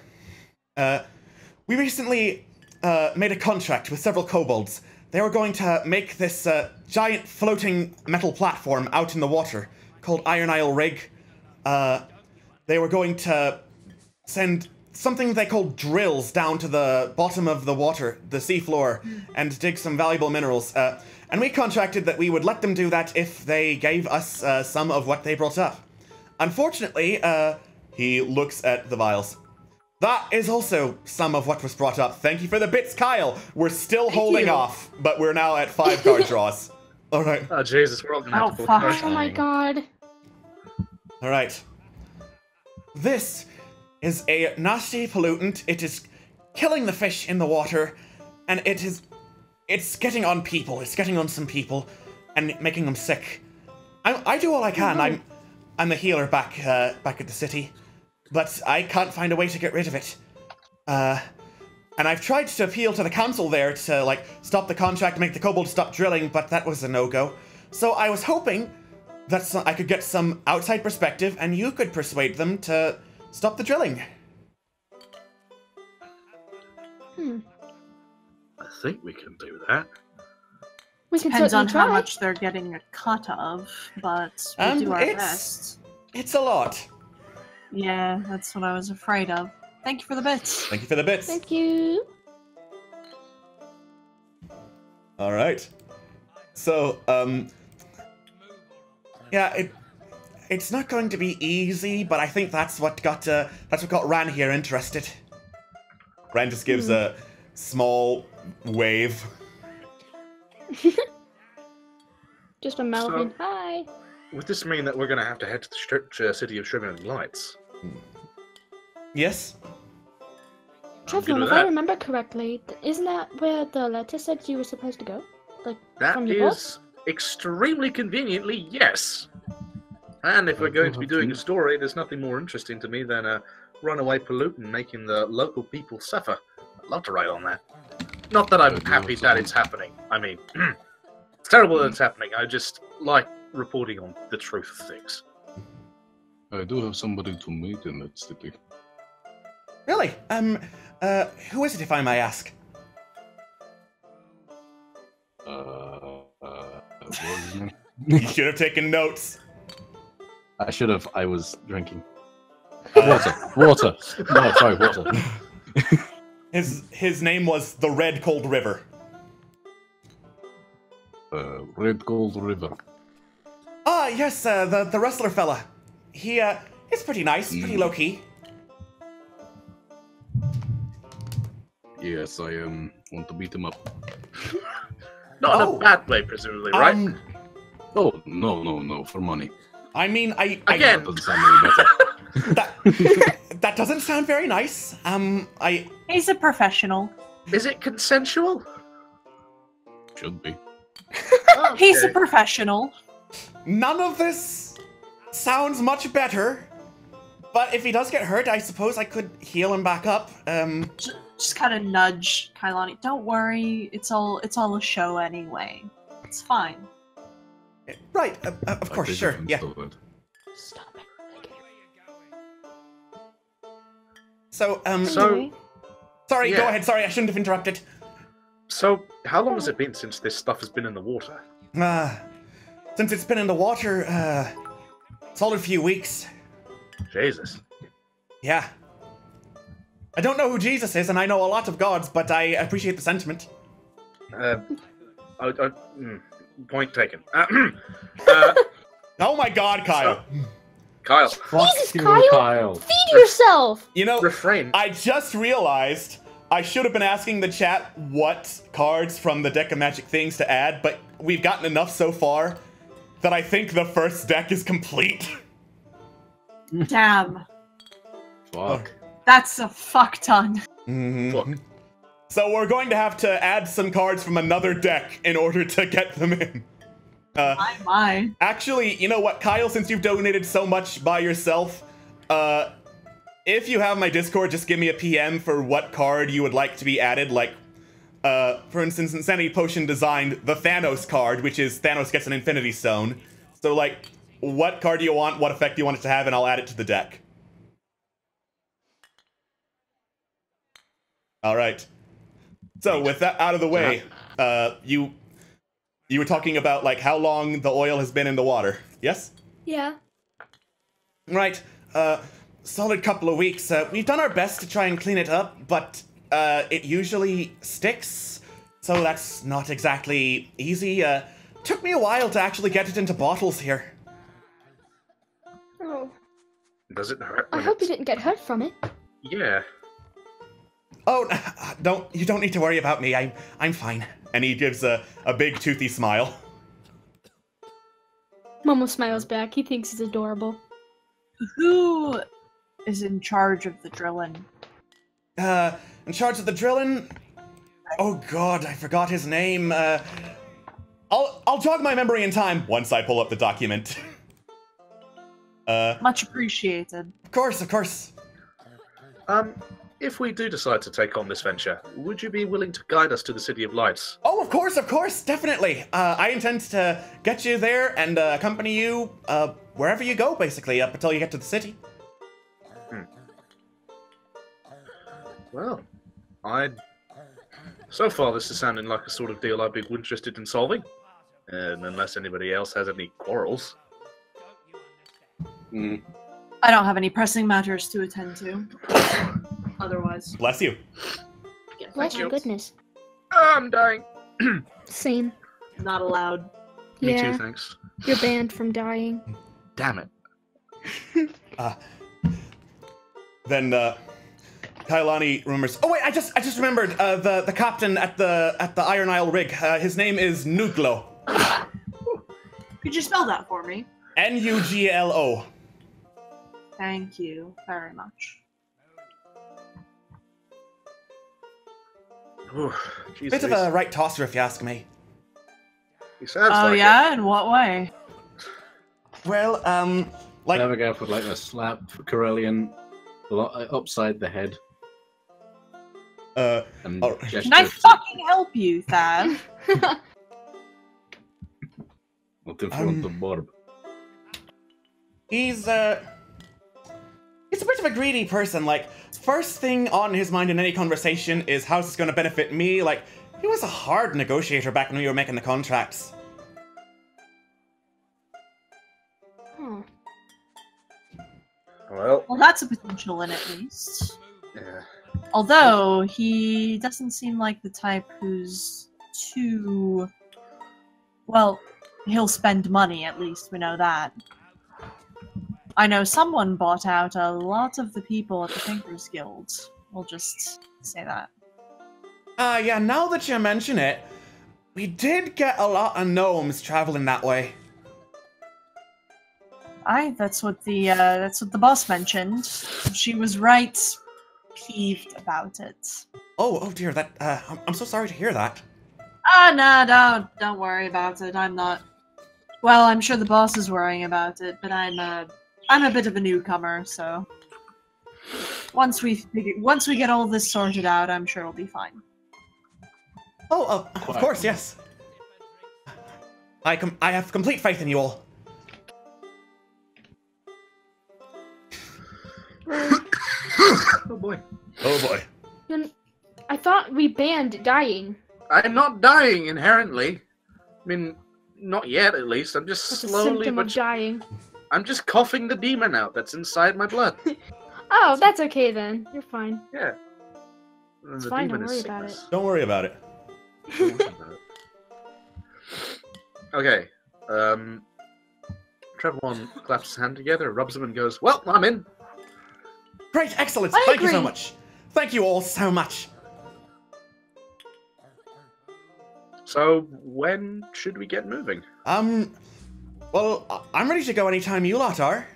[SPEAKER 11] we recently made a contract with several kobolds. They were going to make this giant floating metal platform out in the water called Iron Isle Rig. They were going to send something they called drills down to the bottom of the water, the seafloor, and dig some valuable minerals. And we contracted that we would let them do that if they gave us some of what they brought up. Unfortunately, he looks at the vials. That is also some of what was brought up. Thank you for the bits, Kyle. We're still holding off, but we're now at 5 card draws. All right.
[SPEAKER 2] Oh Jesus, we're all gonna have to
[SPEAKER 6] fuck. Oh my god.
[SPEAKER 11] All right. This is a nasty pollutant. It is killing the fish in the water, and it's getting on people. It's getting on some people, and making them sick. I do all I can. I'm the healer back at the city, but I can't find a way to get rid of it. And I've tried to appeal to the council there to stop the contract, make the kobolds stop drilling, but that was a no-go. So I was hoping that I could get some outside perspective, and you could persuade them to stop the drilling.
[SPEAKER 2] I think we can do that.
[SPEAKER 6] We can
[SPEAKER 10] Depends on
[SPEAKER 6] certainly
[SPEAKER 10] how
[SPEAKER 6] try.
[SPEAKER 10] much they're getting a cut of, but we'll do our best.
[SPEAKER 11] It's a lot.
[SPEAKER 10] Yeah, that's what I was afraid of. Thank you for the bits.
[SPEAKER 11] Thank you for the bits.
[SPEAKER 6] Thank you.
[SPEAKER 11] All right. So, yeah, it's not going to be easy, but I think that's what got Ran here interested. Ran just gives a small wave.
[SPEAKER 6] Just a Melvin. Hi.
[SPEAKER 2] Would this mean that we're going to have to head to the city of Shimmering Lights?
[SPEAKER 11] Yes.
[SPEAKER 6] Trevor, if I remember correctly, isn't that where the letter said you were supposed to go?
[SPEAKER 2] That
[SPEAKER 6] from your
[SPEAKER 2] is extremely conveniently yes. And if we're going to be doing a story, there's nothing more interesting to me than a runaway pollutant making the local people suffer. love to write on that. Not that I'm happy that it's happening. I mean, it's terrible that it's happening. I just like reporting on the truth of things.
[SPEAKER 5] I do have somebody to meet in that city.
[SPEAKER 12] Really? Who is it, if I may ask?
[SPEAKER 5] What was his name?
[SPEAKER 11] You should have taken notes.
[SPEAKER 5] I should have. I was drinking. Water. No, sorry, water.
[SPEAKER 11] His name was the Red Cold River.
[SPEAKER 5] Red Gold River.
[SPEAKER 12] Ah, yes, the wrestler fella. He's pretty nice, pretty low key.
[SPEAKER 5] Yes, I want to beat him up.
[SPEAKER 2] Not in a bad way, presumably, right?
[SPEAKER 5] Oh, no, for money.
[SPEAKER 11] I mean,
[SPEAKER 2] Again.
[SPEAKER 5] That doesn't sound any better.
[SPEAKER 12] That doesn't sound very nice.
[SPEAKER 10] He's a professional.
[SPEAKER 2] Is it consensual?
[SPEAKER 5] Should be.
[SPEAKER 2] Okay.
[SPEAKER 10] He's a professional.
[SPEAKER 12] None of this sounds much better. But if he does get hurt, I suppose I could heal him back up.
[SPEAKER 10] Just kind of nudge Kailani. Don't worry, it's all a show anyway. It's fine.
[SPEAKER 12] Right, of course, sure, yeah.
[SPEAKER 6] Stop it.
[SPEAKER 12] So,
[SPEAKER 2] Yeah.
[SPEAKER 12] Sorry, go ahead, sorry, I shouldn't have interrupted.
[SPEAKER 2] So, how long has it been since this stuff has been in the water?
[SPEAKER 12] Since it's been in the water, solid few weeks.
[SPEAKER 2] Jesus.
[SPEAKER 12] Yeah. I don't know who Jesus is, and I know a lot of gods, but I appreciate the sentiment.
[SPEAKER 2] Point taken.
[SPEAKER 11] Oh my God, Kyle.
[SPEAKER 2] Kyle.
[SPEAKER 6] Jesus, Kyle! Feed yourself!
[SPEAKER 11] You know,
[SPEAKER 2] refrain.
[SPEAKER 11] I just realized I should have been asking the chat what cards from the deck of magic things to add, but we've gotten enough so far that I think the first deck is complete.
[SPEAKER 10] Damn.
[SPEAKER 5] Fuck.
[SPEAKER 10] That's a fuck ton.
[SPEAKER 11] Mm-hmm. So we're going to have to add some cards from another deck in order to get them in.
[SPEAKER 10] My.
[SPEAKER 11] Actually, you know what, Kyle, since you've donated so much by yourself, if you have my Discord, just give me a PM for what card you would like to be added. Like, for instance, Insanity Potion designed the Thanos card, which is Thanos gets an Infinity Stone. So, like, what card do you want, what effect do you want it to have, and I'll add it to the deck. Alright. So, with that out of the way, you were talking about, like, how long the oil has been in the water, yes?
[SPEAKER 6] Yeah.
[SPEAKER 12] Right, solid couple of weeks. We've done our best to try and clean it up, but it usually sticks, so that's not exactly easy. Took me a while to actually get it into bottles here.
[SPEAKER 6] Oh.
[SPEAKER 2] Does it hurt?
[SPEAKER 6] I hope you didn't get hurt from it.
[SPEAKER 2] Yeah.
[SPEAKER 12] Oh, you don't need to worry about me. I'm fine.
[SPEAKER 11] And he gives a big toothy smile.
[SPEAKER 6] Momo smiles back. He thinks he's adorable.
[SPEAKER 10] Who is in charge of the drilling?
[SPEAKER 12] In charge of the drilling? Oh god, I forgot his name.
[SPEAKER 11] I'll jog my memory in time once I pull up the document.
[SPEAKER 10] Much appreciated.
[SPEAKER 12] Of course.
[SPEAKER 2] If we do decide to take on this venture, would you be willing to guide us to the City of Lights?
[SPEAKER 12] Oh, of course, definitely. I intend to get you there and accompany you wherever you go, basically, up until you get to the city.
[SPEAKER 2] Well, so far this is sounding like a sort of deal I'd be interested in solving. And unless anybody else has any quarrels.
[SPEAKER 10] I don't have any pressing matters to attend to. Otherwise.
[SPEAKER 11] Bless you.
[SPEAKER 10] Yes,
[SPEAKER 6] Bless your goodness.
[SPEAKER 2] I'm dying.
[SPEAKER 6] Same.
[SPEAKER 10] Not allowed.
[SPEAKER 2] Me
[SPEAKER 6] Yeah.
[SPEAKER 2] too, thanks.
[SPEAKER 6] You're banned from dying.
[SPEAKER 2] Damn it.
[SPEAKER 11] Then Kailani remembers. Oh wait, I just remembered the captain at the Iron Isle rig. His name is Nuglo.
[SPEAKER 10] Could you spell that for me?
[SPEAKER 11] Nuglo.
[SPEAKER 10] Thank you very much.
[SPEAKER 2] Ooh,
[SPEAKER 12] Bit of a right tosser, if you ask me.
[SPEAKER 2] He sounds
[SPEAKER 10] Oh
[SPEAKER 2] like
[SPEAKER 10] yeah? In what way?
[SPEAKER 12] Well, like...
[SPEAKER 5] Never go for like a slap Karelian upside the head.
[SPEAKER 10] Can I fucking help you, Thav?
[SPEAKER 11] He's a bit of a greedy person. Like, first thing on his mind in any conversation is how's this going to benefit me. Like, he was a hard negotiator back when we were making the contracts.
[SPEAKER 2] Well,
[SPEAKER 10] that's a potential in at least.
[SPEAKER 2] Yeah.
[SPEAKER 10] Although he doesn't seem like the type who's too. Well, he'll spend money. At least we know that. I know someone bought out a lot of the people at the Thinkers Guild. We'll just say that.
[SPEAKER 11] Yeah, now that you mention it, we did get a lot of gnomes traveling that way.
[SPEAKER 10] That's what the boss mentioned. She was right peeved about it.
[SPEAKER 11] Oh dear, that, I'm so sorry to hear that.
[SPEAKER 10] No, don't worry about it. I'm not. Well, I'm sure the boss is worrying about it, but I'm a bit of a newcomer, so once we get all this sorted out, I'm sure it'll be fine.
[SPEAKER 11] Oh, of course, yes. I have complete faith in you all.
[SPEAKER 2] Oh boy.
[SPEAKER 11] Oh boy.
[SPEAKER 6] I thought we banned dying.
[SPEAKER 2] I'm not dying inherently. I mean, not yet at least. I'm just
[SPEAKER 6] That's a
[SPEAKER 2] slowly
[SPEAKER 6] symptom of dying.
[SPEAKER 2] I'm just coughing the demon out that's inside my blood.
[SPEAKER 6] Oh, that's okay then. You're fine.
[SPEAKER 2] Yeah.
[SPEAKER 6] It's fine, don't worry about it.
[SPEAKER 11] Don't worry about it.
[SPEAKER 2] Okay. Trevor claps his hand together, rubs them, and goes, "Well, I'm in."
[SPEAKER 11] Great, excellent.
[SPEAKER 6] I
[SPEAKER 11] Thank you so
[SPEAKER 6] agree.
[SPEAKER 11] much. Thank you all so much.
[SPEAKER 2] So, when should we get moving?
[SPEAKER 11] Well, I'm ready to go anytime you lot are.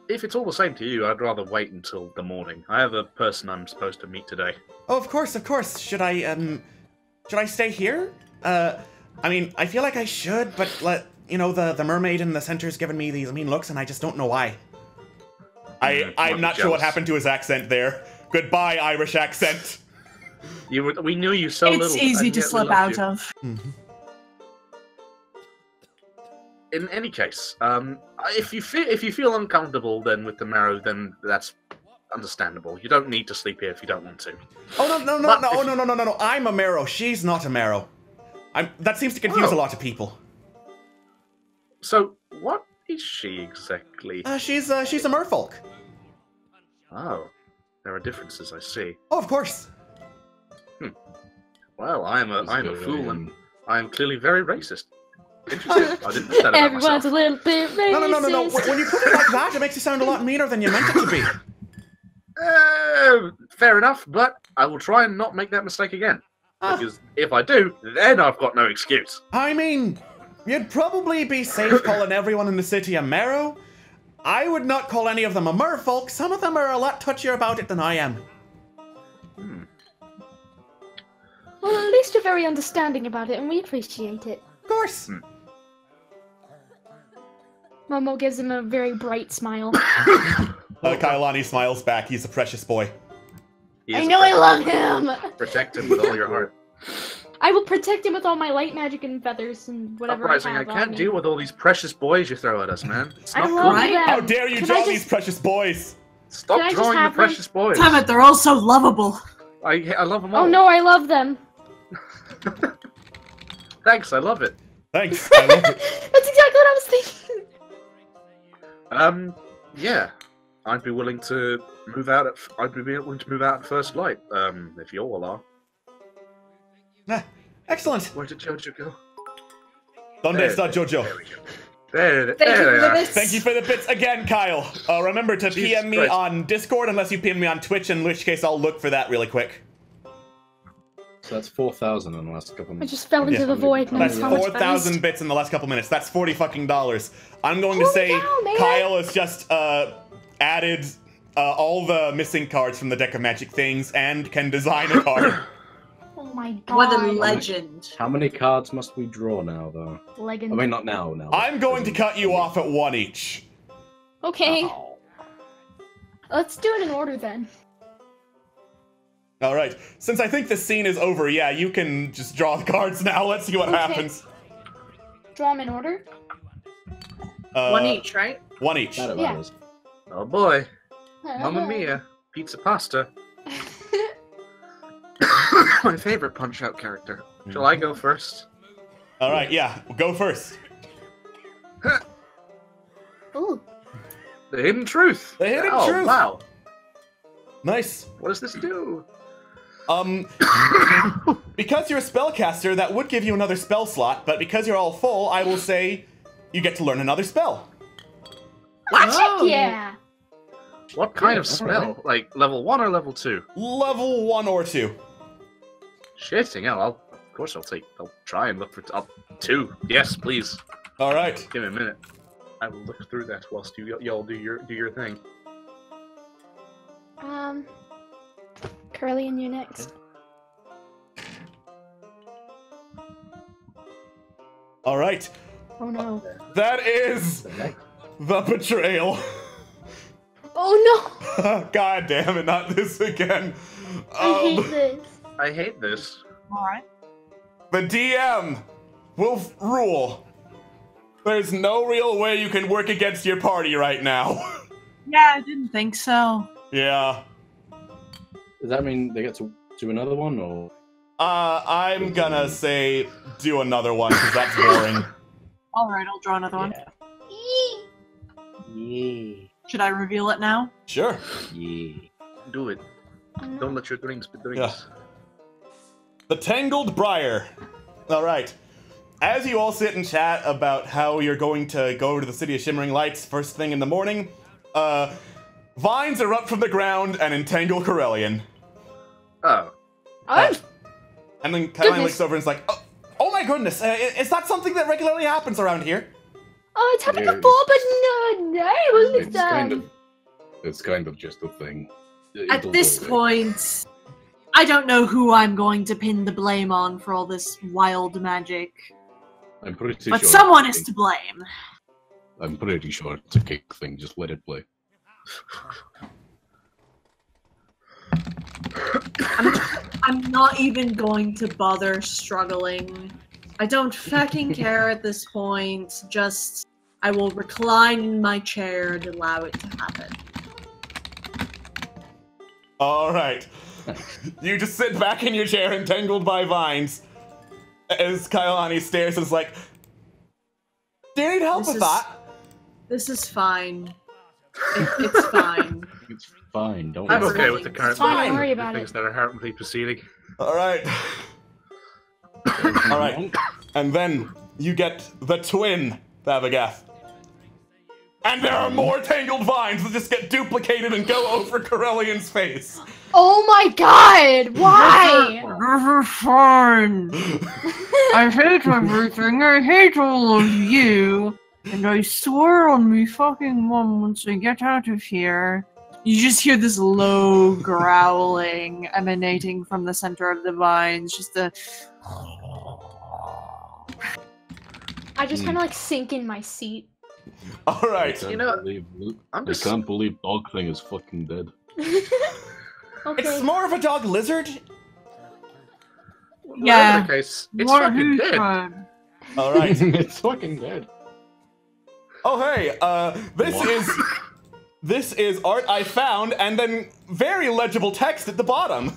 [SPEAKER 2] If it's all the same to you, I'd rather wait until the morning. I have a person I'm supposed to meet today.
[SPEAKER 11] Oh, of course, of course. Should I stay here? I mean, I feel like I should, but the mermaid in the center's giving me these mean looks, and I just don't know why.
[SPEAKER 7] I'm not sure what happened to his accent there. Goodbye, Irish accent.
[SPEAKER 2] We knew you so little.
[SPEAKER 10] It's easy to slip out of.
[SPEAKER 11] Mm-hmm.
[SPEAKER 2] In any case, if you feel uncomfortable then with the Merrow, then that's understandable. You don't need to sleep here if you don't want to.
[SPEAKER 11] Oh no! I'm a Merrow. She's not a Merrow. That seems to confuse a lot of people.
[SPEAKER 2] So what is she exactly?
[SPEAKER 11] She's a merfolk.
[SPEAKER 2] Oh, there are differences. I see.
[SPEAKER 11] Oh, of course.
[SPEAKER 2] Well, I'm a fool, and I am clearly very racist. Interesting. I didn't know that about
[SPEAKER 6] Everyone's
[SPEAKER 2] myself.
[SPEAKER 6] a little bit racist.
[SPEAKER 11] No. When you put it like that, it makes you sound a lot meaner than you meant it to be.
[SPEAKER 2] Fair enough, but I will try and not make that mistake again. Because if I do, then I've got no excuse.
[SPEAKER 11] I mean, you'd probably be safe calling everyone in the city a Merrow. I would not call any of them a merfolk. Some of them are a lot touchier about it than I am.
[SPEAKER 6] Well, at least you're very understanding about it, and we appreciate it.
[SPEAKER 11] Of course.
[SPEAKER 6] Momo gives him a very bright smile.
[SPEAKER 11] Kailani smiles back. He's a precious boy.
[SPEAKER 6] I know I love him!
[SPEAKER 2] Protect him with all your heart.
[SPEAKER 6] I will protect him with all my light magic and feathers and whatever
[SPEAKER 2] Uprising,
[SPEAKER 6] I
[SPEAKER 2] I
[SPEAKER 6] have
[SPEAKER 2] can't
[SPEAKER 6] on
[SPEAKER 2] deal
[SPEAKER 6] me.
[SPEAKER 2] with all these precious boys you throw at us, man. It's
[SPEAKER 6] I
[SPEAKER 2] not
[SPEAKER 6] love
[SPEAKER 2] cool.
[SPEAKER 6] them.
[SPEAKER 11] How dare you
[SPEAKER 6] Can
[SPEAKER 11] draw
[SPEAKER 6] I just-
[SPEAKER 11] these precious boys?
[SPEAKER 2] Stop
[SPEAKER 6] Can I just
[SPEAKER 2] drawing the
[SPEAKER 6] have them?
[SPEAKER 2] precious boys.
[SPEAKER 10] Damn it, they're all so lovable.
[SPEAKER 2] I love them all.
[SPEAKER 6] Oh no, I love them.
[SPEAKER 2] Thanks, I love it.
[SPEAKER 11] Thanks, I love it.
[SPEAKER 6] That's exactly what I was thinking.
[SPEAKER 2] Yeah. I'd be willing to move out at first light, if you all are.
[SPEAKER 11] Excellent.
[SPEAKER 2] Where did Jojo go?
[SPEAKER 11] Donde está Jojo?
[SPEAKER 2] There
[SPEAKER 6] Thank you for
[SPEAKER 2] they
[SPEAKER 6] the
[SPEAKER 2] are.
[SPEAKER 6] bits.
[SPEAKER 11] Thank you for the bits again, Kyle. Remember to
[SPEAKER 2] Jesus
[SPEAKER 11] PM me
[SPEAKER 2] Christ.
[SPEAKER 11] on Discord unless you PM me on Twitch, in which case I'll look for that really quick.
[SPEAKER 9] So that's 4,000 in the last couple
[SPEAKER 6] I
[SPEAKER 9] minutes.
[SPEAKER 6] just fell into the void. and
[SPEAKER 11] That's
[SPEAKER 6] how much
[SPEAKER 11] 4,000
[SPEAKER 6] that
[SPEAKER 11] bits in the last couple minutes. That's $40 fucking. I'm going to
[SPEAKER 6] Holy
[SPEAKER 11] say
[SPEAKER 6] cow, man.
[SPEAKER 11] Kyle has just added all the missing cards from the deck of magic things and can design a card.
[SPEAKER 6] is. Oh my god.
[SPEAKER 10] What a legend.
[SPEAKER 9] How many cards must we draw now, though?
[SPEAKER 6] Legend.
[SPEAKER 9] I mean, not now.
[SPEAKER 11] I'm going to cut you off at one each.
[SPEAKER 6] Okay. Let's do it in order then.
[SPEAKER 11] All right. Since I think the scene is over, yeah, you can just draw the cards now. Let's see what happens.
[SPEAKER 6] Draw them in order?
[SPEAKER 10] One each, right?
[SPEAKER 11] One each.
[SPEAKER 6] Yeah.
[SPEAKER 2] Oh boy. Mamma mia. Pizza pasta. My favorite Punch-Out character. Shall I go first?
[SPEAKER 11] All right, yeah. Go first.
[SPEAKER 6] Ooh.
[SPEAKER 2] The Hidden Truth.
[SPEAKER 11] The Hidden
[SPEAKER 2] Oh,
[SPEAKER 11] Truth.
[SPEAKER 2] wow.
[SPEAKER 11] Nice.
[SPEAKER 2] What does this do?
[SPEAKER 11] Because you're a spellcaster, that would give you another spell slot, but because you're all full, I will say you get to learn another spell.
[SPEAKER 6] What? Oh. Yeah.
[SPEAKER 2] What kind of spell? Like level 1 or level 2?
[SPEAKER 11] Level 1 or 2.
[SPEAKER 2] Shitting hell, I'll try and look for 2. Yes, please.
[SPEAKER 11] All right.
[SPEAKER 2] Give me a minute. I will look through that whilst y'all do your thing.
[SPEAKER 6] Karelian, you next.
[SPEAKER 11] All right.
[SPEAKER 6] Oh no.
[SPEAKER 11] That is the betrayal.
[SPEAKER 6] Oh no!
[SPEAKER 11] God damn it, not this again.
[SPEAKER 6] I hate this.
[SPEAKER 2] I hate this.
[SPEAKER 10] Alright.
[SPEAKER 11] The DM will rule. There's no real way you can work against your party right now.
[SPEAKER 10] Yeah, I didn't think so.
[SPEAKER 11] Yeah.
[SPEAKER 5] Does that mean they get to do another one, or?
[SPEAKER 11] I'm gonna say do another one, because that's boring.
[SPEAKER 10] Alright, I'll draw another one.
[SPEAKER 5] Yeah.
[SPEAKER 10] Should I reveal it now?
[SPEAKER 11] Sure.
[SPEAKER 5] Yeah.
[SPEAKER 2] Do it. Don't let your drinks be drinks.
[SPEAKER 11] Yeah. The Tangled Briar. Alright. As you all sit and chat about how you're going to go to the City of Shimmering Lights first thing in the morning, vines erupt from the ground and entangle Karelian.
[SPEAKER 2] Oh.
[SPEAKER 11] And then Karelian looks over and is like, oh my goodness, is that something that regularly happens around here?
[SPEAKER 6] Oh, it's happened before, but no, it wasn't done.
[SPEAKER 5] It's kind of just a thing.
[SPEAKER 10] At this point, I don't know who I'm going to pin the blame on for all this wild magic.
[SPEAKER 5] I'm pretty
[SPEAKER 10] But
[SPEAKER 5] sure
[SPEAKER 10] someone is to blame.
[SPEAKER 5] I'm pretty sure it's a kick thing. Just let it play.
[SPEAKER 10] I'm not even going to bother struggling. I don't fucking care at this point. Just, I will recline in my chair and allow it to happen.
[SPEAKER 11] Alright. You just sit back in your chair entangled by vines. As Kailani stares and is like, do you need help with that?
[SPEAKER 10] This is fine. It's fine.
[SPEAKER 5] It's fine. Don't
[SPEAKER 2] I'm
[SPEAKER 5] worry.
[SPEAKER 2] okay with the current
[SPEAKER 6] Don't worry about
[SPEAKER 2] things that are currently proceeding.
[SPEAKER 11] Alright. Alright. And then you get the twin Thavagoth. And there are more tangled vines that just get duplicated and go over Karelian's face.
[SPEAKER 6] Oh my god! Why?
[SPEAKER 10] This is fine. I hate everything. I hate all of you. And I swear on me fucking mom once I get out of here. You just hear this low growling emanating from the center of the vines. Just a...
[SPEAKER 6] I just kind of like sink in my seat.
[SPEAKER 11] Alright.
[SPEAKER 2] You know,
[SPEAKER 5] I can't believe dog thing is fucking dead.
[SPEAKER 6] Okay.
[SPEAKER 11] It's more of a dog lizard.
[SPEAKER 10] Yeah.
[SPEAKER 2] In the case, it's fucking dead.
[SPEAKER 11] Alright.
[SPEAKER 5] It's fucking dead.
[SPEAKER 11] Oh hey, this is art I found, and then very legible text at the bottom.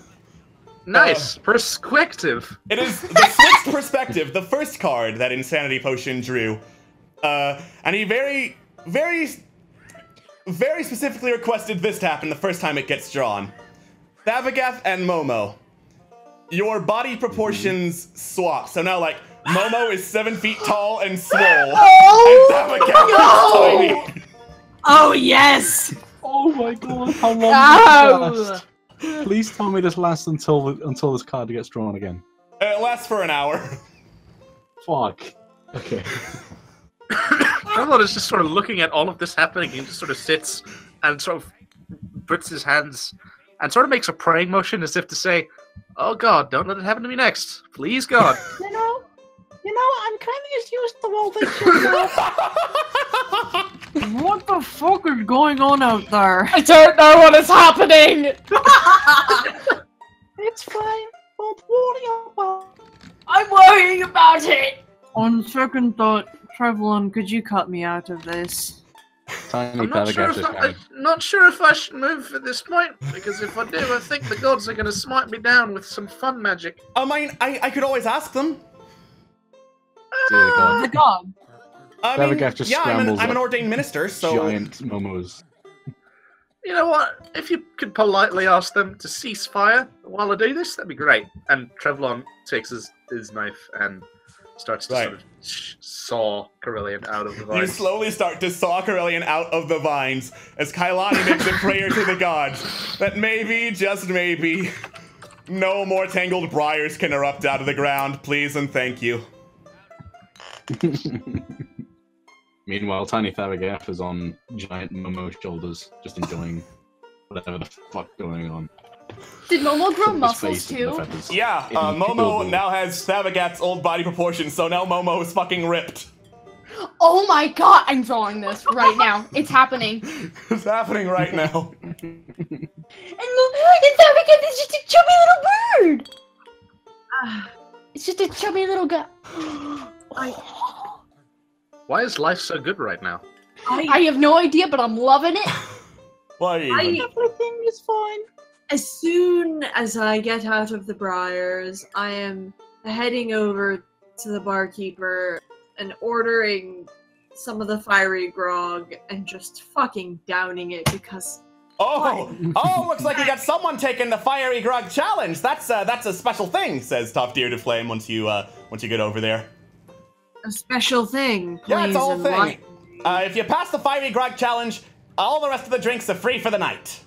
[SPEAKER 2] Nice. Perspective.
[SPEAKER 11] It is the switched perspective, the first card that Insanity Potion drew. And he very specifically requested this to happen the first time it gets drawn. Thavagoth and Momo. Your body proportions swap. So now, like, Momo is 7 feet tall and swole.
[SPEAKER 6] Oh,
[SPEAKER 11] and Thavagoth is tiny.
[SPEAKER 10] Oh, yes!
[SPEAKER 5] Oh my god, how long does this last? Please tell me this lasts until this card gets drawn again.
[SPEAKER 11] It lasts for an hour.
[SPEAKER 5] Fuck. Okay.
[SPEAKER 2] Trevlon is just sort of looking at all of this happening and just sort of sits and sort of puts his hands and sort of makes a praying motion as if to say, oh god, don't let it happen to me next. Please, God.
[SPEAKER 13] You know, I'm kind of just used to all this shit now.
[SPEAKER 10] What the fuck is going on out there?
[SPEAKER 13] I don't know what is happening! It's fine. Don't worry about it.
[SPEAKER 6] I'm worrying about it!
[SPEAKER 10] On second thought, Trevlon, could you cut me out of this?
[SPEAKER 5] Tiny
[SPEAKER 2] I'm not sure, not sure if I should move at this point, because if I do, I think the gods are going to smite me down with some fun magic.
[SPEAKER 11] I mean, I could always ask them.
[SPEAKER 10] The god.
[SPEAKER 11] I mean,
[SPEAKER 5] just
[SPEAKER 11] yeah, I'm an
[SPEAKER 5] scrambles
[SPEAKER 11] ordained minister, so...
[SPEAKER 5] Giant momos.
[SPEAKER 2] You know what? If you could politely ask them to cease fire while I do this, that'd be great. And Trevlon takes his knife and starts to sort of saw Karelian out of the vines.
[SPEAKER 11] You slowly start to saw Karelian out of the vines as Kailani makes a prayer to the gods that maybe, just maybe, no more tangled briars can erupt out of the ground. Please and thank you.
[SPEAKER 5] Meanwhile, Tiny Tharagaf is on giant Momo shoulders, just enjoying whatever the fuck going on.
[SPEAKER 6] Did Momo grow
[SPEAKER 5] His
[SPEAKER 6] muscles
[SPEAKER 5] face and
[SPEAKER 6] too?
[SPEAKER 5] the feathers.
[SPEAKER 11] Yeah, Momo now has Thavagat's old body proportions, so now Momo is fucking ripped.
[SPEAKER 6] Oh my god, I'm drawing this right now. It's happening.
[SPEAKER 11] It's happening right now.
[SPEAKER 6] And Thavagat is just a chubby little bird! It's just a chubby little guy.
[SPEAKER 2] Why is life so good right now?
[SPEAKER 6] I have no idea, but I'm loving it.
[SPEAKER 11] Why even?
[SPEAKER 10] Everything is fine. As soon as I get out of the briars, I am heading over to the barkeeper and ordering some of the fiery grog and just fucking downing it because...
[SPEAKER 11] Oh, looks like we got someone taking the fiery grog challenge. That's a special thing, says Tough Deer to Flame once you get over there.
[SPEAKER 10] A special thing, please.
[SPEAKER 11] Yeah, it's a whole
[SPEAKER 10] enlighten
[SPEAKER 11] thing.
[SPEAKER 10] me.
[SPEAKER 11] If you pass the fiery grog challenge, all the rest of the drinks are free for the night.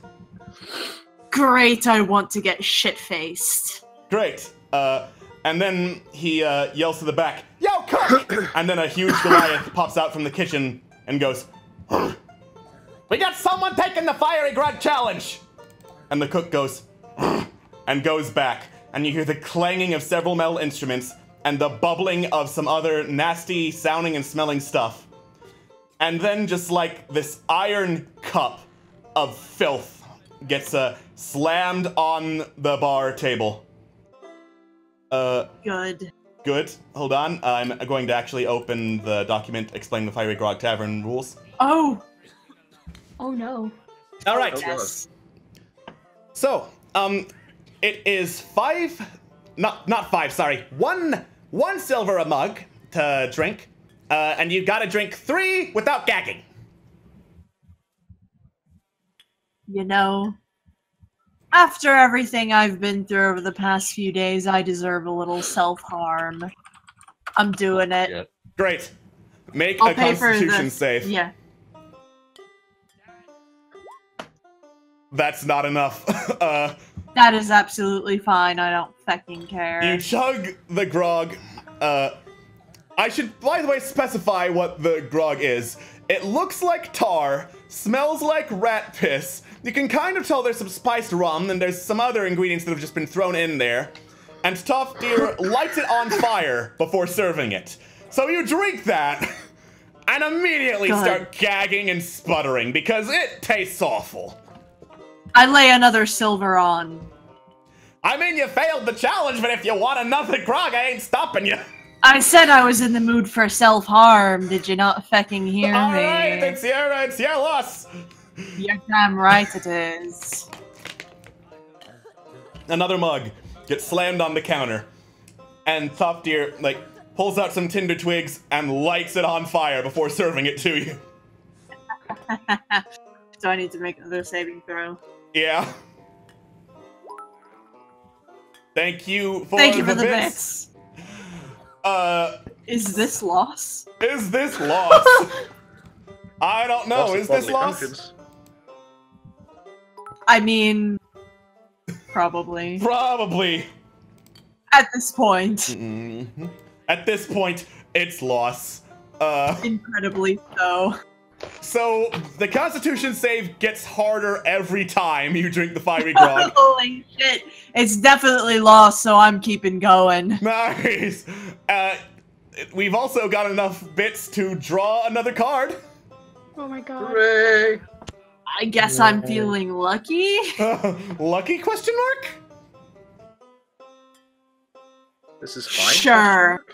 [SPEAKER 10] Great, I want to get shit-faced.
[SPEAKER 11] Great. And then he yells to the back, "Yo, cook!" And then a huge Goliath pops out from the kitchen and goes, "We got someone taking the fiery grog challenge!" And the cook goes, and goes back. And you hear the clanging of several metal instruments and the bubbling of some other nasty sounding and smelling stuff. And then just like this iron cup of filth gets slammed on the bar table.
[SPEAKER 10] Good.
[SPEAKER 11] Good. Hold on. I'm going to actually open the document explaining the Fiery Grog Tavern rules.
[SPEAKER 10] Oh!
[SPEAKER 6] Oh no.
[SPEAKER 11] All right.
[SPEAKER 10] Yes.
[SPEAKER 11] So, it is one silver a mug to drink, and you've got to drink 3 without gagging.
[SPEAKER 10] You know, after everything I've been through over the past few days, I deserve a little self-harm. I'm doing it.
[SPEAKER 5] Yeah.
[SPEAKER 11] Great. Make
[SPEAKER 10] I'll
[SPEAKER 11] a
[SPEAKER 10] pay for
[SPEAKER 11] Constitution
[SPEAKER 10] the-
[SPEAKER 11] save.
[SPEAKER 10] Yeah.
[SPEAKER 11] That's not enough.
[SPEAKER 10] That is absolutely fine. I don't fucking care.
[SPEAKER 11] You chug the grog. I should, by the way, specify what the grog is. It looks like tar, smells like rat piss. You can kind of tell there's some spiced rum, and there's some other ingredients that have just been thrown in there. And Tough Deer lights it on fire before serving it. So you drink that, and immediately start gagging and sputtering, because it tastes awful.
[SPEAKER 10] I lay another silver on.
[SPEAKER 11] I mean, you failed the challenge, but if you want another grog, I ain't stopping you.
[SPEAKER 10] I said I was in the mood for self-harm. Did you not fucking hear me?
[SPEAKER 11] Alright, it's your loss.
[SPEAKER 10] You're damn right it is.
[SPEAKER 11] Another mug gets slammed on the counter, and Tough Deer, like, pulls out some tinder twigs and lights it on fire before serving it to you.
[SPEAKER 10] Do I need to make another saving throw?
[SPEAKER 11] Yeah. Thank you for
[SPEAKER 10] the
[SPEAKER 11] bits.
[SPEAKER 10] bits. Is this loss?
[SPEAKER 11] Is this loss? I don't know.
[SPEAKER 2] Loss of
[SPEAKER 11] Is this
[SPEAKER 2] bodily
[SPEAKER 11] loss?
[SPEAKER 2] functions.
[SPEAKER 10] I mean, probably.
[SPEAKER 11] Probably.
[SPEAKER 10] At this point.
[SPEAKER 11] Mm-hmm. At this point, it's loss.
[SPEAKER 10] Incredibly so.
[SPEAKER 11] So, the Constitution save gets harder every time you drink the fiery grog.
[SPEAKER 10] Holy shit. It's definitely lost, so I'm keeping going.
[SPEAKER 11] Nice. We've also got enough bits to draw another card.
[SPEAKER 6] Oh my god.
[SPEAKER 2] Hooray!
[SPEAKER 10] I guess I'm feeling lucky.
[SPEAKER 11] Lucky question mark?
[SPEAKER 2] This is fine.
[SPEAKER 10] Sure.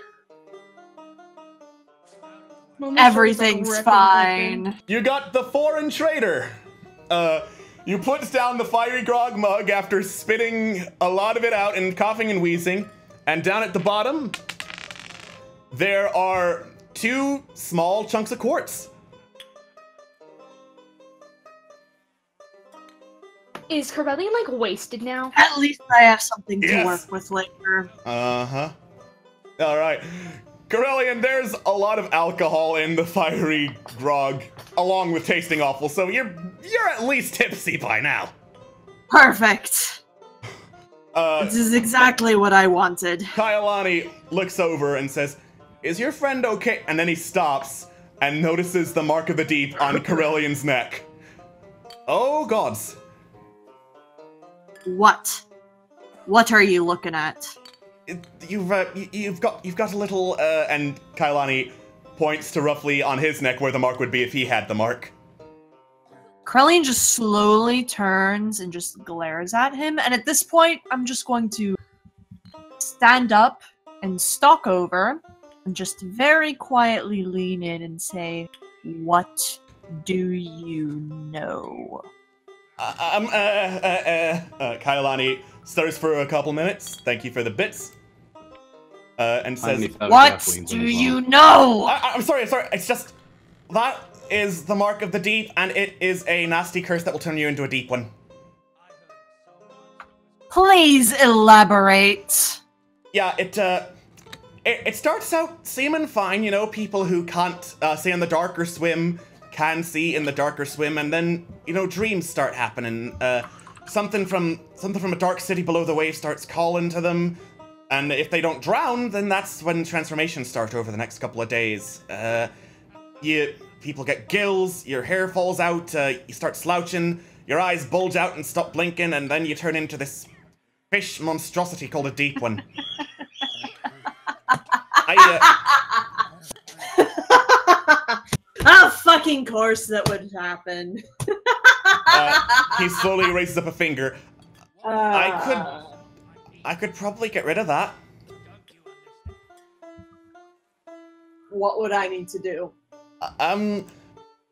[SPEAKER 10] Everything's fine.
[SPEAKER 11] You got the foreign trader. You put down the fiery grog mug after spitting a lot of it out and coughing and wheezing. And down at the bottom, there are 2 small chunks of quartz.
[SPEAKER 6] Is Karelian like wasted now?
[SPEAKER 10] At least I have something to work with later.
[SPEAKER 11] Uh-huh. All right. Karelian, there's a lot of alcohol in the fiery grog, along with tasting awful, so you're at least tipsy by now.
[SPEAKER 10] Perfect. This is exactly what I wanted.
[SPEAKER 11] Kailani looks over and says, "Is your friend okay?" And then he stops and notices the mark of the deep on Karelian's neck. Oh gods.
[SPEAKER 10] What? What are you looking at?
[SPEAKER 11] You've got a little and Kailani points to roughly on his neck where the mark would be if he had the mark.
[SPEAKER 10] Karelian just slowly turns and just glares at him, and at this point, I'm just going to stand up and stalk over and just very quietly lean in and say, "What do you know?"
[SPEAKER 11] Kailani stirs for a couple minutes. Thank you for the bits. And says,
[SPEAKER 10] "What do you know?"
[SPEAKER 11] I'm sorry. It's just that is the mark of the deep, and it is a nasty curse that will turn you into a deep one.
[SPEAKER 10] Please elaborate.
[SPEAKER 11] Yeah, it starts out seeming fine. You know, people who can't see in the dark or swim can see in the dark or swim, and then dreams start happening. Something from a dark city below the waves starts calling to them. And if they don't drown, then that's when transformations start over the next couple of days. People get gills, your hair falls out, you start slouching, your eyes bulge out and stop blinking, and then you turn into this fish monstrosity called a deep one.
[SPEAKER 10] Of fucking course that would happen.
[SPEAKER 11] He slowly raises up a finger. I could probably get rid of that.
[SPEAKER 10] What would I need to do?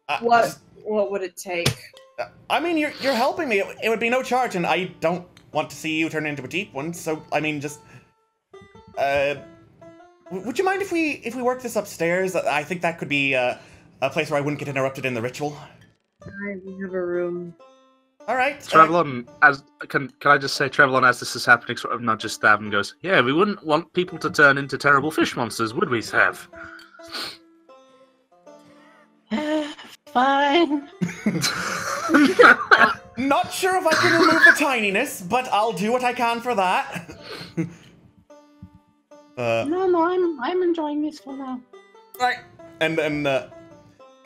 [SPEAKER 11] What
[SPEAKER 10] would it take?
[SPEAKER 11] I mean, you're helping me. It would be no charge, and I don't want to see you turn into a deep one. So I mean, just would you mind if we work this upstairs? I think that could be a place where I wouldn't get interrupted in the ritual.
[SPEAKER 10] I have a room.
[SPEAKER 11] All right.
[SPEAKER 2] Trevelyan, can I just say, Trevelyan, as this is happening, sort of nudges Stav and goes, "Yeah, we wouldn't want people to turn into terrible fish monsters, would we, Stav?"
[SPEAKER 13] Fine.
[SPEAKER 11] Not sure if I can remove the tininess, but I'll do what I can for that.
[SPEAKER 13] No, I'm enjoying this for now.
[SPEAKER 11] Right. And then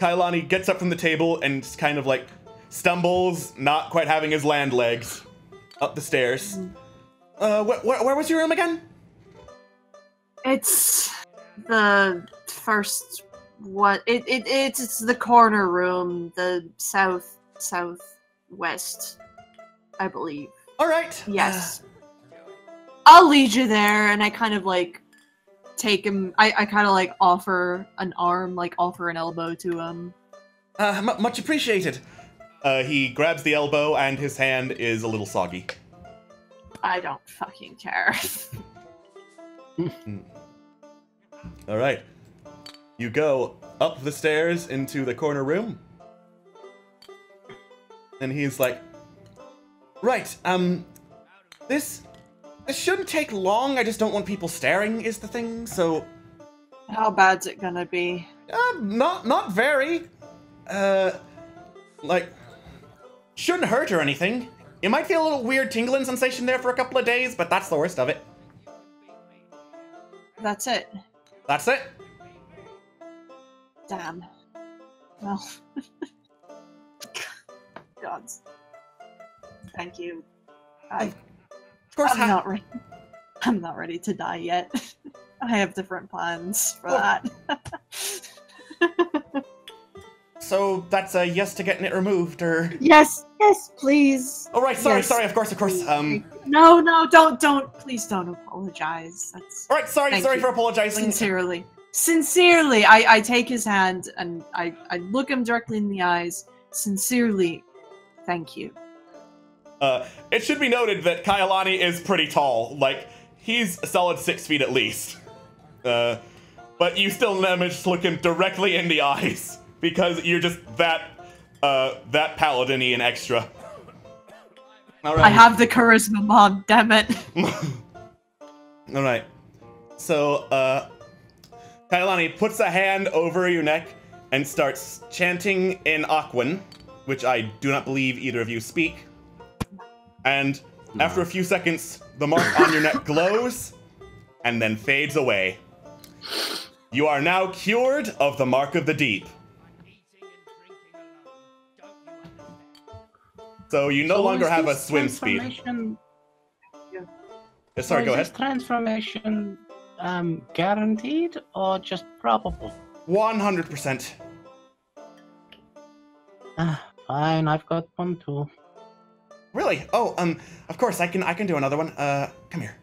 [SPEAKER 11] Kailani gets up from the table and just kind of like stumbles, not quite having his land legs, up the stairs. Where was your room again?
[SPEAKER 10] It's the first. It's the corner room, the southwest, I believe.
[SPEAKER 11] All right.
[SPEAKER 10] Yes. I'll lead you there, and I kind of like take him. I kind of like offer an arm, like offer an elbow to him.
[SPEAKER 11] Much appreciated. He grabs the elbow, and his hand is a little soggy.
[SPEAKER 10] I don't fucking care.
[SPEAKER 11] All right. You go up the stairs into the corner room. And he's like, "Right, this shouldn't take long. I just don't want people staring is the thing, so..."
[SPEAKER 10] How bad's it gonna be?
[SPEAKER 11] Not very. Like, shouldn't hurt or anything. You might feel a little weird tingling sensation there for a couple of days, but that's the worst of it.
[SPEAKER 10] That's it.
[SPEAKER 11] That's it.
[SPEAKER 10] Damn. Well. Gods. Thank you.
[SPEAKER 11] Of course,
[SPEAKER 10] I'm not ready to die yet. I have different plans for that.
[SPEAKER 11] So that's a yes to getting it removed, or?
[SPEAKER 10] Yes, please.
[SPEAKER 11] Oh right, sorry,
[SPEAKER 10] Yes.
[SPEAKER 11] sorry, of course.
[SPEAKER 10] No, don't, please don't apologize. That's.
[SPEAKER 11] All right, sorry for apologizing.
[SPEAKER 10] Sincerely, I take his hand and I look him directly in the eyes. Sincerely, thank you.
[SPEAKER 11] It should be noted that Kailani is pretty tall. Like, he's a solid 6 feet at least. But you still managed to look him directly in the eyes because you're just that paladin-y and extra. All right.
[SPEAKER 10] I have the charisma mod, damn it.
[SPEAKER 11] All right. So, Kailani puts a hand over your neck and starts chanting in Aquan, which I do not believe either of you speak. And after a few seconds, the mark on your neck glows and then fades away. You are now cured of the Mark of the Deep. So you no longer have a swim speed. Sorry, go ahead.
[SPEAKER 13] Is this transformation guaranteed or just probable?
[SPEAKER 11] 100%.
[SPEAKER 13] Fine, I've got one too.
[SPEAKER 11] Really? Oh, of course, I can do another one. Come here.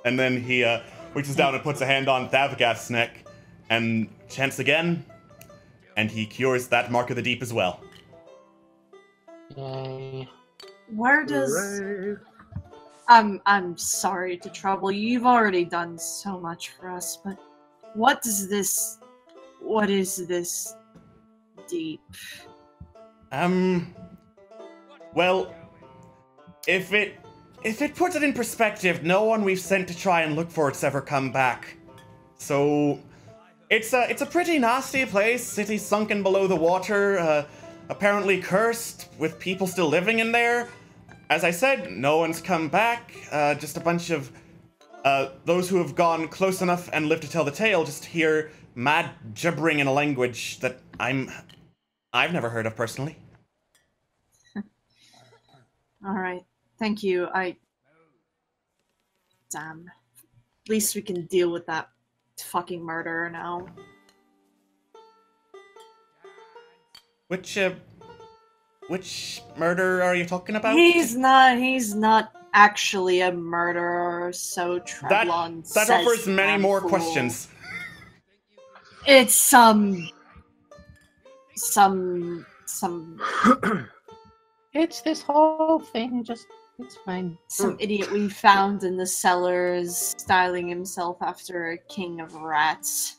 [SPEAKER 11] And then he reaches down and puts a hand on Thavagath's neck and chants again, and he cures that Mark of the Deep as well.
[SPEAKER 13] Yay.
[SPEAKER 10] Where does... I'm sorry to trouble you. You've already done so much for us, but what is this deep?
[SPEAKER 11] Well, if it puts it in perspective, no one we've sent to try and look for it's ever come back. So, it's a pretty nasty place. City sunken below the water, apparently cursed, with people still living in there. As I said, no one's come back. Just a bunch of those who have gone close enough and lived to tell the tale just hear mad gibbering in a language that I've never heard of personally.
[SPEAKER 10] Alright, thank you. Damn. At least we can deal with that fucking murderer now.
[SPEAKER 11] Which murder are you talking about?
[SPEAKER 10] He's not actually a murderer, so Trevlon says.
[SPEAKER 11] That offers many more questions.
[SPEAKER 10] It's some
[SPEAKER 13] It's this whole thing, it's fine.
[SPEAKER 10] Some idiot we found in the cellars, styling himself after a king of rats.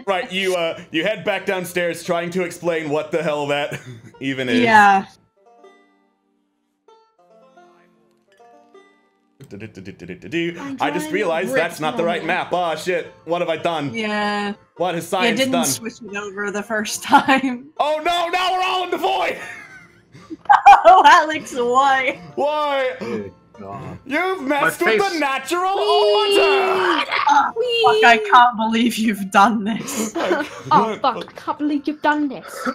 [SPEAKER 11] Right, you head back downstairs trying to explain what the hell that even is.
[SPEAKER 10] Yeah.
[SPEAKER 11] I just realized that's not the right map. Oh shit, what have I done?
[SPEAKER 10] Yeah.
[SPEAKER 11] What has science
[SPEAKER 10] done?
[SPEAKER 11] done?
[SPEAKER 10] Switch it over the first time.
[SPEAKER 11] Oh no, now we're all in the void!
[SPEAKER 10] Oh, Alex, why?
[SPEAKER 11] Why? You've messed with the natural order!
[SPEAKER 10] Fuck, I can't believe you've done this.
[SPEAKER 6] Oh, fuck, I can't believe you've done this.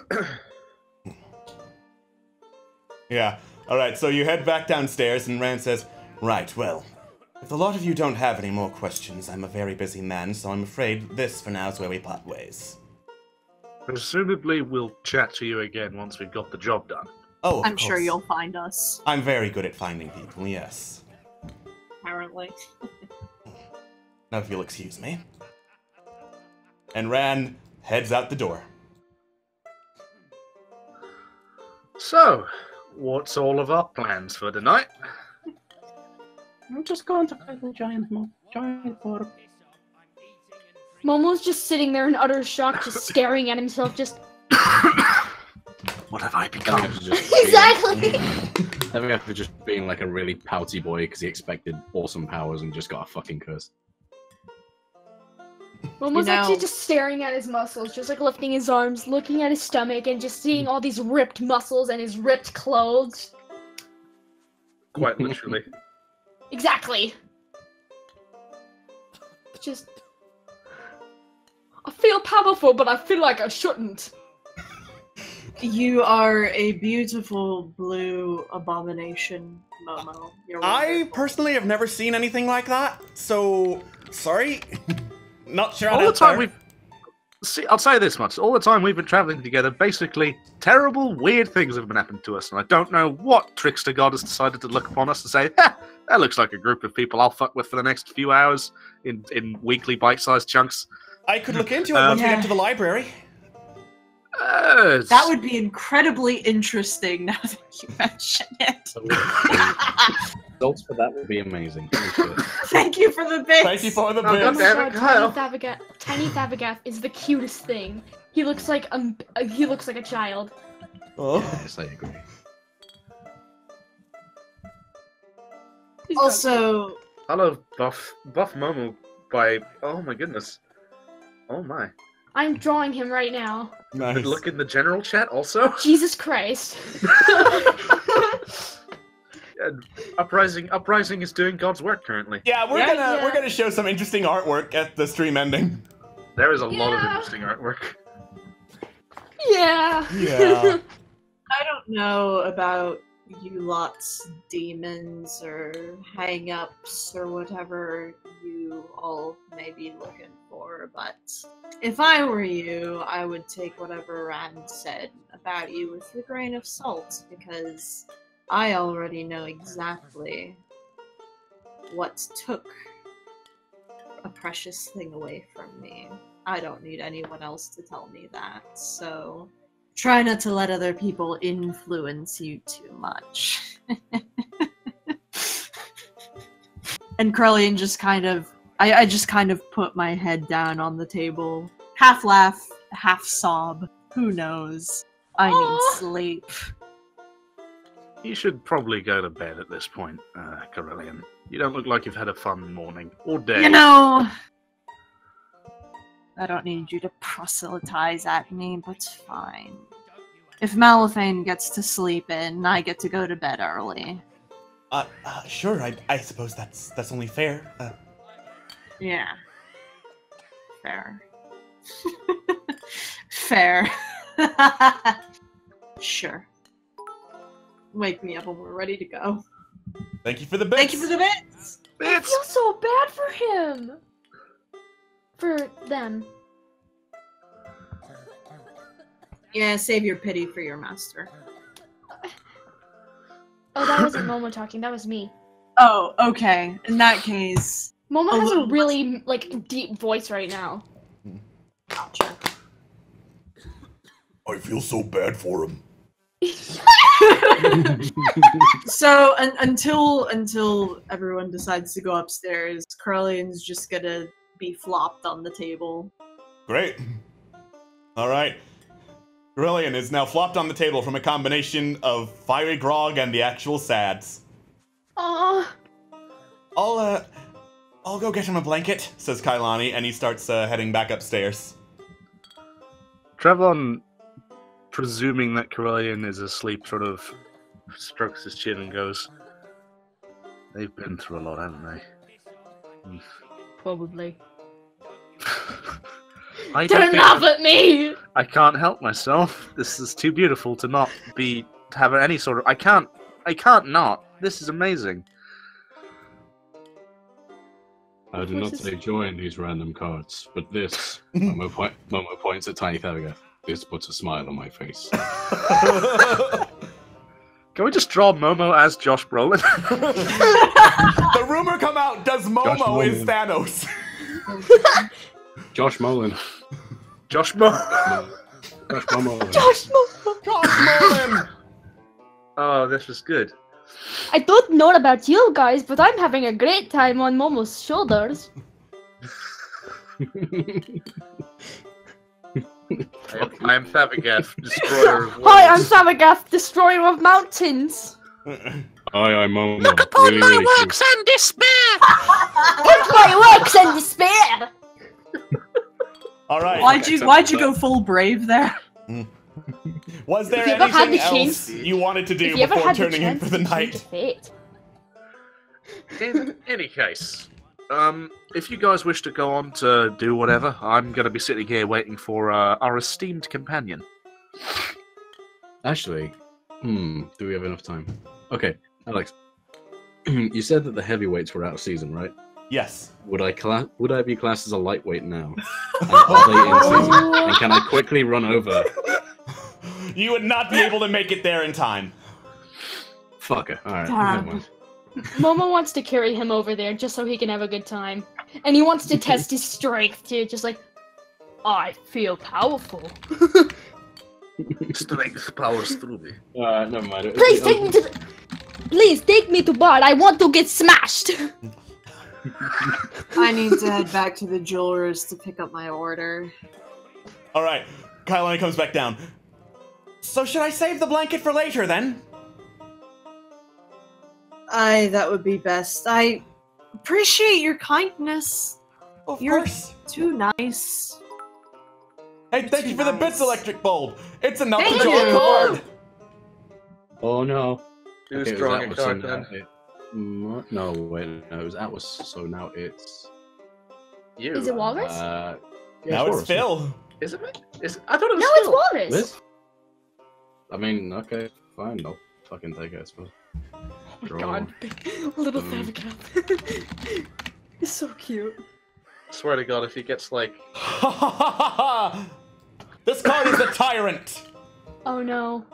[SPEAKER 11] Yeah, alright, so you head back downstairs and Rand says, right, well, if a lot of you don't have any more questions, I'm a very busy man, so I'm afraid this for now is where we part ways.
[SPEAKER 2] Presumably we'll chat to you again once we've got the job done.
[SPEAKER 11] Oh,
[SPEAKER 10] I'm sure you'll find us.
[SPEAKER 11] I'm very good at finding people, yes.
[SPEAKER 10] Apparently.
[SPEAKER 11] Now if you'll excuse me. And Ran heads out the door.
[SPEAKER 2] So, what's all of our plans for tonight?
[SPEAKER 13] I'm just going to fight the giant orb.
[SPEAKER 6] Momo's just sitting there in utter shock, just staring at himself, just...
[SPEAKER 2] What have I become?
[SPEAKER 6] Exactly!
[SPEAKER 5] I think after just being like a really pouty boy because he expected awesome powers and just got a fucking curse.
[SPEAKER 6] Momo's actually just staring at his muscles, just like lifting his arms, looking at his stomach, and just seeing all these ripped muscles and his ripped clothes.
[SPEAKER 2] Quite literally.
[SPEAKER 6] Exactly. Just... I feel powerful, but I feel like I shouldn't.
[SPEAKER 10] You are a beautiful blue abomination, Momo.
[SPEAKER 11] I personally have never seen anything like that, so sorry. Not sure.
[SPEAKER 2] All the time See, I'll say this much. All the time we've been traveling together, basically, terrible, weird things have been happening to us, and I don't know what trickster god has decided to look upon us and say, ha, that looks like a group of people I'll fuck with for the next few hours in weekly bite-sized chunks.
[SPEAKER 11] I could look into it once we get to the library.
[SPEAKER 10] That would be incredibly interesting now that you mention it.
[SPEAKER 5] Results for that would be amazing.
[SPEAKER 10] Thank you for the bits.
[SPEAKER 11] Thank you for the
[SPEAKER 6] Oh
[SPEAKER 11] bits.
[SPEAKER 6] my god, Tiny Thabagath is the cutest thing. He looks like a child.
[SPEAKER 11] Oh.
[SPEAKER 5] Yes, I agree.
[SPEAKER 10] Also,
[SPEAKER 2] hello, Buff Momo by. Oh my goodness. Oh my.
[SPEAKER 6] I'm drawing him right now.
[SPEAKER 11] Nice.
[SPEAKER 2] Look in the general chat also.
[SPEAKER 6] Jesus Christ.
[SPEAKER 2] Uprising is doing God's work currently.
[SPEAKER 11] Yeah, we're gonna show some interesting artwork at the stream ending.
[SPEAKER 2] There is a lot of interesting artwork.
[SPEAKER 6] Yeah.
[SPEAKER 11] Yeah.
[SPEAKER 10] I don't know about you lot's demons or hang-ups or whatever you all may be looking for, but if I were you, I would take whatever Rand said about you with a grain of salt, because I already know exactly what took a precious thing away from me. I don't need anyone else to tell me that, so try not to let other people influence you too much. And Karelian just kind of, I just kind of put my head down on the table, half laugh, half sob. Who knows? I need sleep.
[SPEAKER 2] You should probably go to bed at this point, Karelian. You don't look like you've had a fun morning or day.
[SPEAKER 10] You know, I don't need you to proselytize at me, but fine. If Malifane gets to sleep in, I get to go to bed early.
[SPEAKER 11] Sure. I suppose that's only fair.
[SPEAKER 10] Yeah. Fair. Fair. Sure. Wake me up when we're ready to go.
[SPEAKER 11] Thank you for the bits.
[SPEAKER 10] Thank you for the bits.
[SPEAKER 6] I feel so bad for him. For them.
[SPEAKER 10] Yeah, save your pity for your master.
[SPEAKER 6] Oh, that wasn't Momo talking. That was me.
[SPEAKER 10] Oh, okay. In that case,
[SPEAKER 6] Momo has a really deep voice right now.
[SPEAKER 10] Gotcha.
[SPEAKER 12] I feel so bad for him.
[SPEAKER 10] So until everyone decides to go upstairs, Karelian's just gonna be flopped on the table.
[SPEAKER 11] Great. All right. Karelian is now flopped on the table from a combination of fiery grog and the actual sads.
[SPEAKER 6] Aww.
[SPEAKER 11] I'll go get him a blanket, says Kailani, and he starts heading back upstairs.
[SPEAKER 2] Trevlon, presuming that Karelian is asleep, sort of strokes his chin and goes, "They've been through a lot, haven't they?"
[SPEAKER 6] Probably.
[SPEAKER 2] Don't
[SPEAKER 6] laugh at me!
[SPEAKER 2] I can't help myself. This is too beautiful to not have any sort of. I can't not. This is amazing.
[SPEAKER 5] I do not enjoy these random cards, but this, Momo points at Tiny Thabagath, this puts a smile on my face.
[SPEAKER 2] Can we just draw Momo as Josh Brolin?
[SPEAKER 11] The rumor come out, does Momo is Thanos?
[SPEAKER 5] Josh Molin.
[SPEAKER 2] Josh Molin.
[SPEAKER 5] Josh Momo.
[SPEAKER 6] Josh Momo.
[SPEAKER 11] Josh Molin.
[SPEAKER 2] Oh, this was good.
[SPEAKER 6] I don't know about you guys, but I'm having a great time on Momo's shoulders.
[SPEAKER 2] I am Thabagath, destroyer of worlds.
[SPEAKER 6] Hi, I'm Thabagath, destroyer of mountains.
[SPEAKER 5] Hi, I'm Momo.
[SPEAKER 6] Look upon my works and despair! Look my works and despair!
[SPEAKER 11] All right.
[SPEAKER 10] Why'd you go full brave there?
[SPEAKER 11] Was there
[SPEAKER 6] If you ever had
[SPEAKER 11] anything
[SPEAKER 6] the
[SPEAKER 11] else
[SPEAKER 6] chance-
[SPEAKER 11] you wanted to do
[SPEAKER 6] If you ever
[SPEAKER 11] before
[SPEAKER 6] had the
[SPEAKER 11] turning in
[SPEAKER 6] chance
[SPEAKER 11] for the
[SPEAKER 6] to
[SPEAKER 11] night?
[SPEAKER 6] choose fate.
[SPEAKER 2] In any case, if you guys wish to go on to do whatever, I'm going to be sitting here waiting for our esteemed companion.
[SPEAKER 5] Actually, do we have enough time? Okay, Alex, you said that the heavyweights were out of season, right?
[SPEAKER 11] Yes.
[SPEAKER 5] Would I be classed as a lightweight now? And are they in season? And can I quickly run over?
[SPEAKER 11] You would not be able to make it there in time.
[SPEAKER 5] Fucker. Alright,
[SPEAKER 6] Damn.
[SPEAKER 5] never mind.
[SPEAKER 6] Momo wants to carry him over there just so he can have a good time. And he wants to test his strength too, just like, I feel powerful.
[SPEAKER 2] Strength powers through me.
[SPEAKER 5] Never mind.
[SPEAKER 6] Please take me to bar. I want to get smashed.
[SPEAKER 10] I need to head back to the jewelers to pick up my order.
[SPEAKER 11] Alright, Karelian comes back down. So should I save the blanket for later then?
[SPEAKER 10] That would be best. I appreciate your kindness. You're
[SPEAKER 11] course.
[SPEAKER 10] Too nice.
[SPEAKER 11] Hey, thank you for the bits, electric bulb. It's enough
[SPEAKER 10] Thank
[SPEAKER 11] to draw a
[SPEAKER 10] you.
[SPEAKER 11] card.
[SPEAKER 5] Oh no.
[SPEAKER 2] Who's
[SPEAKER 5] Okay,
[SPEAKER 2] drawing a
[SPEAKER 5] Atlas, so
[SPEAKER 2] card
[SPEAKER 5] now
[SPEAKER 2] then?
[SPEAKER 5] no, wait, no, it was Atlas, so now it's...
[SPEAKER 2] You.
[SPEAKER 6] Is it Walrus?
[SPEAKER 5] Yeah,
[SPEAKER 11] Now it's
[SPEAKER 5] Walrus,
[SPEAKER 11] Phil.
[SPEAKER 2] Is it me? I thought it was
[SPEAKER 6] No,
[SPEAKER 2] Phil.
[SPEAKER 6] it's Walrus.
[SPEAKER 5] Liz? I mean, okay, fine, I'll fucking take it, I suppose.
[SPEAKER 6] Oh my god. Little Thavacat. He's so cute.
[SPEAKER 2] I swear to god, if he gets like...
[SPEAKER 11] This card is the tyrant.
[SPEAKER 6] Oh no.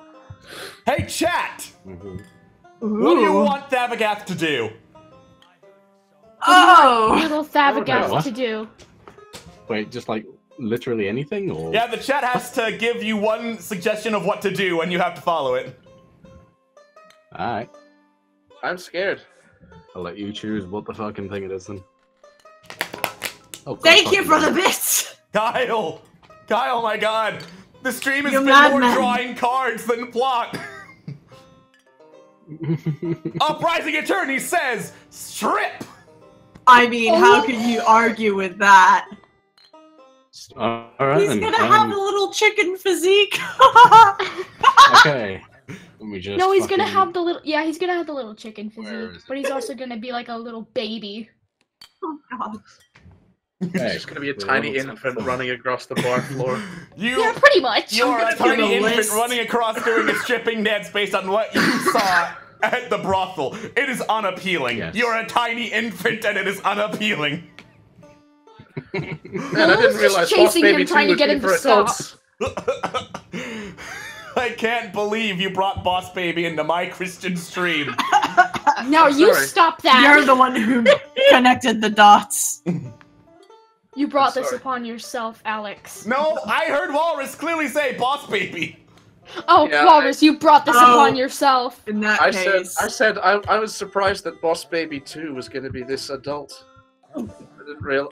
[SPEAKER 11] Hey, chat!
[SPEAKER 5] Mm-hmm.
[SPEAKER 11] What do you want Thavagat to do?
[SPEAKER 10] Oh!
[SPEAKER 6] Little Thavagat
[SPEAKER 5] what?
[SPEAKER 6] to do.
[SPEAKER 5] Wait, just like literally anything, or?
[SPEAKER 11] Yeah, the chat has to give you one suggestion of what to do, and you have to follow it.
[SPEAKER 5] Alright.
[SPEAKER 2] I'm scared.
[SPEAKER 5] I'll let you choose what the fucking thing it is then. Oh, God,
[SPEAKER 10] Thank you
[SPEAKER 5] fucking
[SPEAKER 10] for the bits!
[SPEAKER 11] Kyle! Kyle, my god! The stream has
[SPEAKER 10] You
[SPEAKER 11] been more
[SPEAKER 10] madman.
[SPEAKER 11] drawing cards than plot! Uprising Attorney says, strip!
[SPEAKER 10] I mean, how can you argue with that?
[SPEAKER 5] Alright
[SPEAKER 10] He's
[SPEAKER 5] then.
[SPEAKER 10] gonna have a little chicken physique.
[SPEAKER 5] Okay. Let me just
[SPEAKER 6] No, he's gonna
[SPEAKER 5] fucking-
[SPEAKER 6] have the little. Yeah, he's gonna have the little chicken
[SPEAKER 5] Where
[SPEAKER 6] physique,
[SPEAKER 5] is
[SPEAKER 6] but he's also gonna be like a little baby.
[SPEAKER 10] Oh god.
[SPEAKER 5] Hey,
[SPEAKER 2] It's gonna be a
[SPEAKER 5] wait,
[SPEAKER 2] tiny
[SPEAKER 5] what's
[SPEAKER 2] infant
[SPEAKER 5] up?
[SPEAKER 2] running across the bar floor.
[SPEAKER 6] Yeah, pretty much.
[SPEAKER 11] You're a
[SPEAKER 10] Give him
[SPEAKER 11] tiny
[SPEAKER 10] a
[SPEAKER 11] infant
[SPEAKER 10] list.
[SPEAKER 11] running across doing a stripping dance based on what you saw at the brothel. It is unappealing.
[SPEAKER 5] Yes.
[SPEAKER 11] You're a tiny infant and it is unappealing.
[SPEAKER 2] Man, I didn't realize Boss
[SPEAKER 6] chasing him,
[SPEAKER 2] Baby 2
[SPEAKER 6] trying to
[SPEAKER 2] would
[SPEAKER 6] get
[SPEAKER 2] be
[SPEAKER 6] him to
[SPEAKER 2] for
[SPEAKER 6] stop.
[SPEAKER 2] adults.
[SPEAKER 11] I can't believe you brought Boss Baby into my Christian stream.
[SPEAKER 6] No, you
[SPEAKER 2] Sorry.
[SPEAKER 6] stop that.
[SPEAKER 10] You're the one who connected the dots.
[SPEAKER 6] You brought this
[SPEAKER 2] Sorry.
[SPEAKER 6] upon yourself, Alex.
[SPEAKER 11] No, I heard Walrus clearly say Boss Baby.
[SPEAKER 6] Oh,
[SPEAKER 2] Yeah,
[SPEAKER 6] Walrus, you brought this
[SPEAKER 10] Oh.
[SPEAKER 6] upon yourself.
[SPEAKER 10] In that
[SPEAKER 2] I
[SPEAKER 10] case.
[SPEAKER 2] said I was surprised that Boss Baby 2 was gonna be this adult.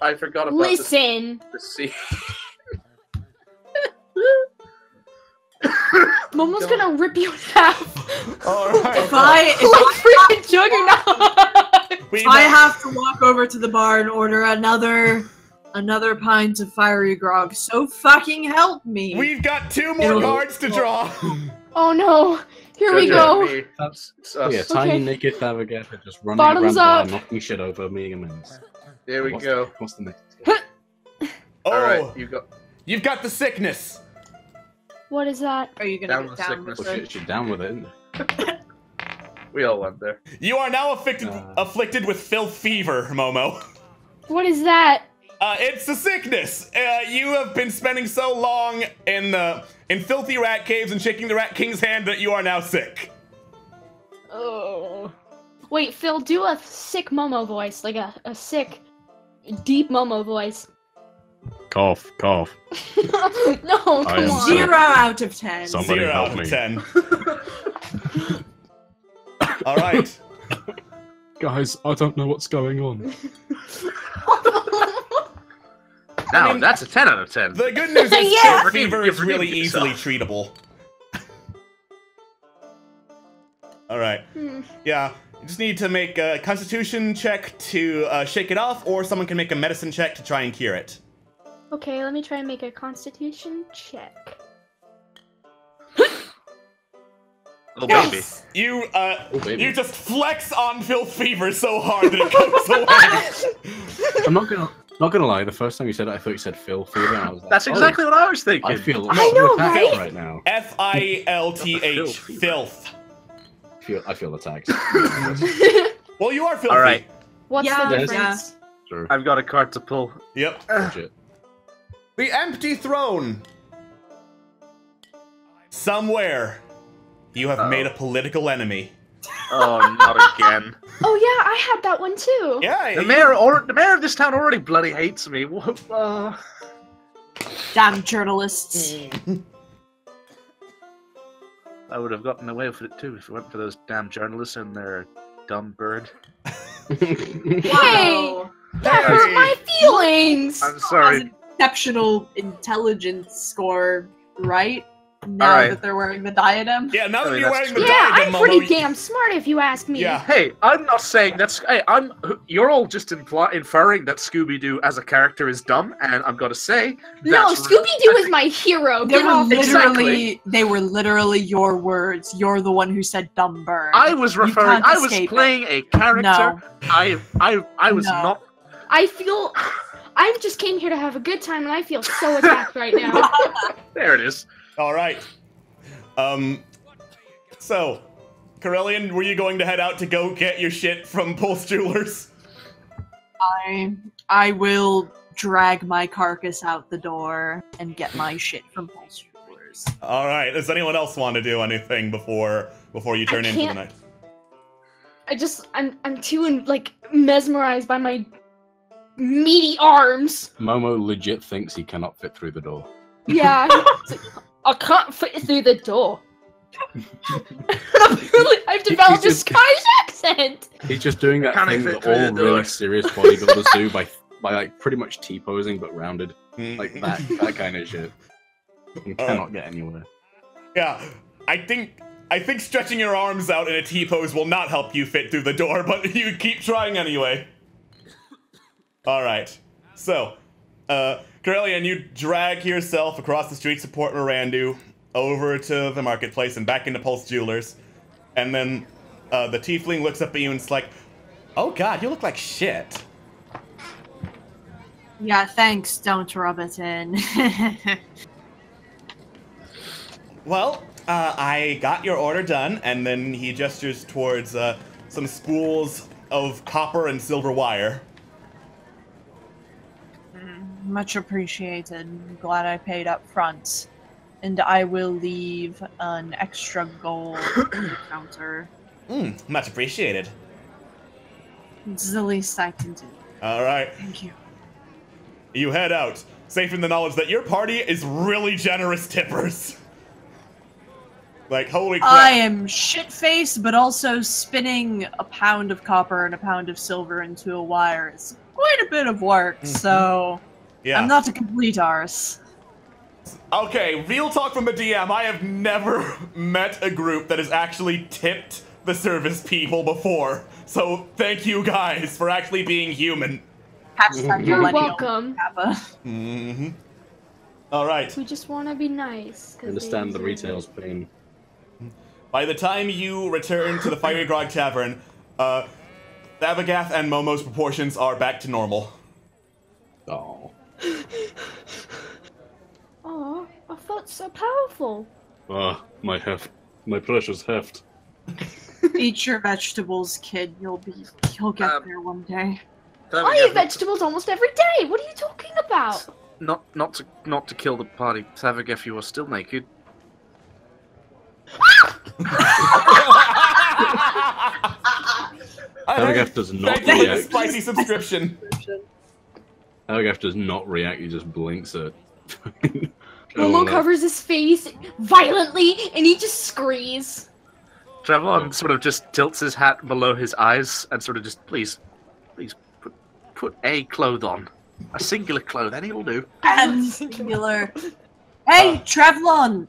[SPEAKER 2] I forgot about
[SPEAKER 6] Listen,
[SPEAKER 2] the scene.
[SPEAKER 6] Momo's gonna rip you in half.
[SPEAKER 11] Alright.
[SPEAKER 10] If I
[SPEAKER 6] Like freaking Juggernaut.
[SPEAKER 11] We
[SPEAKER 10] I have to walk over to the bar and order another pint of fiery grog, so fucking help me.
[SPEAKER 11] We've got 2 more
[SPEAKER 10] It'll-
[SPEAKER 11] cards to draw.
[SPEAKER 6] Oh no. Here we
[SPEAKER 2] Good
[SPEAKER 6] go.
[SPEAKER 2] job, me.
[SPEAKER 5] That's
[SPEAKER 2] It's us.
[SPEAKER 5] yeah, tiny
[SPEAKER 6] Okay.
[SPEAKER 5] naked Thavagat just running
[SPEAKER 6] Bottoms
[SPEAKER 5] around the bar,
[SPEAKER 6] up.
[SPEAKER 5] knocking shit over, being a menace.
[SPEAKER 2] There we
[SPEAKER 5] What's-
[SPEAKER 2] go.
[SPEAKER 5] What's the next?
[SPEAKER 11] Oh,
[SPEAKER 2] Alright, you go.
[SPEAKER 11] you've got the sickness.
[SPEAKER 6] What is that?
[SPEAKER 10] Are you
[SPEAKER 2] Down
[SPEAKER 10] gonna
[SPEAKER 2] with
[SPEAKER 10] get down
[SPEAKER 2] sickness.
[SPEAKER 10] with
[SPEAKER 5] Well,
[SPEAKER 10] it?
[SPEAKER 5] shit, you're down with it, isn't it?
[SPEAKER 2] We all went there.
[SPEAKER 11] You are now afflicted with filth fever, Momo.
[SPEAKER 6] What is that?
[SPEAKER 11] It's a sickness. You have been spending so long in filthy rat caves and shaking the Rat King's hand that you are now sick.
[SPEAKER 6] Oh. Wait, Phil, do a sick Momo voice, like a sick, deep Momo voice.
[SPEAKER 5] Cough, cough.
[SPEAKER 6] No, come
[SPEAKER 5] am
[SPEAKER 6] on.
[SPEAKER 5] sick.
[SPEAKER 10] 0 out of 10.
[SPEAKER 5] Somebody
[SPEAKER 11] 0
[SPEAKER 5] help
[SPEAKER 11] out of
[SPEAKER 5] me.
[SPEAKER 11] 10. All right.
[SPEAKER 5] Guys, I don't know what's going on.
[SPEAKER 2] Now,
[SPEAKER 11] I mean,
[SPEAKER 2] that's a 10 out of 10.
[SPEAKER 11] The good news is
[SPEAKER 6] Yeah.
[SPEAKER 11] filth fever
[SPEAKER 2] You've
[SPEAKER 11] is really
[SPEAKER 2] redeemed
[SPEAKER 11] easily
[SPEAKER 2] yourself.
[SPEAKER 11] treatable. All right. Yeah. You just need to make a constitution check to shake it off, or someone can make a medicine check to try and cure it.
[SPEAKER 6] Okay, let me try and make a constitution check.
[SPEAKER 2] Oh, baby.
[SPEAKER 11] You
[SPEAKER 5] baby.
[SPEAKER 11] you just flex on filth fever so hard that it goes away.
[SPEAKER 5] I'm not gonna lie. The first time you said it, I thought you said Phil Fever, and I was like,
[SPEAKER 2] That's exactly what I was thinking.
[SPEAKER 5] I feel
[SPEAKER 6] I know,
[SPEAKER 5] attacked
[SPEAKER 6] right?
[SPEAKER 5] now.
[SPEAKER 11] Filth. Filth.
[SPEAKER 5] I feel attacked.
[SPEAKER 11] Well, you are filthy.
[SPEAKER 2] All right.
[SPEAKER 6] What's
[SPEAKER 10] Yeah,
[SPEAKER 6] the
[SPEAKER 10] yeah.
[SPEAKER 6] difference?
[SPEAKER 5] Sure.
[SPEAKER 2] I've got a card to pull.
[SPEAKER 11] Yep.
[SPEAKER 5] Shit.
[SPEAKER 11] The empty throne. Somewhere, you have made a political enemy.
[SPEAKER 2] Oh, not again.
[SPEAKER 6] Oh yeah, I had that one too.
[SPEAKER 11] Yeah.
[SPEAKER 2] The mayor of this town already bloody hates me.
[SPEAKER 10] Damn journalists.
[SPEAKER 2] I would have gotten away with it too if it weren't for those damn journalists and their dumb bird.
[SPEAKER 6] Hey! That hurt my feelings!
[SPEAKER 2] I'm sorry.
[SPEAKER 10] Has an exceptional intelligence score, right? Now
[SPEAKER 2] Alright.
[SPEAKER 10] that they're wearing the diadem?
[SPEAKER 11] Yeah, now
[SPEAKER 2] I
[SPEAKER 11] that
[SPEAKER 2] mean,
[SPEAKER 11] you're
[SPEAKER 2] that's
[SPEAKER 11] wearing the
[SPEAKER 2] true.
[SPEAKER 6] Yeah,
[SPEAKER 11] diadem,
[SPEAKER 6] I'm pretty
[SPEAKER 11] Momo,
[SPEAKER 6] damn smart if you ask me.
[SPEAKER 11] Yeah.
[SPEAKER 2] Hey, I'm not saying that's. Hey, you're all just inferring that Scooby-Doo as a character is dumb, and I'm gonna say.
[SPEAKER 6] No,
[SPEAKER 2] that's
[SPEAKER 6] Scooby-Doo is my hero.
[SPEAKER 10] They
[SPEAKER 6] Get
[SPEAKER 10] were
[SPEAKER 6] off
[SPEAKER 10] literally, they were literally your words. You're the one who said dumb bird.
[SPEAKER 2] I was
[SPEAKER 10] You
[SPEAKER 2] referring.
[SPEAKER 10] can't
[SPEAKER 2] I was
[SPEAKER 10] escape
[SPEAKER 2] playing a character.
[SPEAKER 10] No.
[SPEAKER 2] I was
[SPEAKER 10] No.
[SPEAKER 2] not.
[SPEAKER 6] I feel. I just came here to have a good time, and I feel so attacked right now.
[SPEAKER 2] There it is.
[SPEAKER 11] All right. So, Karelian, were you going to head out to go get your shit from Pulse Jewelers?
[SPEAKER 10] I will drag my carcass out the door and get my shit from Pulse Jewelers.
[SPEAKER 11] All right. Does anyone else want to do anything before you turn into the
[SPEAKER 6] can't-
[SPEAKER 11] night?
[SPEAKER 6] I'm too mesmerized by my meaty arms.
[SPEAKER 5] Momo legit thinks he cannot fit through the door.
[SPEAKER 6] Yeah, I can't fit through the door. I've developed a Scottish accent.
[SPEAKER 5] He's just doing that
[SPEAKER 2] Can't
[SPEAKER 5] thing
[SPEAKER 2] fit
[SPEAKER 5] that
[SPEAKER 2] through
[SPEAKER 5] all
[SPEAKER 2] the door.
[SPEAKER 5] really serious bodybuilders do by like pretty much T-posing but rounded, like that kind of shit. You cannot get anywhere.
[SPEAKER 11] Yeah, I think stretching your arms out in a T-pose will not help you fit through the door, but you keep trying anyway. All right. So, Karelian, you drag yourself across the streets of Port Mirandu over to the marketplace and back into Pulse Jewelers. And then the tiefling looks up at you and it's like, oh god, you look like shit.
[SPEAKER 10] Yeah, thanks. Don't rub it in.
[SPEAKER 11] Well, I got your order done, and then he gestures towards some spools of copper and silver wire.
[SPEAKER 10] Much appreciated. Glad I paid up front. And I will leave an extra gold on the counter.
[SPEAKER 11] Much appreciated.
[SPEAKER 10] It's the least I can do.
[SPEAKER 11] All right.
[SPEAKER 10] Thank you.
[SPEAKER 11] You head out, safe in the knowledge that your party is really generous tippers. Like, holy crap.
[SPEAKER 10] I am shit-faced, but also spinning a pound of copper and a pound of silver into a wire is quite a bit of work, so
[SPEAKER 11] Yeah.
[SPEAKER 10] I'm not a complete arse.
[SPEAKER 11] Okay, real talk from the DM. I have never met a group that has actually tipped the service people before. So thank you guys for actually being human.
[SPEAKER 6] You're welcome.
[SPEAKER 11] Mm-hmm. All right.
[SPEAKER 6] We just want to be nice. 'cause
[SPEAKER 5] Understand
[SPEAKER 6] they
[SPEAKER 5] the
[SPEAKER 6] deserve
[SPEAKER 5] retail's pain.
[SPEAKER 11] By the time you return to the Fiery Grog Tavern, Thavagoth and Momo's proportions are back to normal.
[SPEAKER 5] Oh.
[SPEAKER 6] Oh, I felt so powerful.
[SPEAKER 5] Ah, my heft. My precious heft.
[SPEAKER 10] Eat your vegetables, kid. You'll get there one day.
[SPEAKER 6] I eat vegetables almost every day. What are you talking about?
[SPEAKER 2] Not to kill the party. Savagef, you are still naked.
[SPEAKER 5] Thavagoth does not
[SPEAKER 11] Thank you for the
[SPEAKER 5] react.
[SPEAKER 11] spicy subscription.
[SPEAKER 5] Thavagoth does not react, he just blinks at
[SPEAKER 6] Momo covers his face violently, and he just screams.
[SPEAKER 2] Trevlon sort of just tilts his hat below his eyes and sort of just, please put a cloth on. A singular cloth, any'll do.
[SPEAKER 10] And singular. Hey, Trevlon!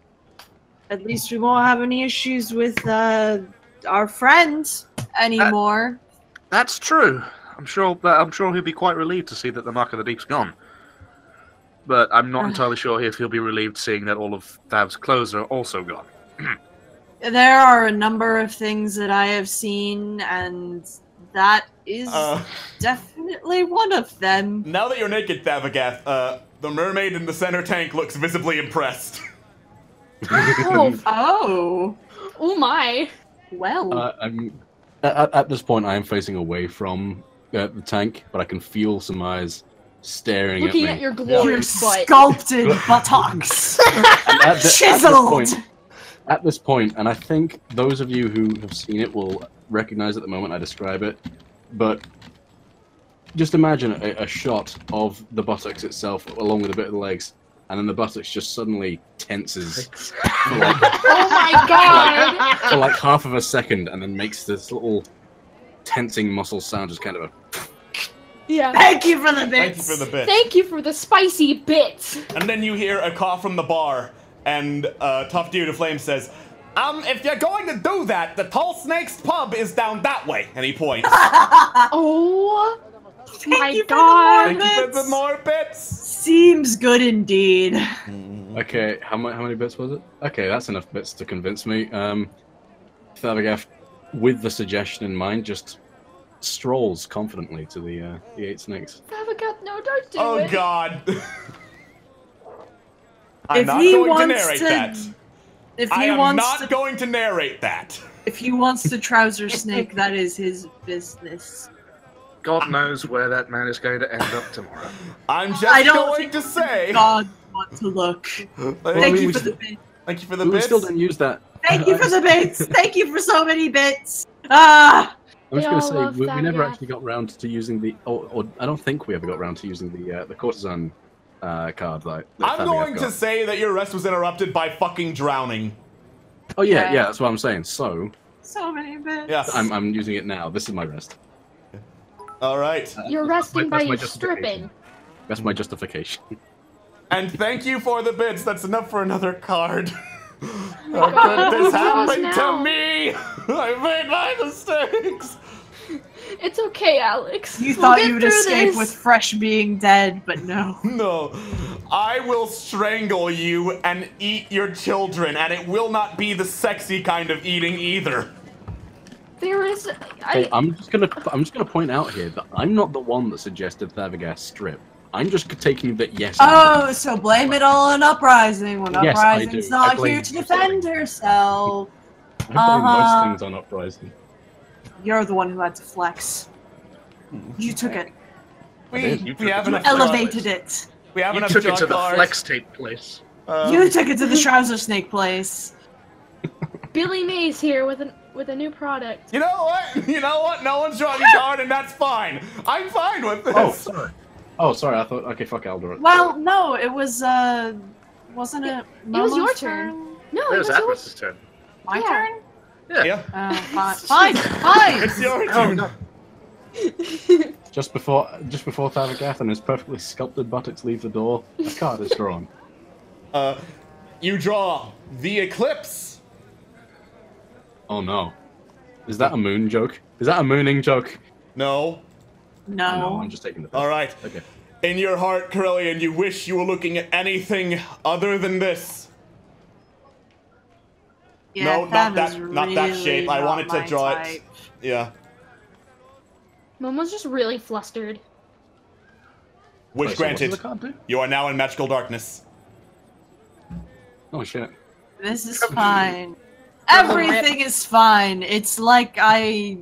[SPEAKER 10] At least we won't have any issues with our friends anymore.
[SPEAKER 2] That's true. I'm sure he'll be quite relieved to see that the Mark of the Deep's gone. But I'm not entirely sure if he'll be relieved seeing that all of Thav's clothes are also gone.
[SPEAKER 10] There are a number of things that I have seen, and that is definitely one of them.
[SPEAKER 11] Now that you're naked, Thavagoth, the mermaid in the center tank looks visibly impressed.
[SPEAKER 6] Oh my.
[SPEAKER 10] Well.
[SPEAKER 5] I'm at this point I am facing away from the tank, but I can feel some eyes staring
[SPEAKER 6] Looking
[SPEAKER 5] at me.
[SPEAKER 6] at your glorious butt.
[SPEAKER 10] Sculpted buttocks. Chiseled.
[SPEAKER 5] At this point, and I think those of you who have seen it will recognize at the moment I describe it, but just imagine a shot of the buttocks itself along with a bit of the legs, and then the buttocks just suddenly tenses for like,
[SPEAKER 6] Oh my god!
[SPEAKER 5] for like half of a second, and then makes this little tensing muscle sound, just kind of a...
[SPEAKER 6] Yeah.
[SPEAKER 10] Thank you for the bits.
[SPEAKER 11] Thank you for the bits.
[SPEAKER 6] Thank you for the spicy bits.
[SPEAKER 11] And then you hear a call from the bar, and Tough Dude of Flame says, if you're going to do that, the Tall Snake's pub is down that way. And he points.
[SPEAKER 6] Oh my
[SPEAKER 10] god.
[SPEAKER 11] Thank you for the more bits.
[SPEAKER 10] Seems good indeed.
[SPEAKER 5] Okay, how many bits was it? Okay, that's enough bits to convince me. Thavagath, with the suggestion in mind, just strolls confidently to the 8 snakes.
[SPEAKER 6] Thavagath, no, don't do it.
[SPEAKER 11] Oh god. I'm
[SPEAKER 10] If
[SPEAKER 11] not
[SPEAKER 10] he
[SPEAKER 11] going to
[SPEAKER 10] wants
[SPEAKER 11] narrate
[SPEAKER 10] to-
[SPEAKER 11] that.
[SPEAKER 10] If
[SPEAKER 11] I
[SPEAKER 10] he
[SPEAKER 11] am
[SPEAKER 10] wants
[SPEAKER 11] not
[SPEAKER 10] to,
[SPEAKER 11] going to narrate that.
[SPEAKER 10] if he wants to trouser snake, that is his business.
[SPEAKER 2] God knows where that man is going to end up tomorrow.
[SPEAKER 11] I'm just
[SPEAKER 10] I don't
[SPEAKER 11] going to say.
[SPEAKER 10] God want to look. Thank you for the bits.
[SPEAKER 11] Thank you for the
[SPEAKER 5] We
[SPEAKER 11] bits.
[SPEAKER 5] still didn't use that.
[SPEAKER 10] Thank you for the bits. Thank you for so many bits. Ah.
[SPEAKER 5] I was
[SPEAKER 6] They
[SPEAKER 5] going to
[SPEAKER 6] all
[SPEAKER 5] say,
[SPEAKER 6] love
[SPEAKER 5] we never
[SPEAKER 6] Thavagath.
[SPEAKER 5] actually got round to using the... Or I don't think we ever got round to using the courtesan card. That
[SPEAKER 11] I'm
[SPEAKER 5] Thavagath
[SPEAKER 11] going to
[SPEAKER 5] got.
[SPEAKER 11] say that your rest was interrupted by fucking drowning.
[SPEAKER 5] Oh yeah,
[SPEAKER 10] Yeah.
[SPEAKER 5] yeah, that's what I'm saying. So,
[SPEAKER 10] So many bits.
[SPEAKER 11] Yes.
[SPEAKER 5] I'm using it now. This is my rest.
[SPEAKER 11] All right.
[SPEAKER 6] You're resting by
[SPEAKER 5] that's my
[SPEAKER 6] you
[SPEAKER 5] justification.
[SPEAKER 6] stripping.
[SPEAKER 5] That's my justification.
[SPEAKER 11] And thank you for the bits. That's enough for another card.
[SPEAKER 6] God,
[SPEAKER 11] How could this
[SPEAKER 6] what
[SPEAKER 11] happen
[SPEAKER 6] now?
[SPEAKER 11] to me? I made my mistakes.
[SPEAKER 6] It's okay, Alex.
[SPEAKER 10] You
[SPEAKER 6] We'll
[SPEAKER 10] thought
[SPEAKER 6] get
[SPEAKER 10] you would
[SPEAKER 6] through
[SPEAKER 10] escape
[SPEAKER 6] this.
[SPEAKER 10] with Fresh being dead, but no.
[SPEAKER 11] No, I will strangle you and eat your children, and it will not be the sexy kind of eating either.
[SPEAKER 6] There is.
[SPEAKER 5] Okay, I'm just gonna point out here that I'm not the one that suggested Thavagath strip. I'm just taking that yes.
[SPEAKER 10] Oh, so blame it all on Uprising when
[SPEAKER 5] Yes, I
[SPEAKER 10] Uprising's
[SPEAKER 5] do. I
[SPEAKER 10] not
[SPEAKER 5] blame
[SPEAKER 10] here to
[SPEAKER 5] you.
[SPEAKER 10] defend herself.
[SPEAKER 5] I blame most things on Uprising.
[SPEAKER 10] You're the one who had to flex. You took it.
[SPEAKER 11] We
[SPEAKER 2] took it
[SPEAKER 11] have
[SPEAKER 2] to
[SPEAKER 11] enough.
[SPEAKER 10] Elevated it.
[SPEAKER 11] We have
[SPEAKER 2] You
[SPEAKER 11] enough
[SPEAKER 2] took it to the
[SPEAKER 11] cards.
[SPEAKER 2] flex tape place.
[SPEAKER 10] You took it to the trouser snake place.
[SPEAKER 6] Billy Mays here with a new product.
[SPEAKER 11] You know what? You know what? No one's drawing a card, and that's fine. I'm fine with this.
[SPEAKER 5] Oh, sorry. Oh, sorry. I thought. Okay, fuck. I'll do it.
[SPEAKER 10] Well, no, it was wasn't it?
[SPEAKER 6] It was your
[SPEAKER 10] Momo's
[SPEAKER 6] turn. No,
[SPEAKER 2] It
[SPEAKER 6] it
[SPEAKER 2] was
[SPEAKER 6] was yours.
[SPEAKER 2] Atlas's turn.
[SPEAKER 10] My
[SPEAKER 6] Yeah.
[SPEAKER 10] turn.
[SPEAKER 11] Yeah.
[SPEAKER 10] Fine.
[SPEAKER 11] It's your turn.
[SPEAKER 2] no.
[SPEAKER 5] Just before Thavagath and his perfectly sculpted buttocks leave the door, a card is drawn.
[SPEAKER 11] You draw the Eclipse.
[SPEAKER 5] Oh no. Is that a moon joke? Is that a mooning joke?
[SPEAKER 11] No.
[SPEAKER 10] No.
[SPEAKER 5] Oh, no, I'm just taking the piss.
[SPEAKER 11] All right.
[SPEAKER 5] Okay.
[SPEAKER 11] In your heart, Karelian, you wish you were looking at anything other than this.
[SPEAKER 10] Yeah,
[SPEAKER 11] No, not
[SPEAKER 10] is
[SPEAKER 11] that- not that
[SPEAKER 10] really
[SPEAKER 11] shape. I
[SPEAKER 10] not
[SPEAKER 11] wanted to
[SPEAKER 10] my
[SPEAKER 11] draw it.
[SPEAKER 10] type.
[SPEAKER 11] Yeah.
[SPEAKER 6] Momo's just really flustered.
[SPEAKER 11] Wish
[SPEAKER 5] Wait, so what does
[SPEAKER 11] granted.
[SPEAKER 5] the card do?
[SPEAKER 11] You are now in magical darkness.
[SPEAKER 5] Oh shit.
[SPEAKER 10] This is fine. Everything is fine. It's like I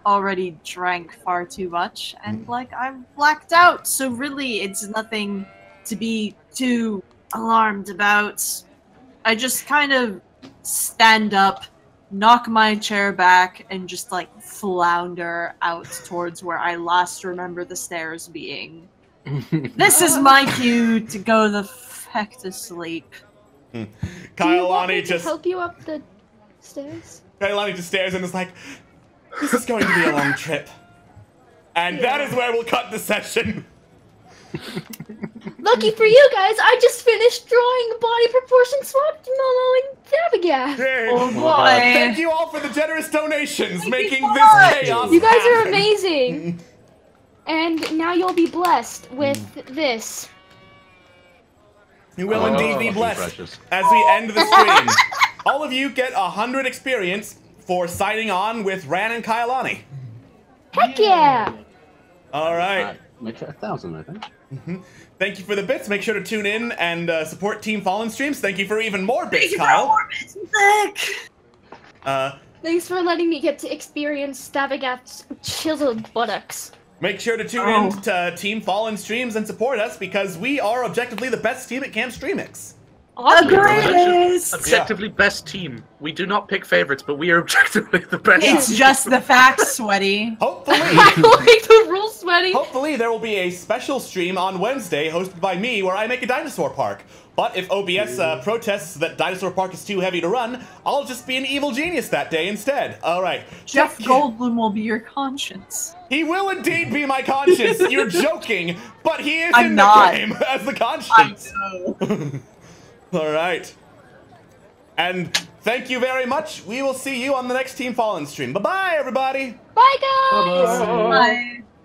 [SPEAKER 10] already drank far too much and like I'm blacked out. So really it's nothing to be too alarmed about. I just kind of stand up, knock my chair back, and just like flounder out towards where I last remember the stairs being. This is my cue to go the heck to sleep.
[SPEAKER 6] Do you want me
[SPEAKER 11] Kailani
[SPEAKER 6] to
[SPEAKER 11] just
[SPEAKER 6] help you up the stairs?
[SPEAKER 11] Kailani just stares and is like, this is going to be a long trip. And that is where we'll cut the session.
[SPEAKER 6] Lucky for you guys, I just finished drawing the body proportion swapped Momo and Thavagath.
[SPEAKER 11] Yay.
[SPEAKER 10] Oh boy.
[SPEAKER 11] Thank you all for the generous donations, making
[SPEAKER 10] so
[SPEAKER 11] this
[SPEAKER 10] much.
[SPEAKER 11] chaos
[SPEAKER 6] You guys are
[SPEAKER 11] happen.
[SPEAKER 6] amazing. And now you'll be blessed with this.
[SPEAKER 11] You will
[SPEAKER 5] Oh,
[SPEAKER 11] indeed be
[SPEAKER 5] fucking
[SPEAKER 11] blessed.
[SPEAKER 5] precious.
[SPEAKER 11] As we end the stream, all of you get 100 experience for signing on with Ran and Kailani.
[SPEAKER 6] Heck yeah!
[SPEAKER 11] All right.
[SPEAKER 5] Make it 1,000, I think.
[SPEAKER 11] Thank you for the bits. Make sure to tune in and support Team Fallen streams. Thank you for even more bits,
[SPEAKER 10] Thank you for
[SPEAKER 11] Kyle.
[SPEAKER 10] more bits, Nick.
[SPEAKER 6] Thanks for letting me get to experience Thavagath's chiseled buttocks.
[SPEAKER 11] Make sure to tune in to Team Fallen streams and support us because we are objectively the best team at Camp Streamix.
[SPEAKER 2] Objectively best team. We do not pick favorites, but we are objectively the best.
[SPEAKER 10] It's just the facts, Sweaty.
[SPEAKER 11] Hopefully.
[SPEAKER 14] I like the rule, Sweaty.
[SPEAKER 11] Hopefully there will be a special stream on Wednesday hosted by me where I make a dinosaur park. But if OBS protests that Dinosaur Park is too heavy to run, I'll just be an evil genius that day instead. All right.
[SPEAKER 10] Jeff Goldblum will be your conscience.
[SPEAKER 11] He will indeed be my conscience. You're joking, but he is
[SPEAKER 10] I'm
[SPEAKER 11] in
[SPEAKER 10] not.
[SPEAKER 11] the game as the conscience.
[SPEAKER 10] I know.
[SPEAKER 11] All right. And thank you very much. We will see you on the next Team Fallen stream. Bye-bye, everybody.
[SPEAKER 14] Bye, guys.
[SPEAKER 10] Bye.